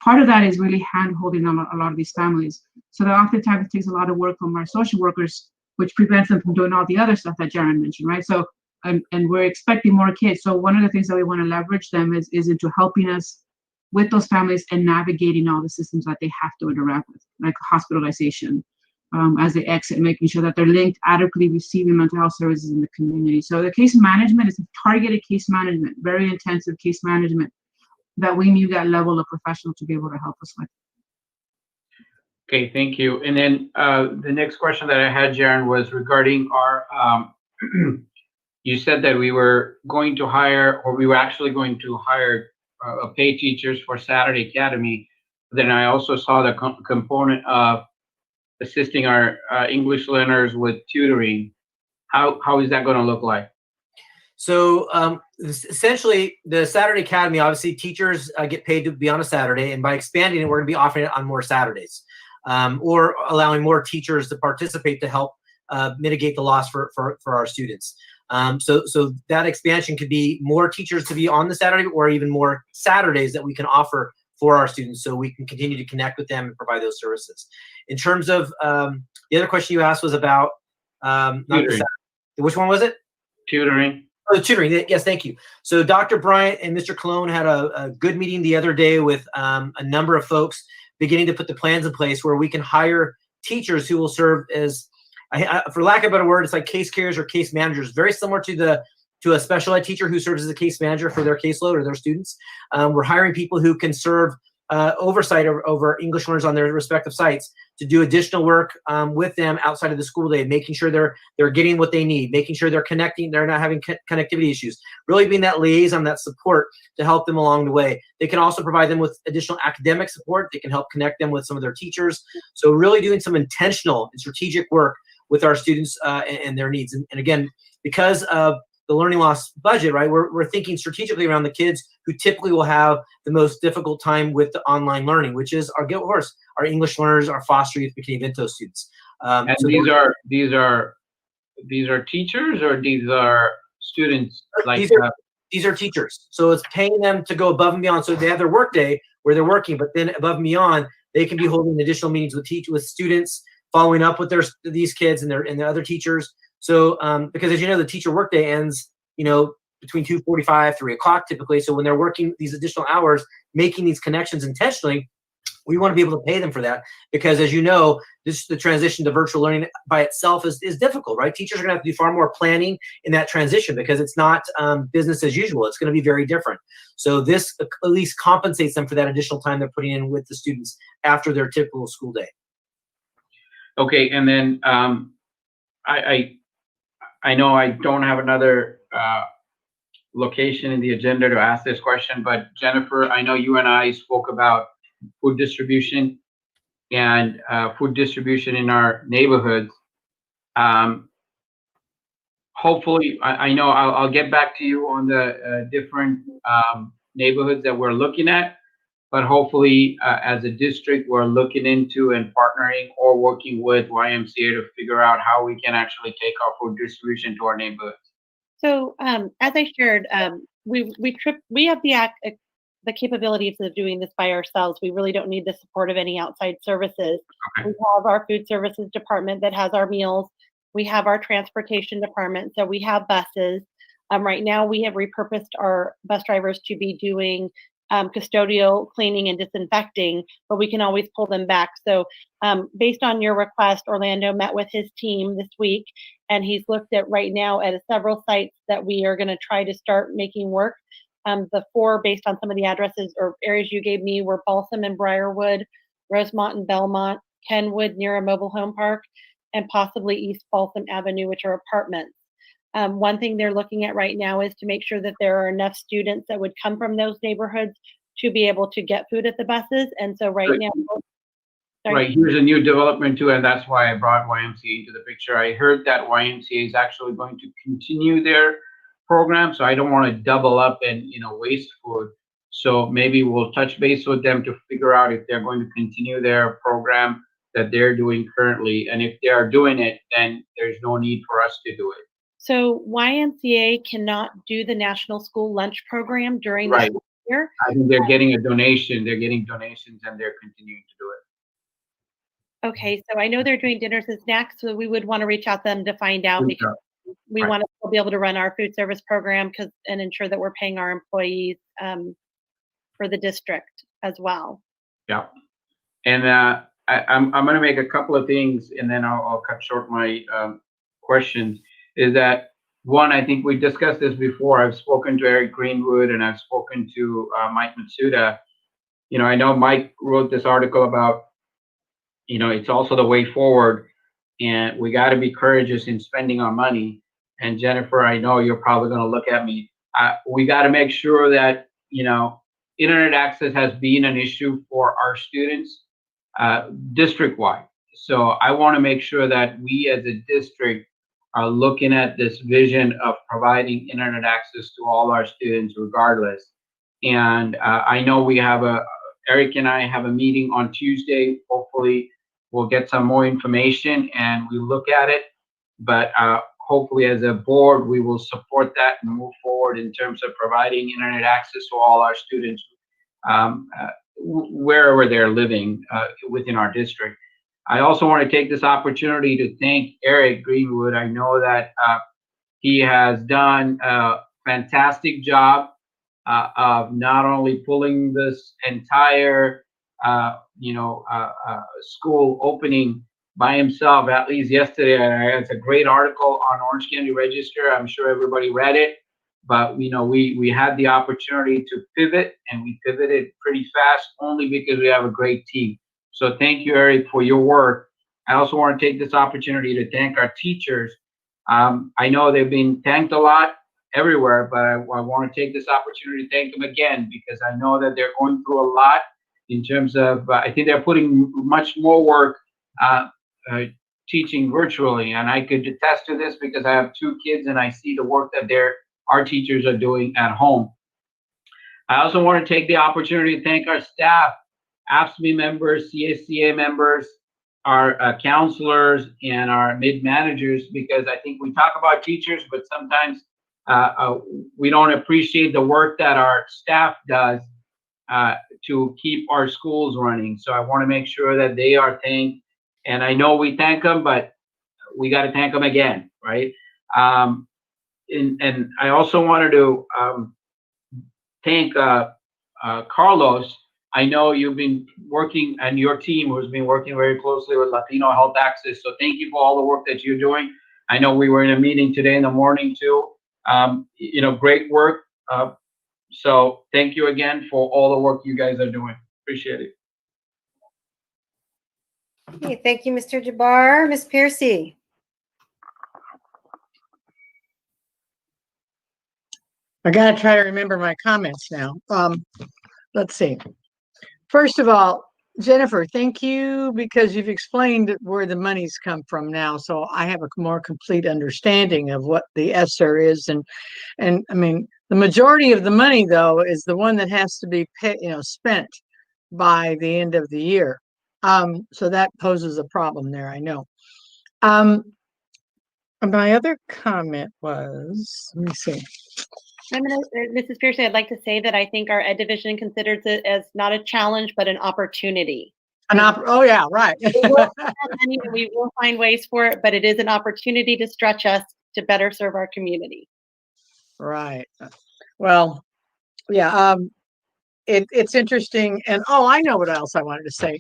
part of that is really hand-holding a lot of these families. So that oftentimes it takes a lot of work from our social workers, which prevents them from doing all the other stuff that Jaren mentioned, right? So, and we're expecting more kids. So one of the things that we want to leverage them is into helping us with those families and navigating all the systems that they have to interact with, like hospitalization, as they exit, making sure that they're linked adequately receiving mental health services in the community. So the case management is targeted case management, very intensive case management that we need that level of professional to be able to help us with. Okay, thank you. And then the next question that I had, Jaron, was regarding our, you said that we were going to hire, or we were actually going to hire paid teachers for Saturday Academy. Then I also saw the component of assisting our English learners with tutoring. How is that going to look like? So essentially, the Saturday Academy, obviously, teachers get paid to be on a Saturday, and by expanding it, we're going to be offering it on more Saturdays, or allowing more teachers to participate to help mitigate the loss for our students. So that expansion could be more teachers to be on the Saturday, or even more Saturdays that we can offer for our students, so we can continue to connect with them and provide those services. In terms of the other question you asked was about which one was it? Tutoring. Oh, the tutoring. Yes, thank you. So Dr. Bryant and Mr. Cologne had a good meeting the other day with a number of folks, beginning to put the plans in place where we can hire teachers who will serve as, for lack of a better word, it's like case carriers or case managers, very similar to a special ed teacher who serves as a case manager for their caseload or their students. We're hiring people who can serve oversight over English learners on their respective sites to do additional work with them outside of the school day, making sure they're getting what they need, making sure they're connecting, they're not having connectivity issues, really being that liaison, that support to help them along the way. They can also provide them with additional academic support. They can help connect them with some of their teachers. So really doing some intentional and strategic work with our students and their needs. And again, because of the learning loss budget, right, we're thinking strategically around the kids who typically will have the most difficult time with the online learning, which is our English learners, our foster youth, bikini-vento students. And so these are teachers, or these are students? Like these are teachers. So it's paying them to go above and beyond. So they have their work day where they're working, but then above and beyond, they can be holding additional meetings with students, following up with these kids and the other teachers. So because as you know, the teacher workday ends, between 2:45, 3 o'clock typically. So when they're working these additional hours, making these connections intentionally, we want to be able to pay them for that, because as you know, the transition to virtual learning by itself is difficult, right? Teachers are going to have to do far more planning in that transition, because it's not business as usual. It's going to be very different. So this at least compensates them for that additional time they're putting in with the students after their typical school day. Okay, and then I know I don't have another location in the agenda to ask this question, but Jennifer, I know you and I spoke about food distribution and food distribution in our neighborhoods. Hopefully, I know I'll get back to you on the different neighborhoods that we're looking at, but hopefully as a district, we're looking into and partnering or working with YMCA to figure out how we can actually take our food distribution to our neighborhoods. So as I shared, we have the capabilities of doing this by ourselves. We really don't need the support of any outside services. Okay. We have our food services department that has our meals. We have our transportation department, so we have buses. Right now, we have repurposed our bus drivers to be doing custodial cleaning and disinfecting, but we can always pull them back. So based on your request, Orlando met with his team this week, and he's looked at right now at several sites that we are going to try to start making work. The 4, based on some of the addresses or areas you gave me, were Balsam and Briarwood, Rosemont and Belmont, Kenwood near a mobile home park, and possibly East Balsam Avenue, which are apartments. One thing they're looking at right now is to make sure that there are enough students that would come from those neighborhoods to be able to get food at the buses. And so right now, right, here's a new development too, and that's why I brought YMCA into the picture. I heard that YMCA is actually going to continue their program, so I don't want to double up and waste food. So maybe we'll touch base with them to figure out if they're going to continue their program that they're doing currently, and if they are doing it, then there's no need for us to do it. So YMCA cannot do the National School Lunch Program during Right. the year. I think they're getting a donation. They're getting donations, and they're continuing to do it. Okay, so I know they're doing dinners and snacks, so we would want to reach out to them to find out, because we want to still be able to run our food service program and ensure that we're paying our employees for the district. as well. Yeah. And I'm going to make a couple of things, and then I'll cut short my questions. Is that one? I think we discussed this before. I've spoken to Eric Greenwood and I've spoken to Mike Matsuda. You know, I know Mike wrote this article about, you know, it's also the way forward, and we got to be courageous in spending our money. And Jennifer, I know you're probably going to look at me. We got to make sure that, you know, internet access has been an issue for our students district-wide. So I want to make sure that we as a district are looking at this vision of providing internet access to all our students regardless. And I know we have Eric and I have a meeting on Tuesday. Hopefully we'll get some more information and we look at it. But hopefully as a board, we will support that and move forward in terms of providing internet access to all our students wherever they're living within our district. I also want to take this opportunity to thank Eric Greenwood. I know that he has done a fantastic job of not only pulling this entire school opening by himself, at least yesterday. It's a great article on Orange County Register. I'm sure everybody read it, but you know, we had the opportunity to pivot, and we pivoted pretty fast only because we have a great team. So thank you, Eric, for your work. I also want to take this opportunity to thank our teachers. I know they've been thanked a lot everywhere, but I want to take this opportunity to thank them again, because I know that they're going through a lot in terms of, I think they're putting much more work teaching virtually. And I could attest to this because I have 2 kids and I see the work that our teachers are doing at home. I also want to take the opportunity to thank our staff, AFSCME members, CSCA members, our counselors, and our mid-managers, because I think we talk about teachers, but sometimes we don't appreciate the work that our staff does to keep our schools running. So I want to make sure that they are thanked. And I know we thank them, but we got to thank them again, right? And I also wanted to thank Carlos. I know you've been working, and your team has been working very closely with Latino Health Access. So thank you for all the work that you're doing. I know we were in a meeting today in the morning too. You know, great work. So thank you again for all the work you guys are doing. Appreciate it. Okay, thank you, Mr. Jabbar. Ms. Piercy. I got to try to remember my comments now. Let's see. First of all, Jennifer, thank you, because you've explained where the money's come from now. So I have a more complete understanding of what the ESSER is. And I mean, the majority of the money, though, is the one that has to be spent by the end of the year. So that poses a problem there, I know. My other comment was, let me see. Mrs. Piercy, I'd like to say that I think our Ed Division considers it as not a challenge, but an opportunity. Oh, yeah, right. We will find ways for it, but it is an opportunity to stretch us to better serve our community. Right. Well, yeah, it's interesting. And oh, I know what else I wanted to say.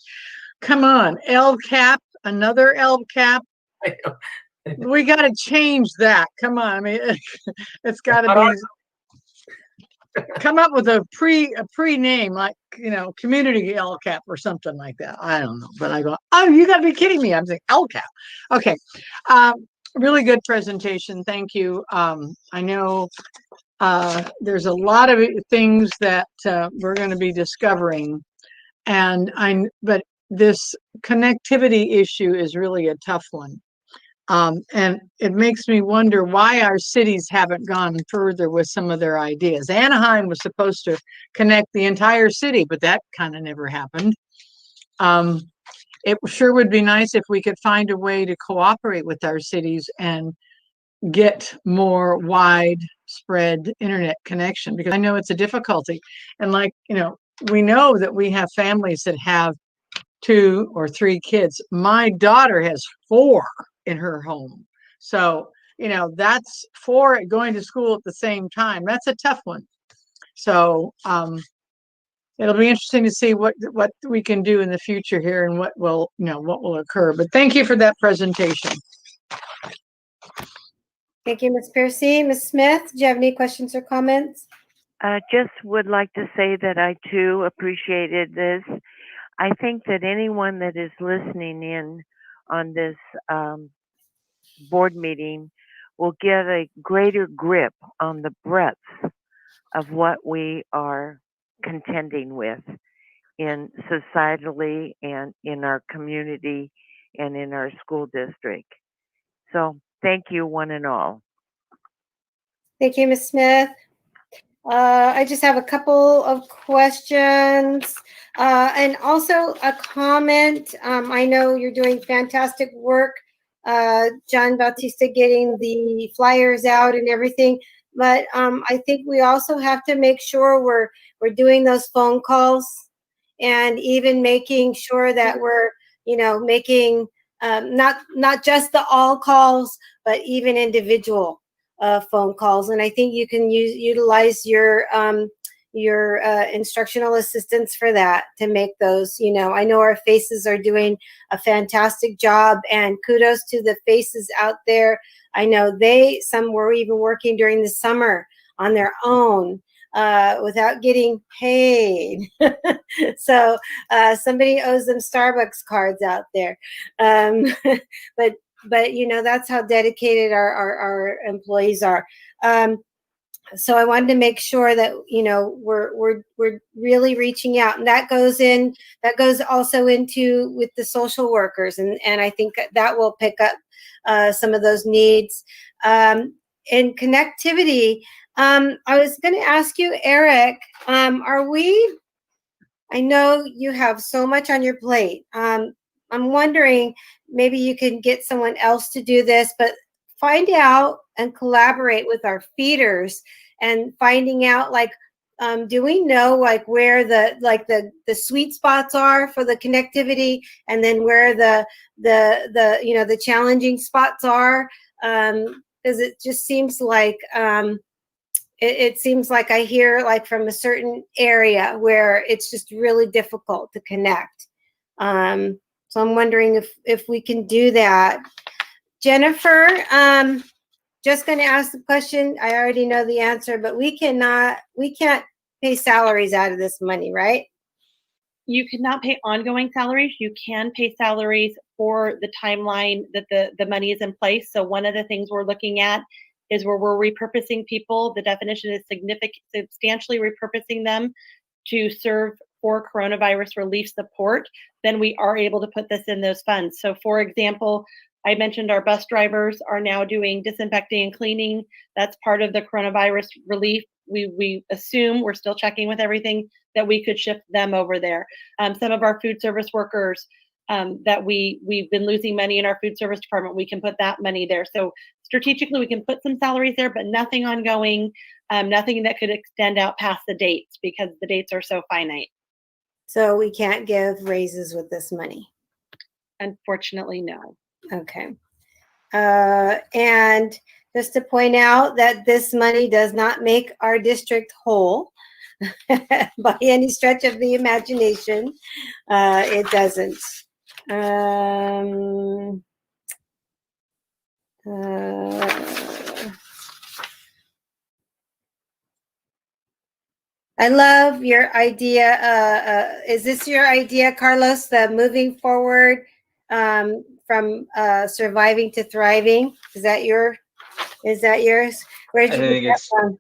Come on, LCAP, another LCAP. We got to change that. Come on. I mean, it's got to be. Come up with a pre name, like, community LCAP or something like that. I don't know, but I go, oh, you got to be kidding me. I'm saying LCAP. Okay. Really good presentation. Thank you. I know there's a lot of things that we're going to be discovering, but this connectivity issue is really a tough one. And it makes me wonder why our cities haven't gone further with some of their ideas. Anaheim was supposed to connect the entire city, but that kind of never happened. It sure would be nice if we could find a way to cooperate with our cities and get more widespread internet connection, because I know it's a difficulty. And we know that we have families that have 2 or 3 kids. My daughter has 4 in her home. So, that's 4 going to school at the same time. That's a tough one. So, it'll be interesting to see what we can do in the future here and what will occur. But thank you for that presentation. Thank you, Ms. Piercy. Ms. Smith, do you have any questions or comments? Just would like to say that I too appreciated this. I think that anyone that is listening in on this board meeting will get a greater grip on the breadth of what we are contending with in societally and in our community and in our school district. So thank you, one and all. Thank you, Ms. Smith. I just have a couple of questions and also a comment. I know you're doing fantastic work, John Bautista, getting the flyers out and everything. But I think we also have to make sure we're doing those phone calls and even making sure that we're, making not just the all calls, but even individual phone calls. And I think you can utilize your instructional assistants for that to make those. I know our faces are doing a fantastic job, and kudos to the faces out there. I know some were even working during the summer on their own without getting paid. So somebody owes them Starbucks cards out there. But that's how dedicated our employees are. So I wanted to make sure that we're really reaching out, and that goes also into with the social workers, and I think that will pick up some of those needs. And connectivity, I was going to ask you, Eric, I know you have so much on your plate. I'm wondering, maybe you can get someone else to do this, but find out and collaborate with our feeders and finding out, do we know where the sweet spots are for the connectivity, and then where the challenging spots are? Because it just seems like it seems like I hear from a certain area where it's just really difficult to connect. So I'm wondering if we can do that. Jennifer, just going to ask the question. I already know the answer, but we can't pay salaries out of this money, right? You cannot pay ongoing salaries. You can pay salaries for the timeline that the money is in place. So one of the things we're looking at is where we're repurposing people. The definition is substantially repurposing them to serve for coronavirus relief support. Then we are able to put this in those funds. So for example, I mentioned our bus drivers are now doing disinfecting and cleaning. That's part of the coronavirus relief. We assume, we're still checking with everything, that we could shift them over there. Some of our food service workers that we've been losing money in our food service department, we can put that money there. So strategically, we can put some salaries there, but nothing ongoing, nothing that could extend out past the dates, because the dates are so finite. So we can't give raises with this money? Unfortunately, no. Okay. And just to point out that this money does not make our district whole by any stretch of the imagination. It doesn't. I love your idea. Is this your idea, Carlos, the moving forward from surviving to thriving? Is that yours? Where did you get that from?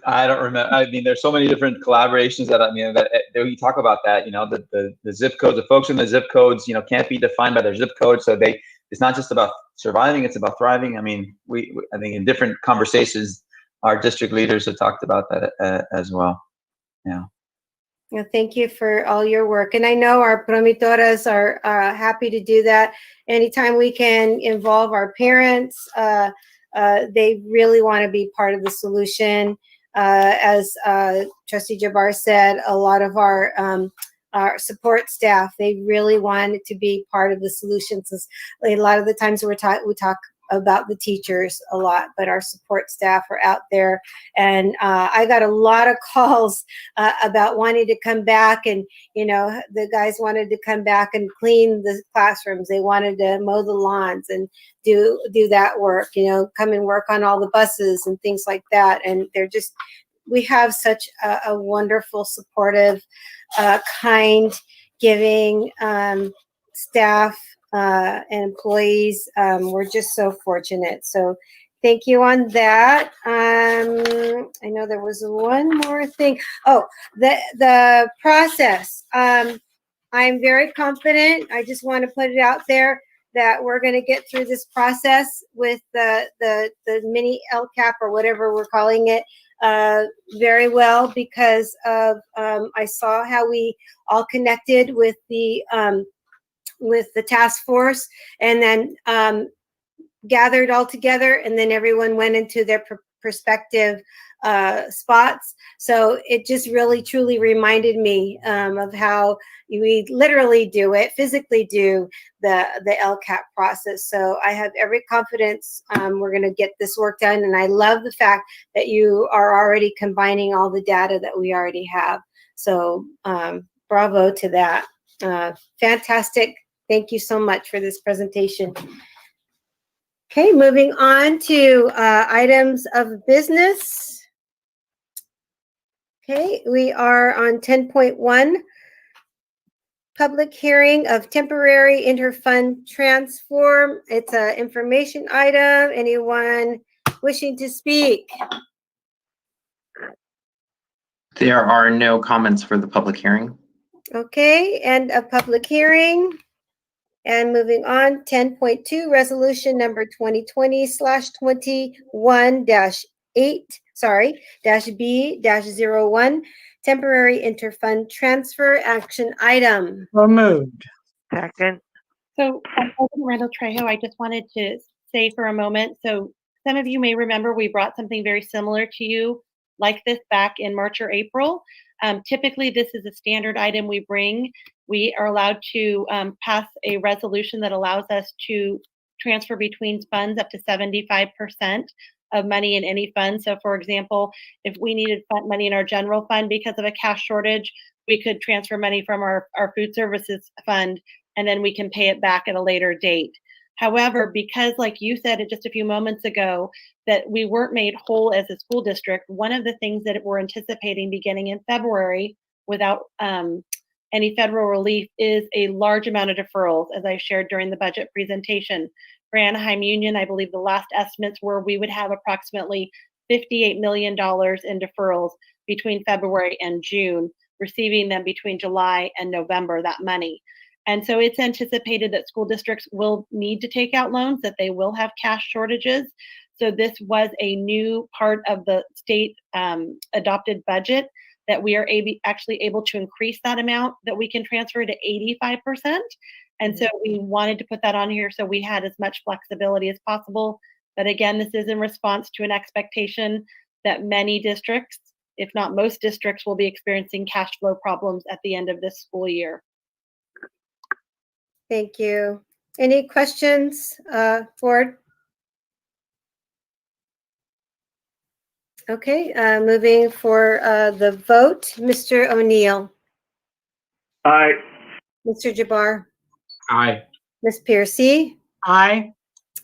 I don't remember. I mean, there's so many different collaborations that that we talk about that. The zip codes, the folks in the zip codes, can't be defined by their zip code. So it's not just about surviving; it's about thriving. I mean, I think in different conversations, our district leaders have talked about that as well. Yeah. Well, thank you for all your work. And I know our promitoras are happy to do that. Anytime we can involve our parents, they really want to be part of the solution. As Trustee Jabbar said, a lot of our support staff, they really wanted to be part of the solutions. A lot of the times we talk about the teachers a lot, but our support staff are out there. And I got a lot of calls about wanting to come back, and the guys wanted to come back and clean the classrooms. They wanted to mow the lawns and do that work, come and work on all the buses and things like that. And we have such a wonderful, supportive, kind, giving staff and employees. We're just so fortunate. So thank you on that. I know there was one more thing. Oh, the process. I'm very confident. I just want to put it out there that we're going to get through this process with the mini LCAP, or whatever we're calling it, very well, because of I saw how we all connected with the task force, and then gathered all together, and then everyone went into their prospective spots. So it just really truly reminded me of how we literally physically do the LCAP process. So I have every confidence we're going to get this work done, and I love the fact that you are already combining all the data that we already have. So bravo to that. Fantastic. Thank you so much for this presentation. Okay, moving on to items of business. Okay, we are on 10.1, public hearing of temporary interfund transform. It's an information item. Anyone wishing to speak? There are no comments for the public hearing. Okay, end of public hearing. And moving on, 10.2, resolution number 2020/21-B-01, temporary interfund transfer action item. So moved. Second. So, President Randall Trejo, I just wanted to say for a moment, so some of you may remember we brought something very similar to you like this back in March or April. Typically, this is a standard item we bring. We are allowed to pass a resolution that allows us to transfer between funds up to 75% of money in any fund. So for example, if we needed money in our general fund because of a cash shortage, we could transfer money from our food services fund, and then we can pay it back at a later date. However, because like you said just a few moments ago, that we weren't made whole as a school district, one of the things that we're anticipating beginning in February without any federal relief is a large amount of deferrals, as I shared during the budget presentation. For Anaheim Union, I believe the last estimates were we would have approximately $58 million in deferrals between February and June, receiving them between July and November, that money. And so it's anticipated that school districts will need to take out loans, that they will have cash shortages. So this was a new part of the state adopted budget, that we are actually able to increase that amount that we can transfer to 85%. And so we wanted to put that on here so we had as much flexibility as possible. But again, this is in response to an expectation that many districts, if not most districts, will be experiencing cash flow problems at the end of this school year. Thank you. Any questions, Ford? Okay, moving for the vote. Mr. O'Neill. Aye. Mr. Jabbar. Aye. Ms. Piercy. Aye.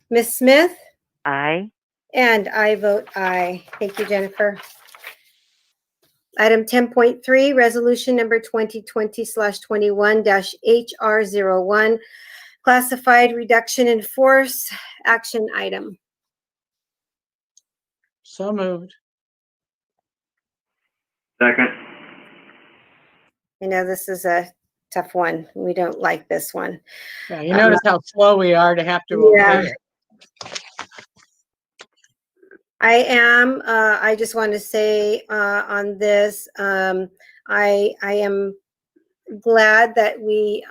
Ms. Smith. Aye. And I vote aye. Thank you, Jennifer. Item 10.3, resolution number 2020/21-HR01, classified reduction in force action item. So moved. Second. I know this is a tough one. We don't like this one. Yeah, you notice how slow we are to have to obey it. I just want to say on this, I am glad that we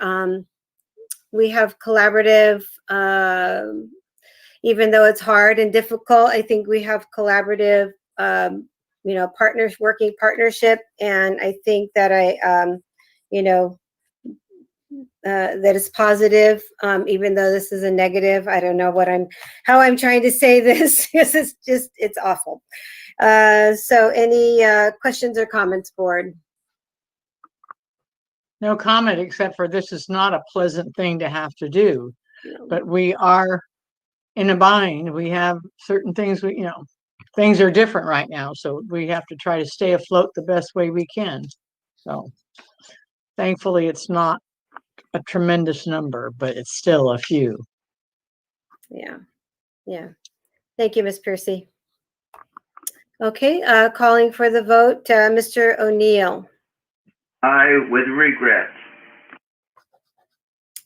have collaborative, even though it's hard and difficult. I think we have collaborative, working partnership, and I think that that is positive, even though this is a negative. I don't know how I'm trying to say this because it's awful. So any questions or comments, board? No comment, except for this is not a pleasant thing to have to do, but we are in a bind. We have certain things, things are different right now. So we have to try to stay afloat the best way we can. So thankfully it's not a tremendous number, but it's still a few. Yeah. Yeah. Thank you, Ms. Piercy. Okay, calling for the vote, Mr. O'Neill. Aye, with regret.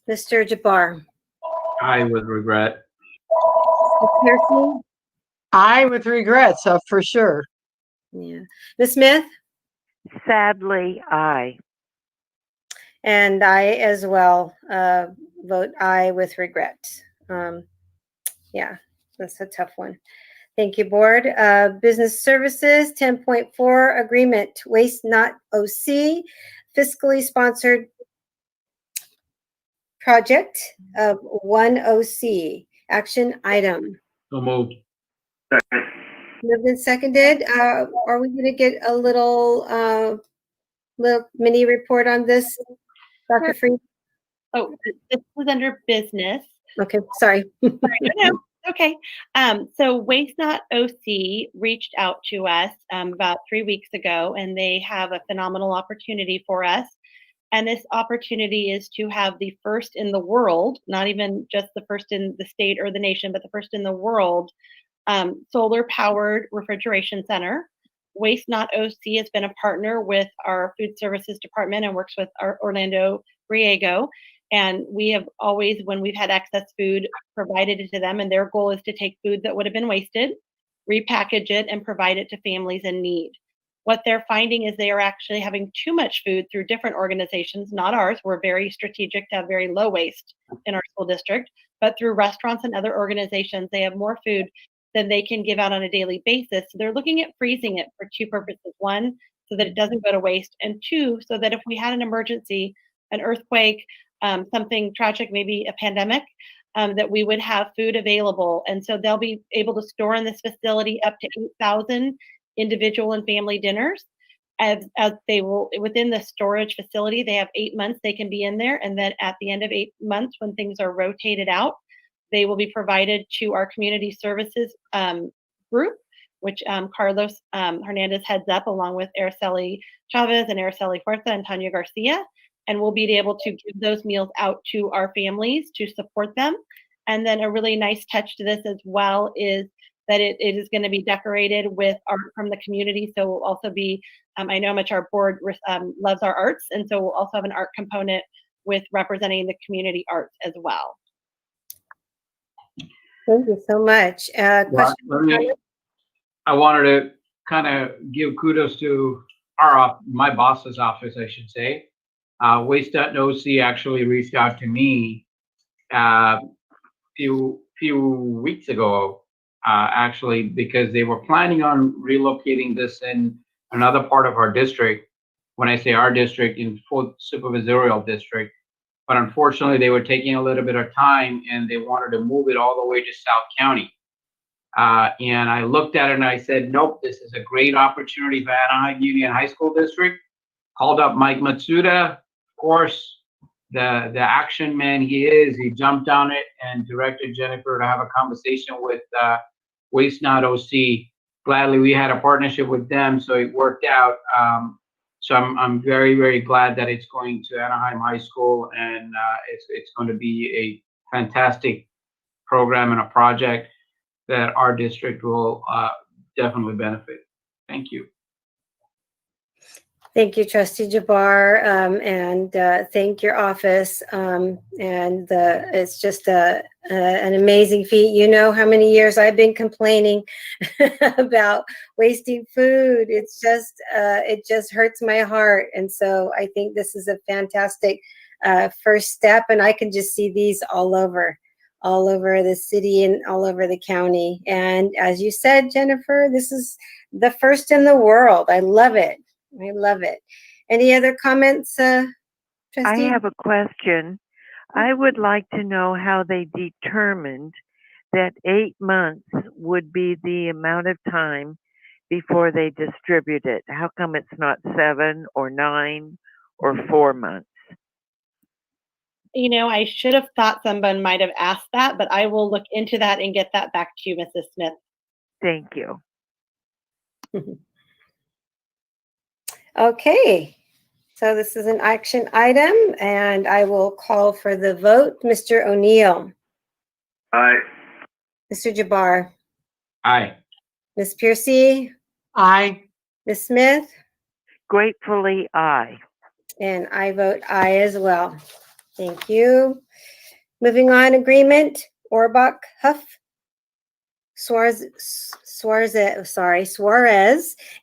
Mr. Jabbar. Aye, with regret. Ms. Piercy. Aye, with regrets, for sure. Yeah. Ms. Smith. Sadly, aye. And I as well vote aye with regret. Yeah, that's a tough one. Thank you, board. Business services, 10.4 agreement, waste not OC, fiscally sponsored project of 1 OC, action item. So moved. Moved and seconded. Are we going to get a little mini report on this, Dr. Freed? Oh, this was under business. Okay, sorry. No, okay. So Waste Not OC reached out to us about 3 weeks ago, and they have a phenomenal opportunity for us. And this opportunity is to have the first in the world, not even just the first in the state or the nation, but the first in the world, solar-powered refrigeration center. Waste Not OC has been a partner with our food services department and works with our Orlando Riego. And we have always, when we've had excess food, provided it to them. And their goal is to take food that would have been wasted, repackage it, and provide it to families in need. What they're finding is they are actually having too much food through different organizations, not ours. We're very strategic to have very low waste in our school district, but through restaurants and other organizations, they have more food than they can give out on a daily basis. So they're looking at freezing it for two purposes. One, so that it doesn't go to waste, and two, so that if we had an emergency, an earthquake, something tragic, maybe a pandemic, that we would have food available. And so they'll be able to store in this facility up to 8,000 individual and family dinners. As they will, within the storage facility, they have 8 months they can be in there. And then at the end of 8 months, when things are rotated out, they will be provided to our community services group, which Carlos Hernandez heads up, along with Araceli Chavez and Araceli Fuerza and Tanya Garcia. And we'll be able to give those meals out to our families to support them. And then a really nice touch to this as well is that it is going to be decorated with art from the community. So we'll also be, I know how much our board loves our arts, and so we'll also have an art component with representing the community arts as well. Thank you so much. I wanted to kind of give kudos to my boss's office, I should say. Waste.OC actually reached out to me few weeks ago, actually, because they were planning on relocating this in another part of our district. When I say our district, in full supervisorial district, but unfortunately they were taking a little bit of time and they wanted to move it all the way to South County. And I looked at it and I said, nope, this is a great opportunity for Anaheim Union High School District. Called up Mike Matsuda. Of course, the action man he is, he jumped on it and directed Jennifer to have a conversation with Waste Not OC. Gladly, we had a partnership with them, so it worked out. So I'm very, very glad that it's going to Anaheim High School, and it's going to be a fantastic program and a project that our district will definitely benefit. Thank you. Thank you, Trustee Jabbar, and thank your office. It's just an amazing feat. You know how many years I've been complaining about wasting food. It's just, it just hurts my heart. And so I think this is a fantastic first step, and I can just see these all over the city and all over the county. And as you said, Jennifer, this is the first in the world. I love it. I love it. Any other comments, I Trustee? have a question. I would like to know how they determined that 8 months would be the amount of time before they distribute it. How come it's not 7 or 9 or 4 months? You know, I should have thought someone might have asked that, but I will look into that and get that back to you, Mrs. Smith. Thank you. Okay. So this is an action item, and I will call for the vote. Mr. O'Neill. Aye. Mr. Jabbar. Aye. Ms. Piercy. Aye. Ms. Smith. Gratefully, aye. And I vote aye as well. Thank you. Moving on, agreement, Orbach, Huff, Suarez,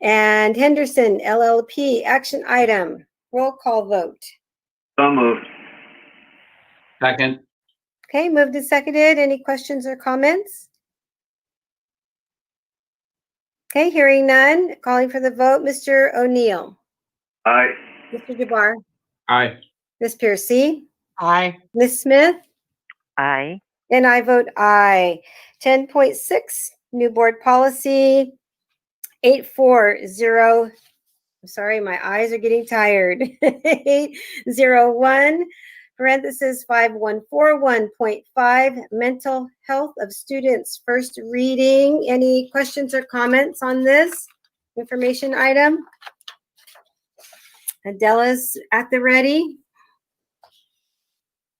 and Henderson, LLP, action item, roll call vote. So moved. Second. Okay, moved and seconded. Any questions or comments? Okay, hearing none, calling for the vote. Mr. O'Neill. Aye. Mr. Jabbar. Aye. Ms. Piercy. Aye. Ms. Smith. Aye. And I vote aye. 10.6, new board policy 840. I'm sorry, my eyes are getting tired. 801, parenthesis 5141.5, mental health of students. First reading. Any questions or comments on this information item? Adela's at the ready.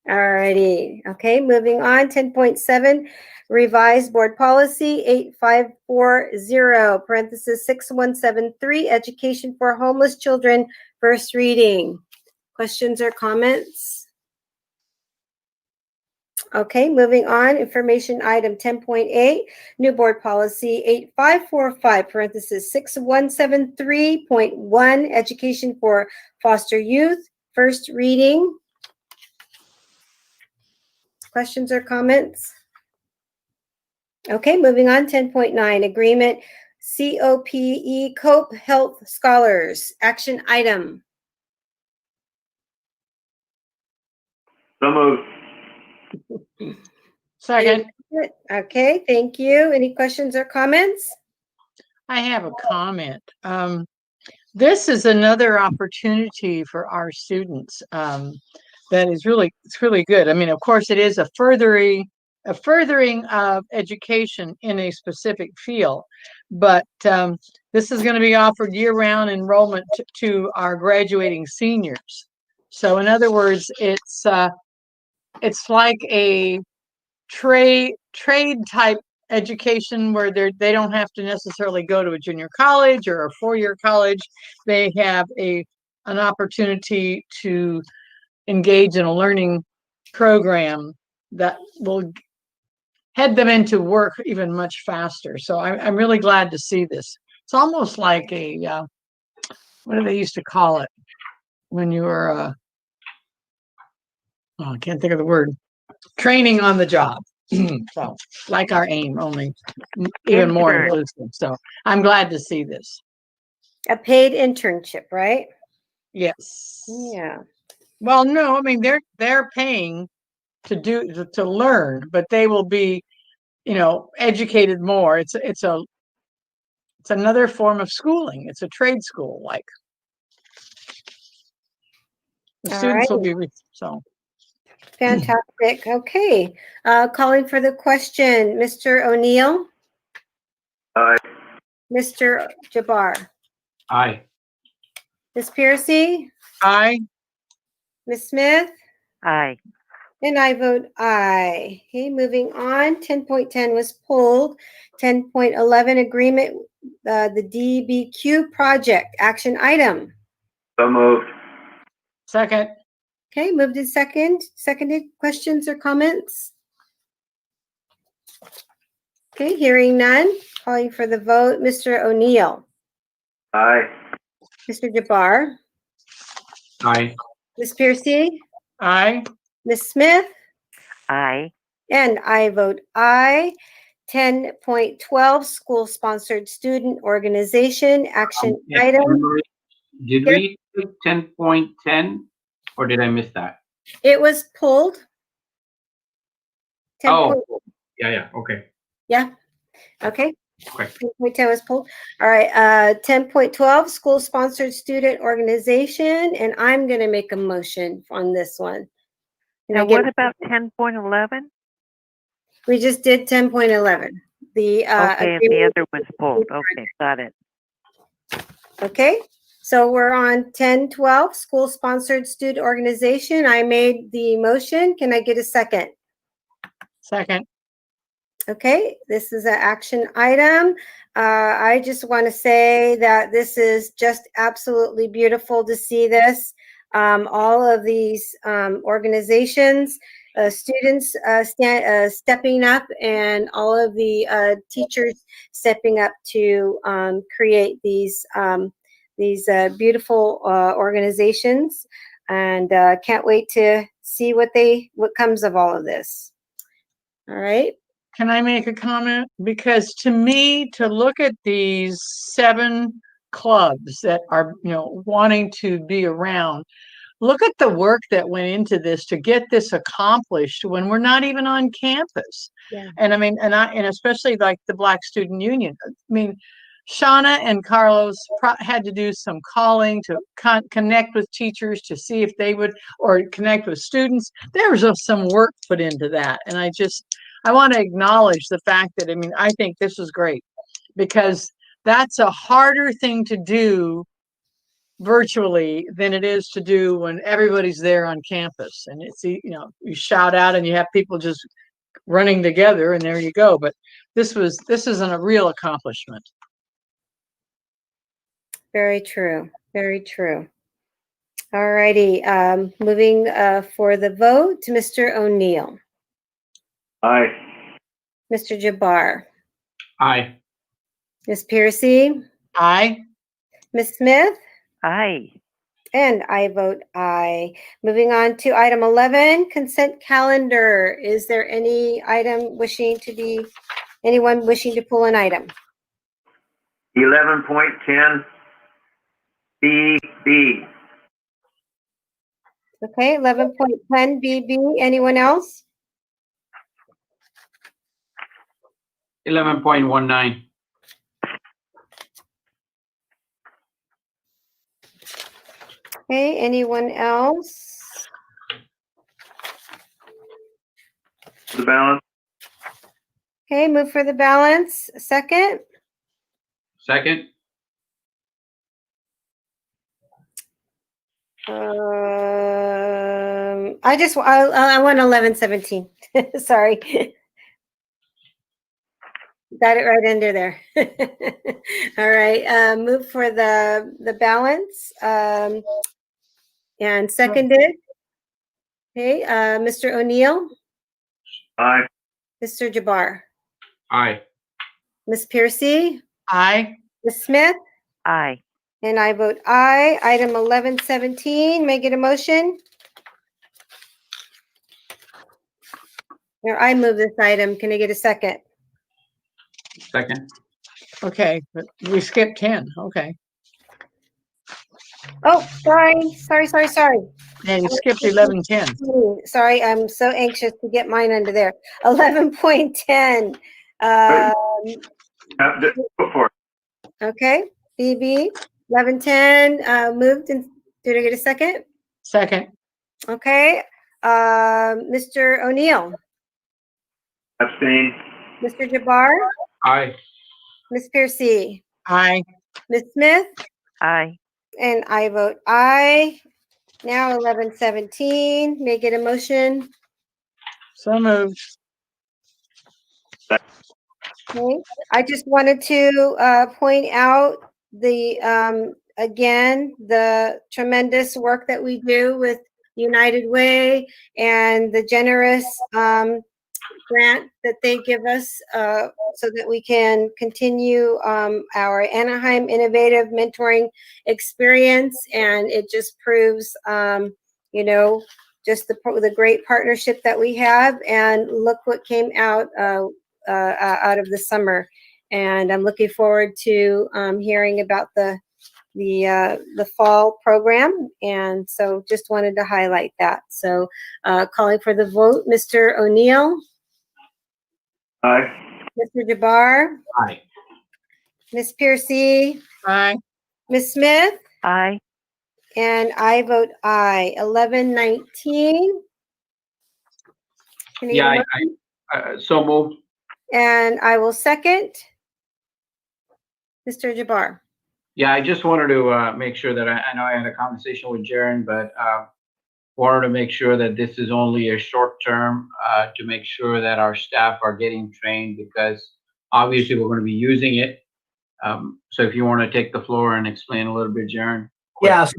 Alrighty. Okay, moving on. 10.7, revised board policy 8540, parenthesis 6173, education for homeless children. First reading. Questions or comments? Okay, moving on. Information item 10.8, new board policy 8545, parenthesis 6173.1, education for foster youth. First reading. Questions or comments? Okay, moving on. 10.9, agreement COPE, Cope Health Scholars, action item. So moved. Second. Okay, thank you. Any questions or comments? I have a comment. This is another opportunity for our students that is it's really good. I mean, of course, it is a furthering of education in a specific field, but this is going to be offered year-round enrollment to our graduating seniors. So, in other words, it's like a trade type education where they don't have to necessarily go to a junior college or a four-year college. They have an opportunity to engage in a learning program that will head them into work even much faster. So I'm really glad to see this. It's almost like a what do they used to call it when you were I can't think of the word, training on the job. So like our AIM, only even more inclusive. So I'm glad to see this. A paid internship, right? Yes. Yeah. Well, no, I mean they're paying to learn, but they will be, educated more. It's another form of schooling. It's a trade school, like the students will be so. Fantastic. Okay. Calling for the question, Mr. O'Neill. Aye. Mr. Jabbar. Aye. Ms. Piercy. Aye. Ms. Smith. Aye. And I vote aye. Okay, moving on. 10.10 was pulled. 10.11, agreement, the DBQ project, action item. So moved. Second. Okay, moved in seconded. Questions or comments? Okay, hearing none. Calling for the vote. Mr. O'Neill. Aye. Mr. Jabbar. Aye. Ms. Piercy. Aye. Ms. Smith. Aye. And I vote aye. 10.12, school-sponsored student organization, action item. Did we take 10.10? Or did I miss that? It was pulled. 10 Oh, point- yeah, okay. yeah. Okay. Okay. 10.10 was pulled. All right. 10.12, school-sponsored student organization, and I'm going to make a motion on this one. Can I Now, get- what about 10.11? We just did 10.11. The Okay, and the other was pulled. Okay, got it. Okay, so we're on 10.12, school-sponsored student organization. I made the motion. Can I get a second? Second. Okay, this is an action item. I just want to say that this is just absolutely beautiful to see this. All of these organizations, students stepping up, and all of the teachers stepping up to create these beautiful organizations. And can't wait to see what comes of all of this. All right. Can I make a comment? Because to me, to look at these 7 clubs that are, wanting to be around, look at the work that went into this to get this accomplished when we're not even on campus. Yeah. And I mean, and especially like the Black Student Union. I mean, Shauna and Carlos had to do some calling to connect with teachers to see if they would, or connect with students. There was some work put into that. And I want to acknowledge the fact that, I mean, I think this is great, because that's a harder thing to do virtually than it is to do when everybody's there on campus. And it's, you shout out and you have people just running together, and there you go. But this isn't a real accomplishment. Very true. Very true. All righty. Moving for the vote to Mr. O'Neill. Aye. Mr. Jabbar. Aye. Ms. Piercy. Aye. Ms. Smith. Aye. And I vote aye. Moving on to item 11, consent calendar. Is there anyone wishing to pull an item? 11.10 BB. Okay, 11.10 BB. Anyone else? 11.19. Okay, anyone else? The balance. Okay, move for the balance. Second. Second. I want 1117. Sorry. Got it right under there. All right, move for the balance. And seconded. Okay, Mr. O'Neill. Aye. Mr. Jabbar. Aye. Ms. Piercy. Aye. Ms. Smith. Aye. And I vote aye. Item 1117, may I get a motion? Or I move this item. Can I get a second? Second. Okay, but we skipped 10. Okay. Oh, sorry. Yeah, you skipped 11:10. Sorry, I'm so anxious to get mine under there. 11.10. Go for it. Okay, BB, 1110, moved, and did I get a second? Second. Okay, Mr. O'Neill, Abstain. Mr. Jabbar, Aye. Ms. Piercy, Aye. Ms. Smith, Aye. and I vote aye. Now 1117, may I get a motion? So moved. Okay. I just wanted to point out again, the tremendous work that we do with United Way and the generous grant that they give us so that we can continue our Anaheim Innovative Mentoring Experience. And it just proves, just the great partnership that we have. And look what came out of the summer. And I'm looking forward to hearing about the the fall program, and so just wanted to highlight that. So calling for the vote, Mr. O'Neill. Aye. Mr. Jabbar. Aye. Ms. Piercy. Aye. Ms. Smith. Aye. And I vote aye. 1119. Can I Yeah, get a I so moved. And I will second. Mr. Jabbar. Yeah, I just wanted to make sure that I know I had a conversation with Jaren, but wanted to make sure that this is only a short term to make sure that our staff are getting trained, because obviously we're going to be using it. So if you want to take the floor and explain a little bit, Jaren. Yeah, so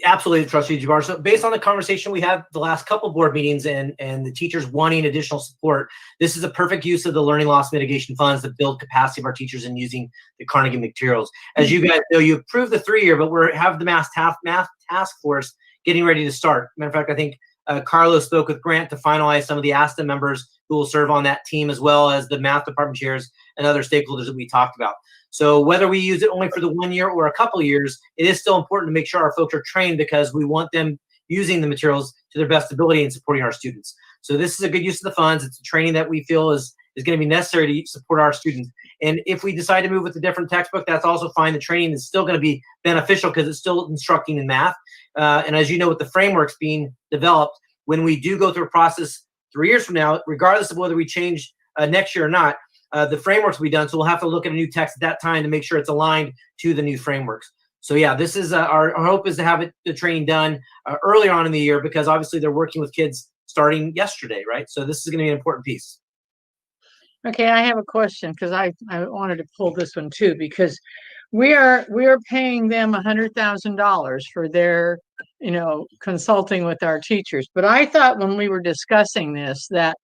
absolutely, Trustee Jabbar. So based on the conversation we had the last couple board meetings and the teachers wanting additional support, this is a perfect use of the learning loss mitigation funds to build capacity of our teachers in using the Carnegie materials. As you guys know, you approved the 3-year, but we have the math task force getting ready to start. Matter of fact, I think Carlos spoke with Grant to finalize some of the ASTA members who will serve on that team, as well as the math department chairs and other stakeholders that we talked about. So whether we use it only for the 1 year or a couple of years, it is still important to make sure our folks are trained, because we want them using the materials to their best ability and supporting our students. So this is a good use of the funds. It's a training that we feel is going to be necessary to support our students. And if we decide to move with a different textbook, that's also fine. The training is still going to be beneficial because it's still instructing in math. And as you know, with the frameworks being developed, when we do go through a process 3 years from now, regardless of whether we change next year or not, the frameworks will be done. So we'll have to look at a new text at that time to make sure it's aligned to the new frameworks. So yeah, this is our hope is to have the training done earlier on in the year, because obviously they're working with kids starting yesterday, right? So this is going to be an important piece. Okay, I have a question, because I wanted to pull this one too, because we are paying them $100,000 for their consulting with our teachers. But I thought when we were discussing this that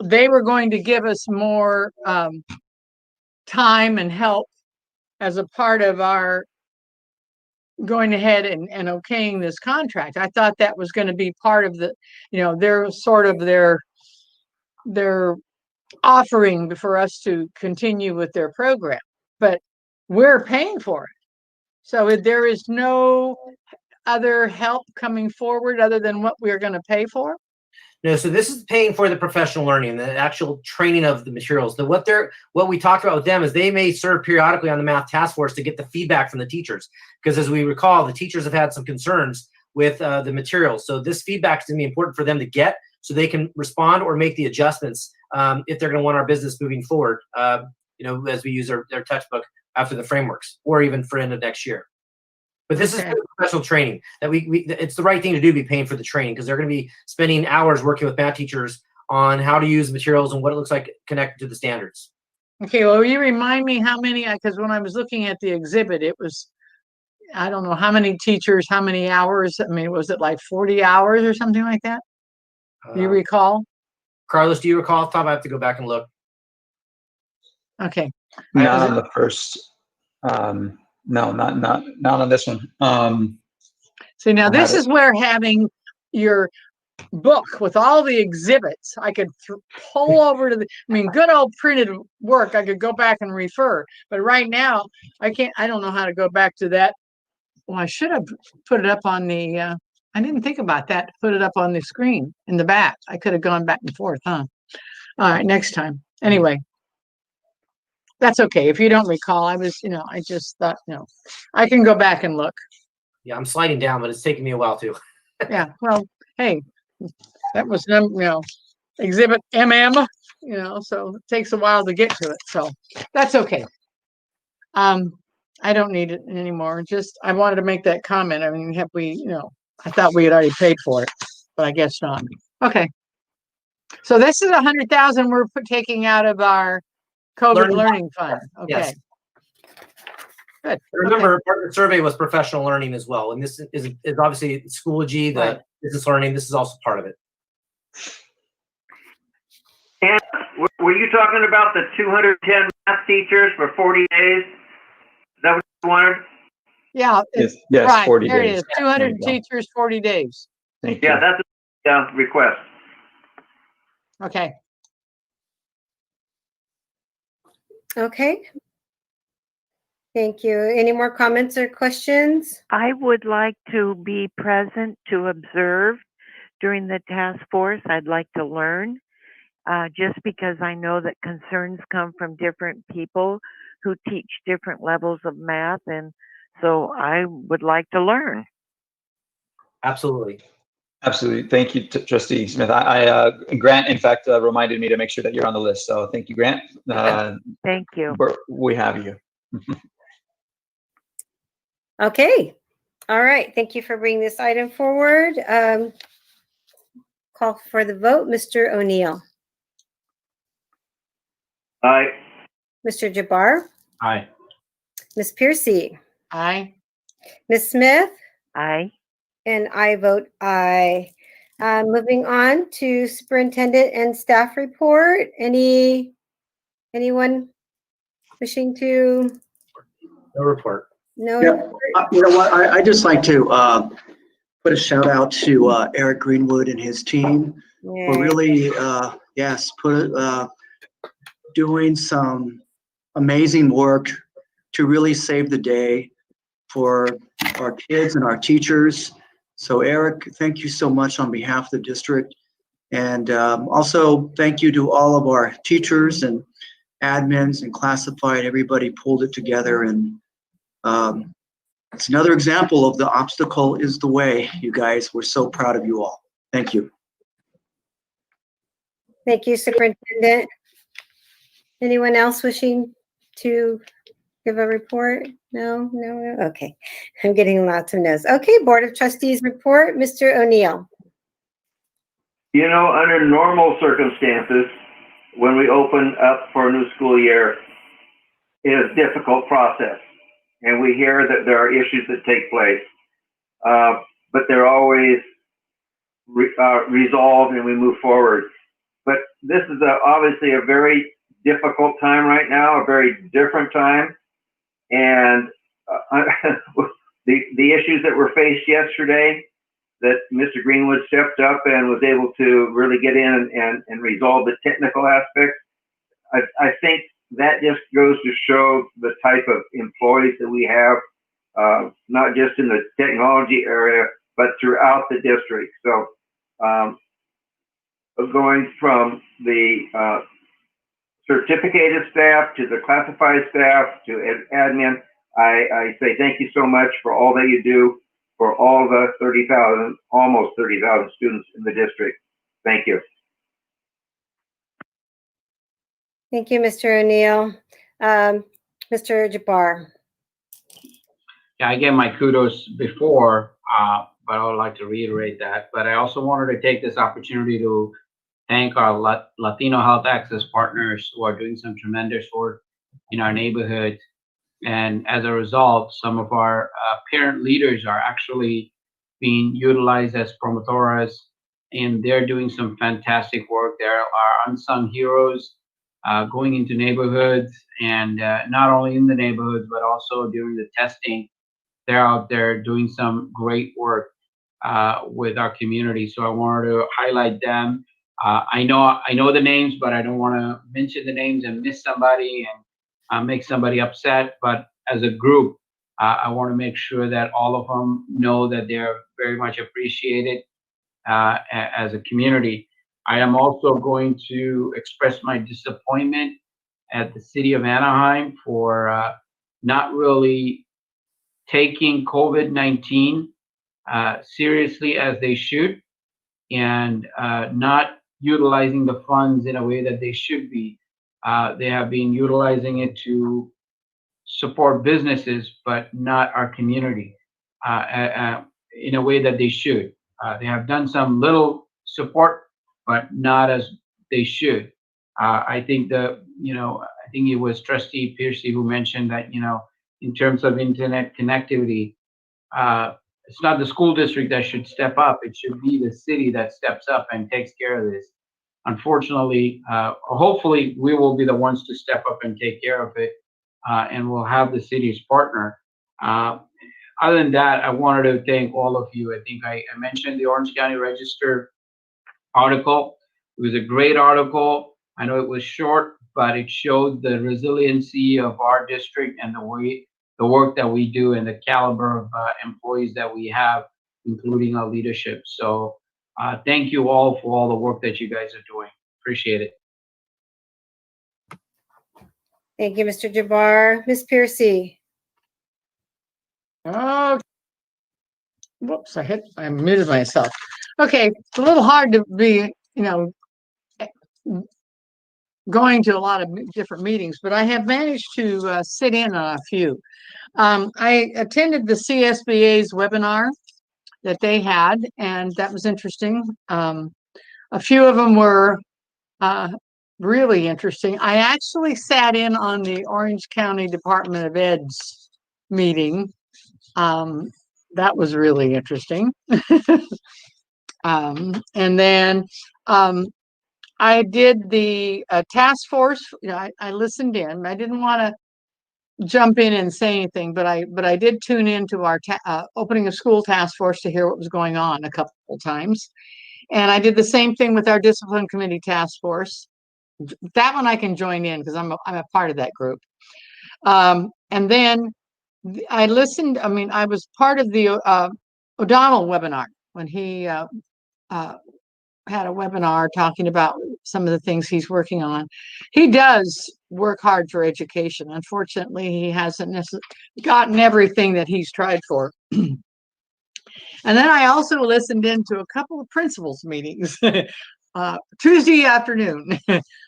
they were going to give us more time and help as a part of our going ahead and okaying this contract. I thought that was going to be part of the, their sort of their offering for us to continue with their program, but we're paying for it. So there is no other help coming forward other than what we're going to pay for? No, so this is paying for the professional learning, the actual training of the materials. What we talked about with them is they may serve periodically on the math task force to get the feedback from the teachers, because as we recall, the teachers have had some concerns with the materials. So this feedback is going to be important for them to get, so they can respond or make the adjustments if they're going to want our business moving forward. As we use their textbook after the frameworks, or even for end of next year. But this is professional training that it's the right thing to do, be paying for the training, because they're going to be spending hours working with math teachers on how to use materials and what it looks like connected to the standards. Okay, well, will you remind me how many, because when I was looking at the exhibit, it was, I don't know how many teachers, how many hours. I mean, was it like 40 hours or something like that? Do you recall? Carlos, do you recall? Tom, I have to go back and look. Okay. Not on the first. No, not on this one. See, now this is where having your book with all the exhibits, I could pull over to good old printed work, I could go back and refer. But right now, I can't, I don't know how to go back to that. Well, I should have put it up on the, I didn't think about that, put it up on the screen in the back. I could have gone back and forth, huh? All right, next time. Anyway. That's okay. If you don't recall, I was, I just thought, I can go back and look. Yeah, I'm sliding down, but it's taking me a while too. Yeah, well, hey, that was, exhibit MM, so it takes a while to get to it. So that's okay. I don't need it anymore. Just, I wanted to make that comment. I mean, have we, I thought we had already paid for it, but I guess not. Okay. So this is 100,000 we're taking out of our COVID learning fund. Okay. Yes. Good. Remember, part of the survey was professional learning as well. And this is obviously Schoology, the business learning. This is also part of it. And were you talking about the 210 math teachers for 40 days? Is that what you wanted? Yeah. Yes, right. 40 there days. It is. 200 teachers, 40 days. Thank you. Yeah, that's a request. Okay. Okay. Thank you. Any more comments or questions? I would like to be present to observe during the task force. I'd like to learn, just because I know that concerns come from different people who teach different levels of math, and so I would like to learn. Absolutely. Absolutely. Thank you, Trustee Smith. Grant, in fact, reminded me to make sure that you're on the list. So thank you, Grant. Thank you. We have you. Okay. All right. Thank you for bringing this item forward. Call for the vote. Mr. O'Neill. Aye. Mr. Jabbar. Aye. Ms. Piercy. Aye. Ms. Smith. Aye. And I vote aye. Moving on to superintendent and staff report. Anyone wishing to? No report. No. Yeah, you know what? I just like to put a shout out to Eric Greenwood and his team for really, doing some amazing work to really save the day for our kids and our teachers. So Eric, thank you so much on behalf of the district. And also thank you to all of our teachers and admins and classified. Everybody pulled it together, and it's another example of the obstacle is the way, you guys. We're so proud of you all. Thank you. Thank you, Superintendent. Anyone else wishing to give a report? No. Okay. I'm getting lots of no's. Okay, Board of Trustees report. Mr. O'Neill. You know, under normal circumstances, when we open up for a new school year, it is a difficult process. And we hear that there are issues that take place, but they're always resolved and we move forward. But this is obviously a very difficult time right now, a very different time. And the issues that were faced yesterday, that Mr. Greenwood stepped up and was able to really get in and resolve the technical aspects. I think that just goes to show the type of employees that we have, not just in the technology area, but throughout the district. So going from the certificated staff to the classified staff to admin, I say thank you so much for all that you do for all the 30,000, almost 30,000 students in the district. Thank you. Thank you, Mr. O'Neill. Mr. Jabbar. Yeah, I gave my kudos before, but I would like to reiterate that. But I also wanted to take this opportunity to thank our Latino Health Access partners who are doing some tremendous work in our neighborhood. And as a result, some of our parent leaders are actually being utilized as promotoras, and they're doing some fantastic work. There are unsung heroes going into neighborhoods, and not only in the neighborhoods, but also during the testing. They're out there doing some great work with our community. So I wanted to highlight them. I know the names, but I don't want to mention the names and miss somebody and make somebody upset. But as a group, I want to make sure that all of them know that they're very much appreciated as a community. I am also going to express my disappointment at the city of Anaheim for not really taking COVID-19 seriously as they should, and not utilizing the funds in a way that they should be. They have been utilizing it to support businesses, but not our community in a way that they should. They have done some little support, but not as they should. I think I think it was Trustee Piercy who mentioned that, in terms of internet connectivity, it's not the school district that should step up. It should be the city that steps up and takes care of this. Unfortunately, hopefully we will be the ones to step up and take care of it, and we'll have the city's partner. Other than that, I wanted to thank all of you. I think I mentioned the Orange County Register article. It was a great article. I know it was short, but it showed the resiliency of our district and the way the work that we do and the caliber of employees that we have, including our leadership. So thank you all for all the work that you guys are doing. Appreciate it. Thank you, Mr. Jabbar. Ms. Piercy. Oh, whoops, I muted myself. Okay, it's a little hard to be, going to a lot of different meetings, but I have managed to sit in on a few. I attended the CSBA's webinar that they had, and that was interesting. A few of them were really interesting. I actually sat in on the Orange County Department of Ed's meeting. That was really interesting. And then I did the task force. I listened in. I didn't want to jump in and say anything, but I did tune into our opening a school task force to hear what was going on a couple times. And I did the same thing with our discipline committee task force. That one I can join in because I'm a part of that group. And then I listened. I mean, I was part of the O'Donnell webinar when he had a webinar talking about some of the things he's working on. He does work hard for education. Unfortunately, he hasn't gotten everything that he's tried for. And then I also listened into a couple of principals meetings Tuesday afternoon,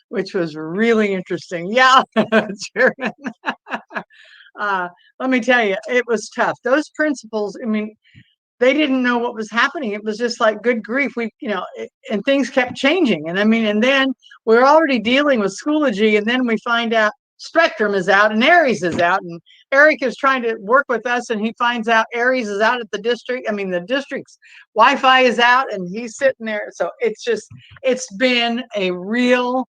which was really interesting. Yeah, Chairman. Let me tell you, it was tough. Those principals, I mean, they didn't know what was happening. It was just like, good grief, and things kept changing. And I mean, and then we're already dealing with Schoology, and then we find out Spectrum is out and Aries is out, and Eric is trying to work with us, and he finds out Aries is out at the district. I mean, the district's Wi-Fi is out, and he's sitting there. So it's been a real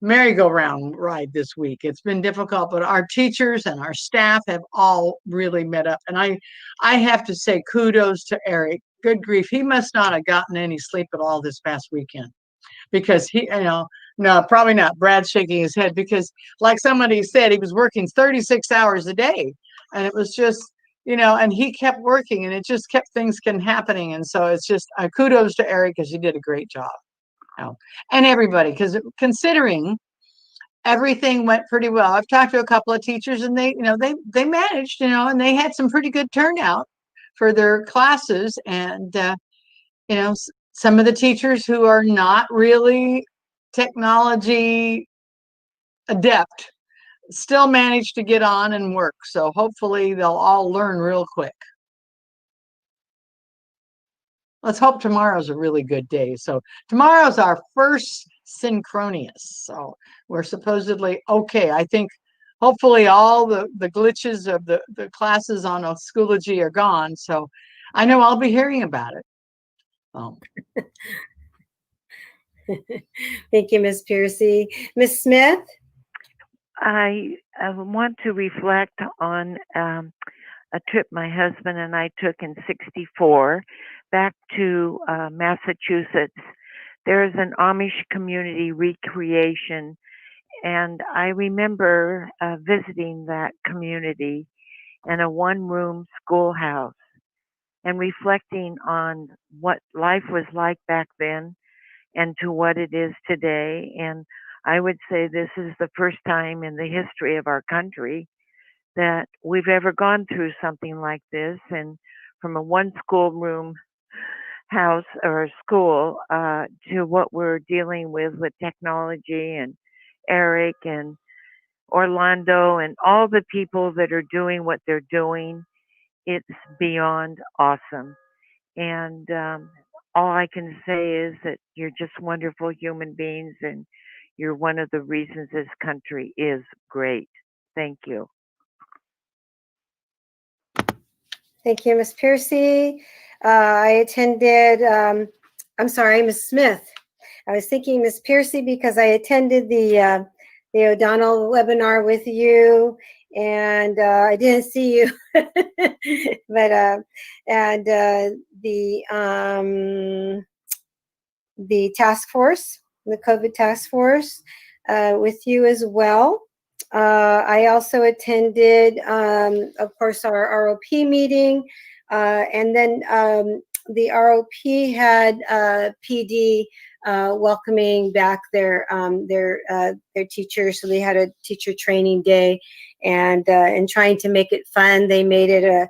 merry-go-round ride this week. It's been difficult, but our teachers and our staff have all really met up. And I have to say kudos to Eric. Good grief. He must not have gotten any sleep at all this past weekend because no, probably not. Brad's shaking his head because like somebody said, he was working 36 hours a day, and it was just, and he kept working, and it just kept things happening. And so it's just kudos to Eric because he did a great job. And everybody, because considering everything went pretty well. I've talked to a couple of teachers, and they managed, and they had some pretty good turnout for their classes. And some of the teachers who are not really technology adept still managed to get on and work. So hopefully they'll all learn real quick. Let's hope tomorrow's a really good day. So tomorrow's our first synchronous. So we're supposedly okay. I think hopefully all the glitches of the classes on Schoology are gone. So I know I'll be hearing about it. Thank you, Ms. Piercy. Ms. Smith? I want to reflect on a trip my husband and I took in '64 back to Massachusetts. There's an Amish community recreation, and I remember visiting that community in a one-room schoolhouse and reflecting on what life was like back then and to what it is today. And I would say this is the first time in the history of our country that we've ever gone through something like this. And from a one schoolroom house or school to what we're dealing with technology, and Eric and Orlando and all the people that are doing what they're doing, it's beyond awesome. And all I can say is that you're just wonderful human beings, and you're one of the reasons this country is great. Thank you. Thank you, Ms. Piercy. I attended, I'm sorry, Ms. Smith. I was thinking Ms. Piercy because I attended the O'Donnell webinar with you, and I didn't see you, but and the task force, the COVID task force, with you as well. I also attended, of course, our ROP meeting, and then the ROP had PD welcoming back their teachers. So they had a teacher training day, and trying to make it fun, they made it a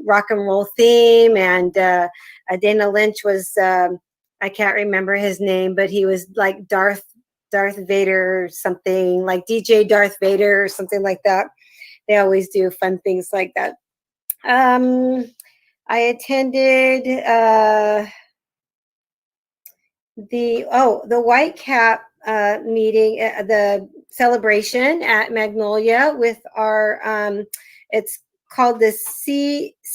rock and roll theme. And Dana Lynch was, I can't remember his name, but he was like Darth Vader or something, like DJ Darth Vader or something like that. They always do fun things like that. I attended the White Cap meeting, the celebration at Magnolia with our, it's called the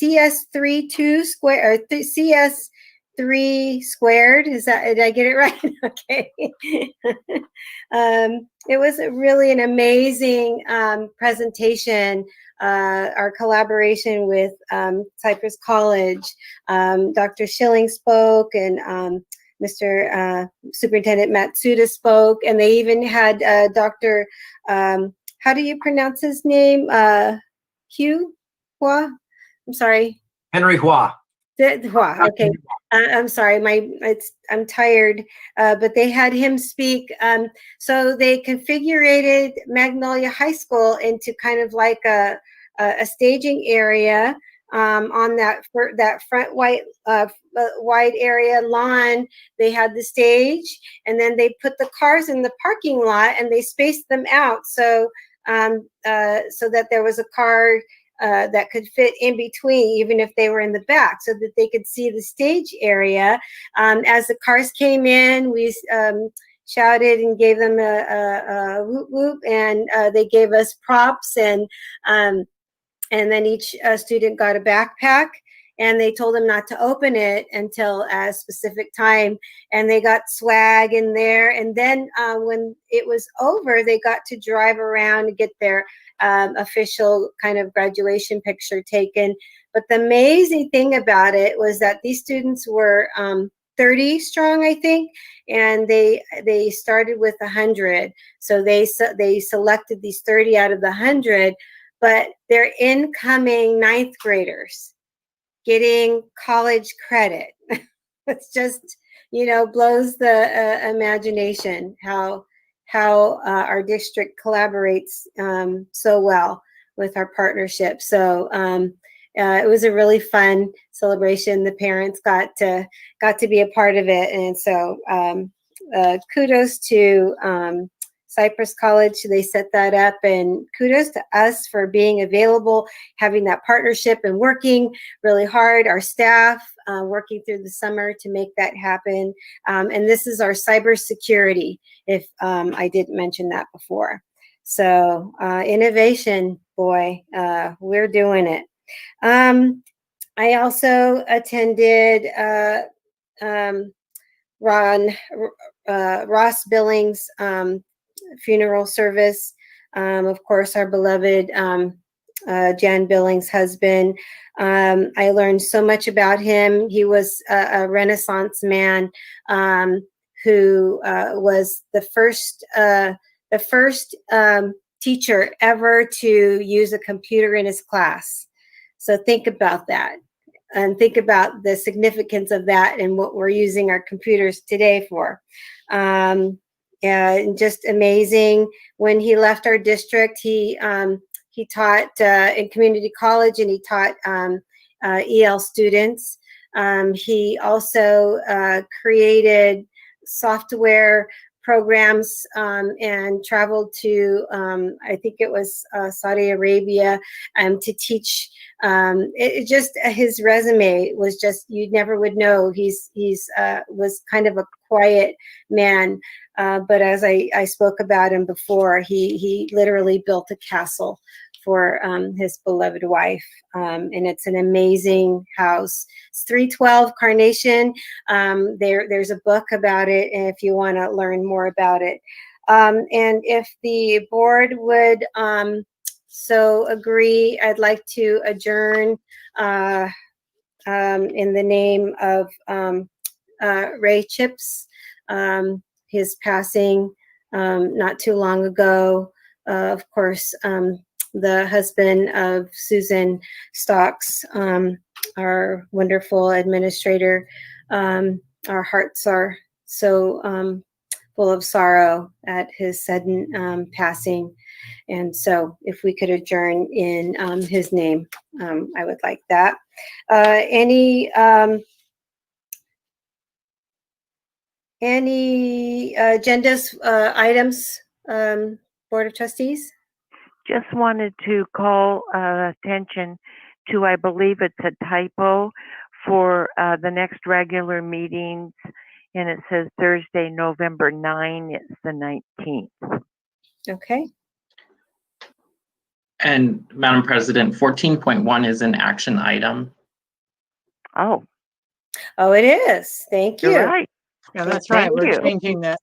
CS32 square, or CS3 squared. Is that, did I get it right? Okay. It was really an amazing presentation. Our collaboration with Cypress College, Dr. Schilling spoke, and Mr. Superintendent Matsuda spoke, and they even had Dr. How do you pronounce his name? Hugh Hua? I'm sorry. Henry Hua. Hua. Okay. I'm sorry. I'm tired. But they had him speak. So they configured Magnolia High School into kind of like a staging area. On that front wide area lawn, they had the stage, and then they put the cars in the parking lot, and they spaced them out so that there was a car that could fit in between, even if they were in the back, so that they could see the stage area. As the cars came in, we shouted and gave them a whoop whoop, and they gave us props, and then each student got a backpack, and they told them not to open it until a specific time, and they got swag in there. And then when it was over, they got to drive around and get their official kind of graduation picture taken. But the amazing thing about it was that these students were 30 strong, I think, and they started with 100. So they selected these 30 out of the 100. But they're incoming ninth graders getting college credit. It's just, blows the imagination how our district collaborates so well with our partnership. So it was a really fun celebration. The parents got to be a part of it, and so kudos to Cypress College. They set that up, and kudos to us for being available, having that partnership, and working really hard, our staff working through the summer to make that happen. And this is our cybersecurity, if I didn't mention that before. So innovation, boy, we're doing it. I also attended Ross Billings' funeral service. Of course, our beloved Jan Billings' husband. I learned so much about him. He was a Renaissance man who was the first teacher ever to use a computer in his class. So think about that, and think about the significance of that and what we're using our computers today for. And just amazing. When he left our district, he taught in community college, and he taught EL students. He also created software programs and traveled to, I think it was Saudi Arabia, to teach. It just, his resume was just, you never would know. He's was kind of a quiet man, but as I spoke about him before, he literally built a castle for his beloved wife, and it's an amazing house. It's 312 Carnation. There's a book about it, if you want to learn more about it. And if the board would so agree, I'd like to adjourn in the name of Ray Chips, his passing not too long ago. of course, the husband of Susan Stocks, our wonderful administrator. Our hearts are so full of sorrow at his sudden passing. And so if we could adjourn in his name, I would like that. Any agendas, items, Board of Trustees? Just wanted to call attention to, I believe it's a typo for the next regular meetings, and it says Thursday, November 9, it's the 19th. Okay. And Madam President, 14.1 is an action item. Oh. Oh, it is. Thank you. You're right. Yeah, that's right. Thank We're you. changing that.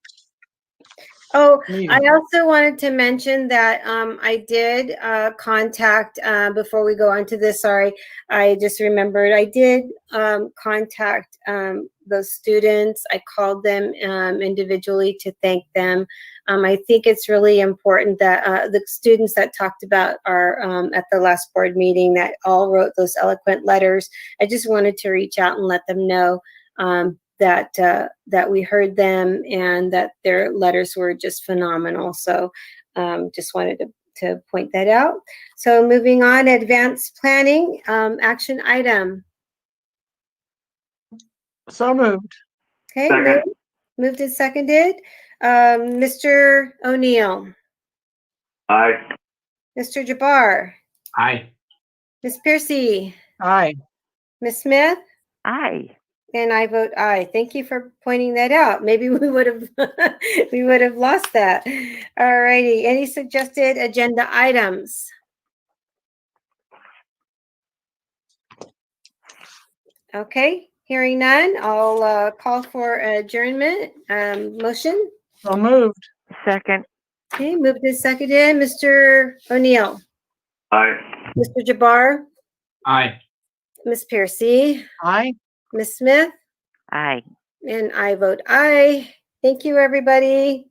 Oh, meeting. I also wanted to mention that I did contact, before we go on to this, sorry, I just remembered, I did contact those students. I called them individually to thank them. I think it's really important that the students that talked about our at the last board meeting that all wrote those eloquent letters, I just wanted to reach out and let them know that we heard them and that their letters were just phenomenal. So just wanted to point that out. So moving on, advanced planning, action item. So moved. Okay, moved and seconded. Mr. O'Neill. Aye. Mr. Jabbar. Aye. Ms. Piercy. Aye. Ms. Smith. Aye. And I vote aye. Thank you for pointing that out. Maybe we would have we would have lost that. All righty. Any suggested agenda items? Okay. Hearing none, I'll call for adjournment. Motion. So moved. Second. Okay. Moved and seconded. Mr. O'Neill. Aye. Mr. Jabbar. Aye. Ms. Piercy. Aye. Ms. Smith. Aye. And I vote aye. Thank you, everybody.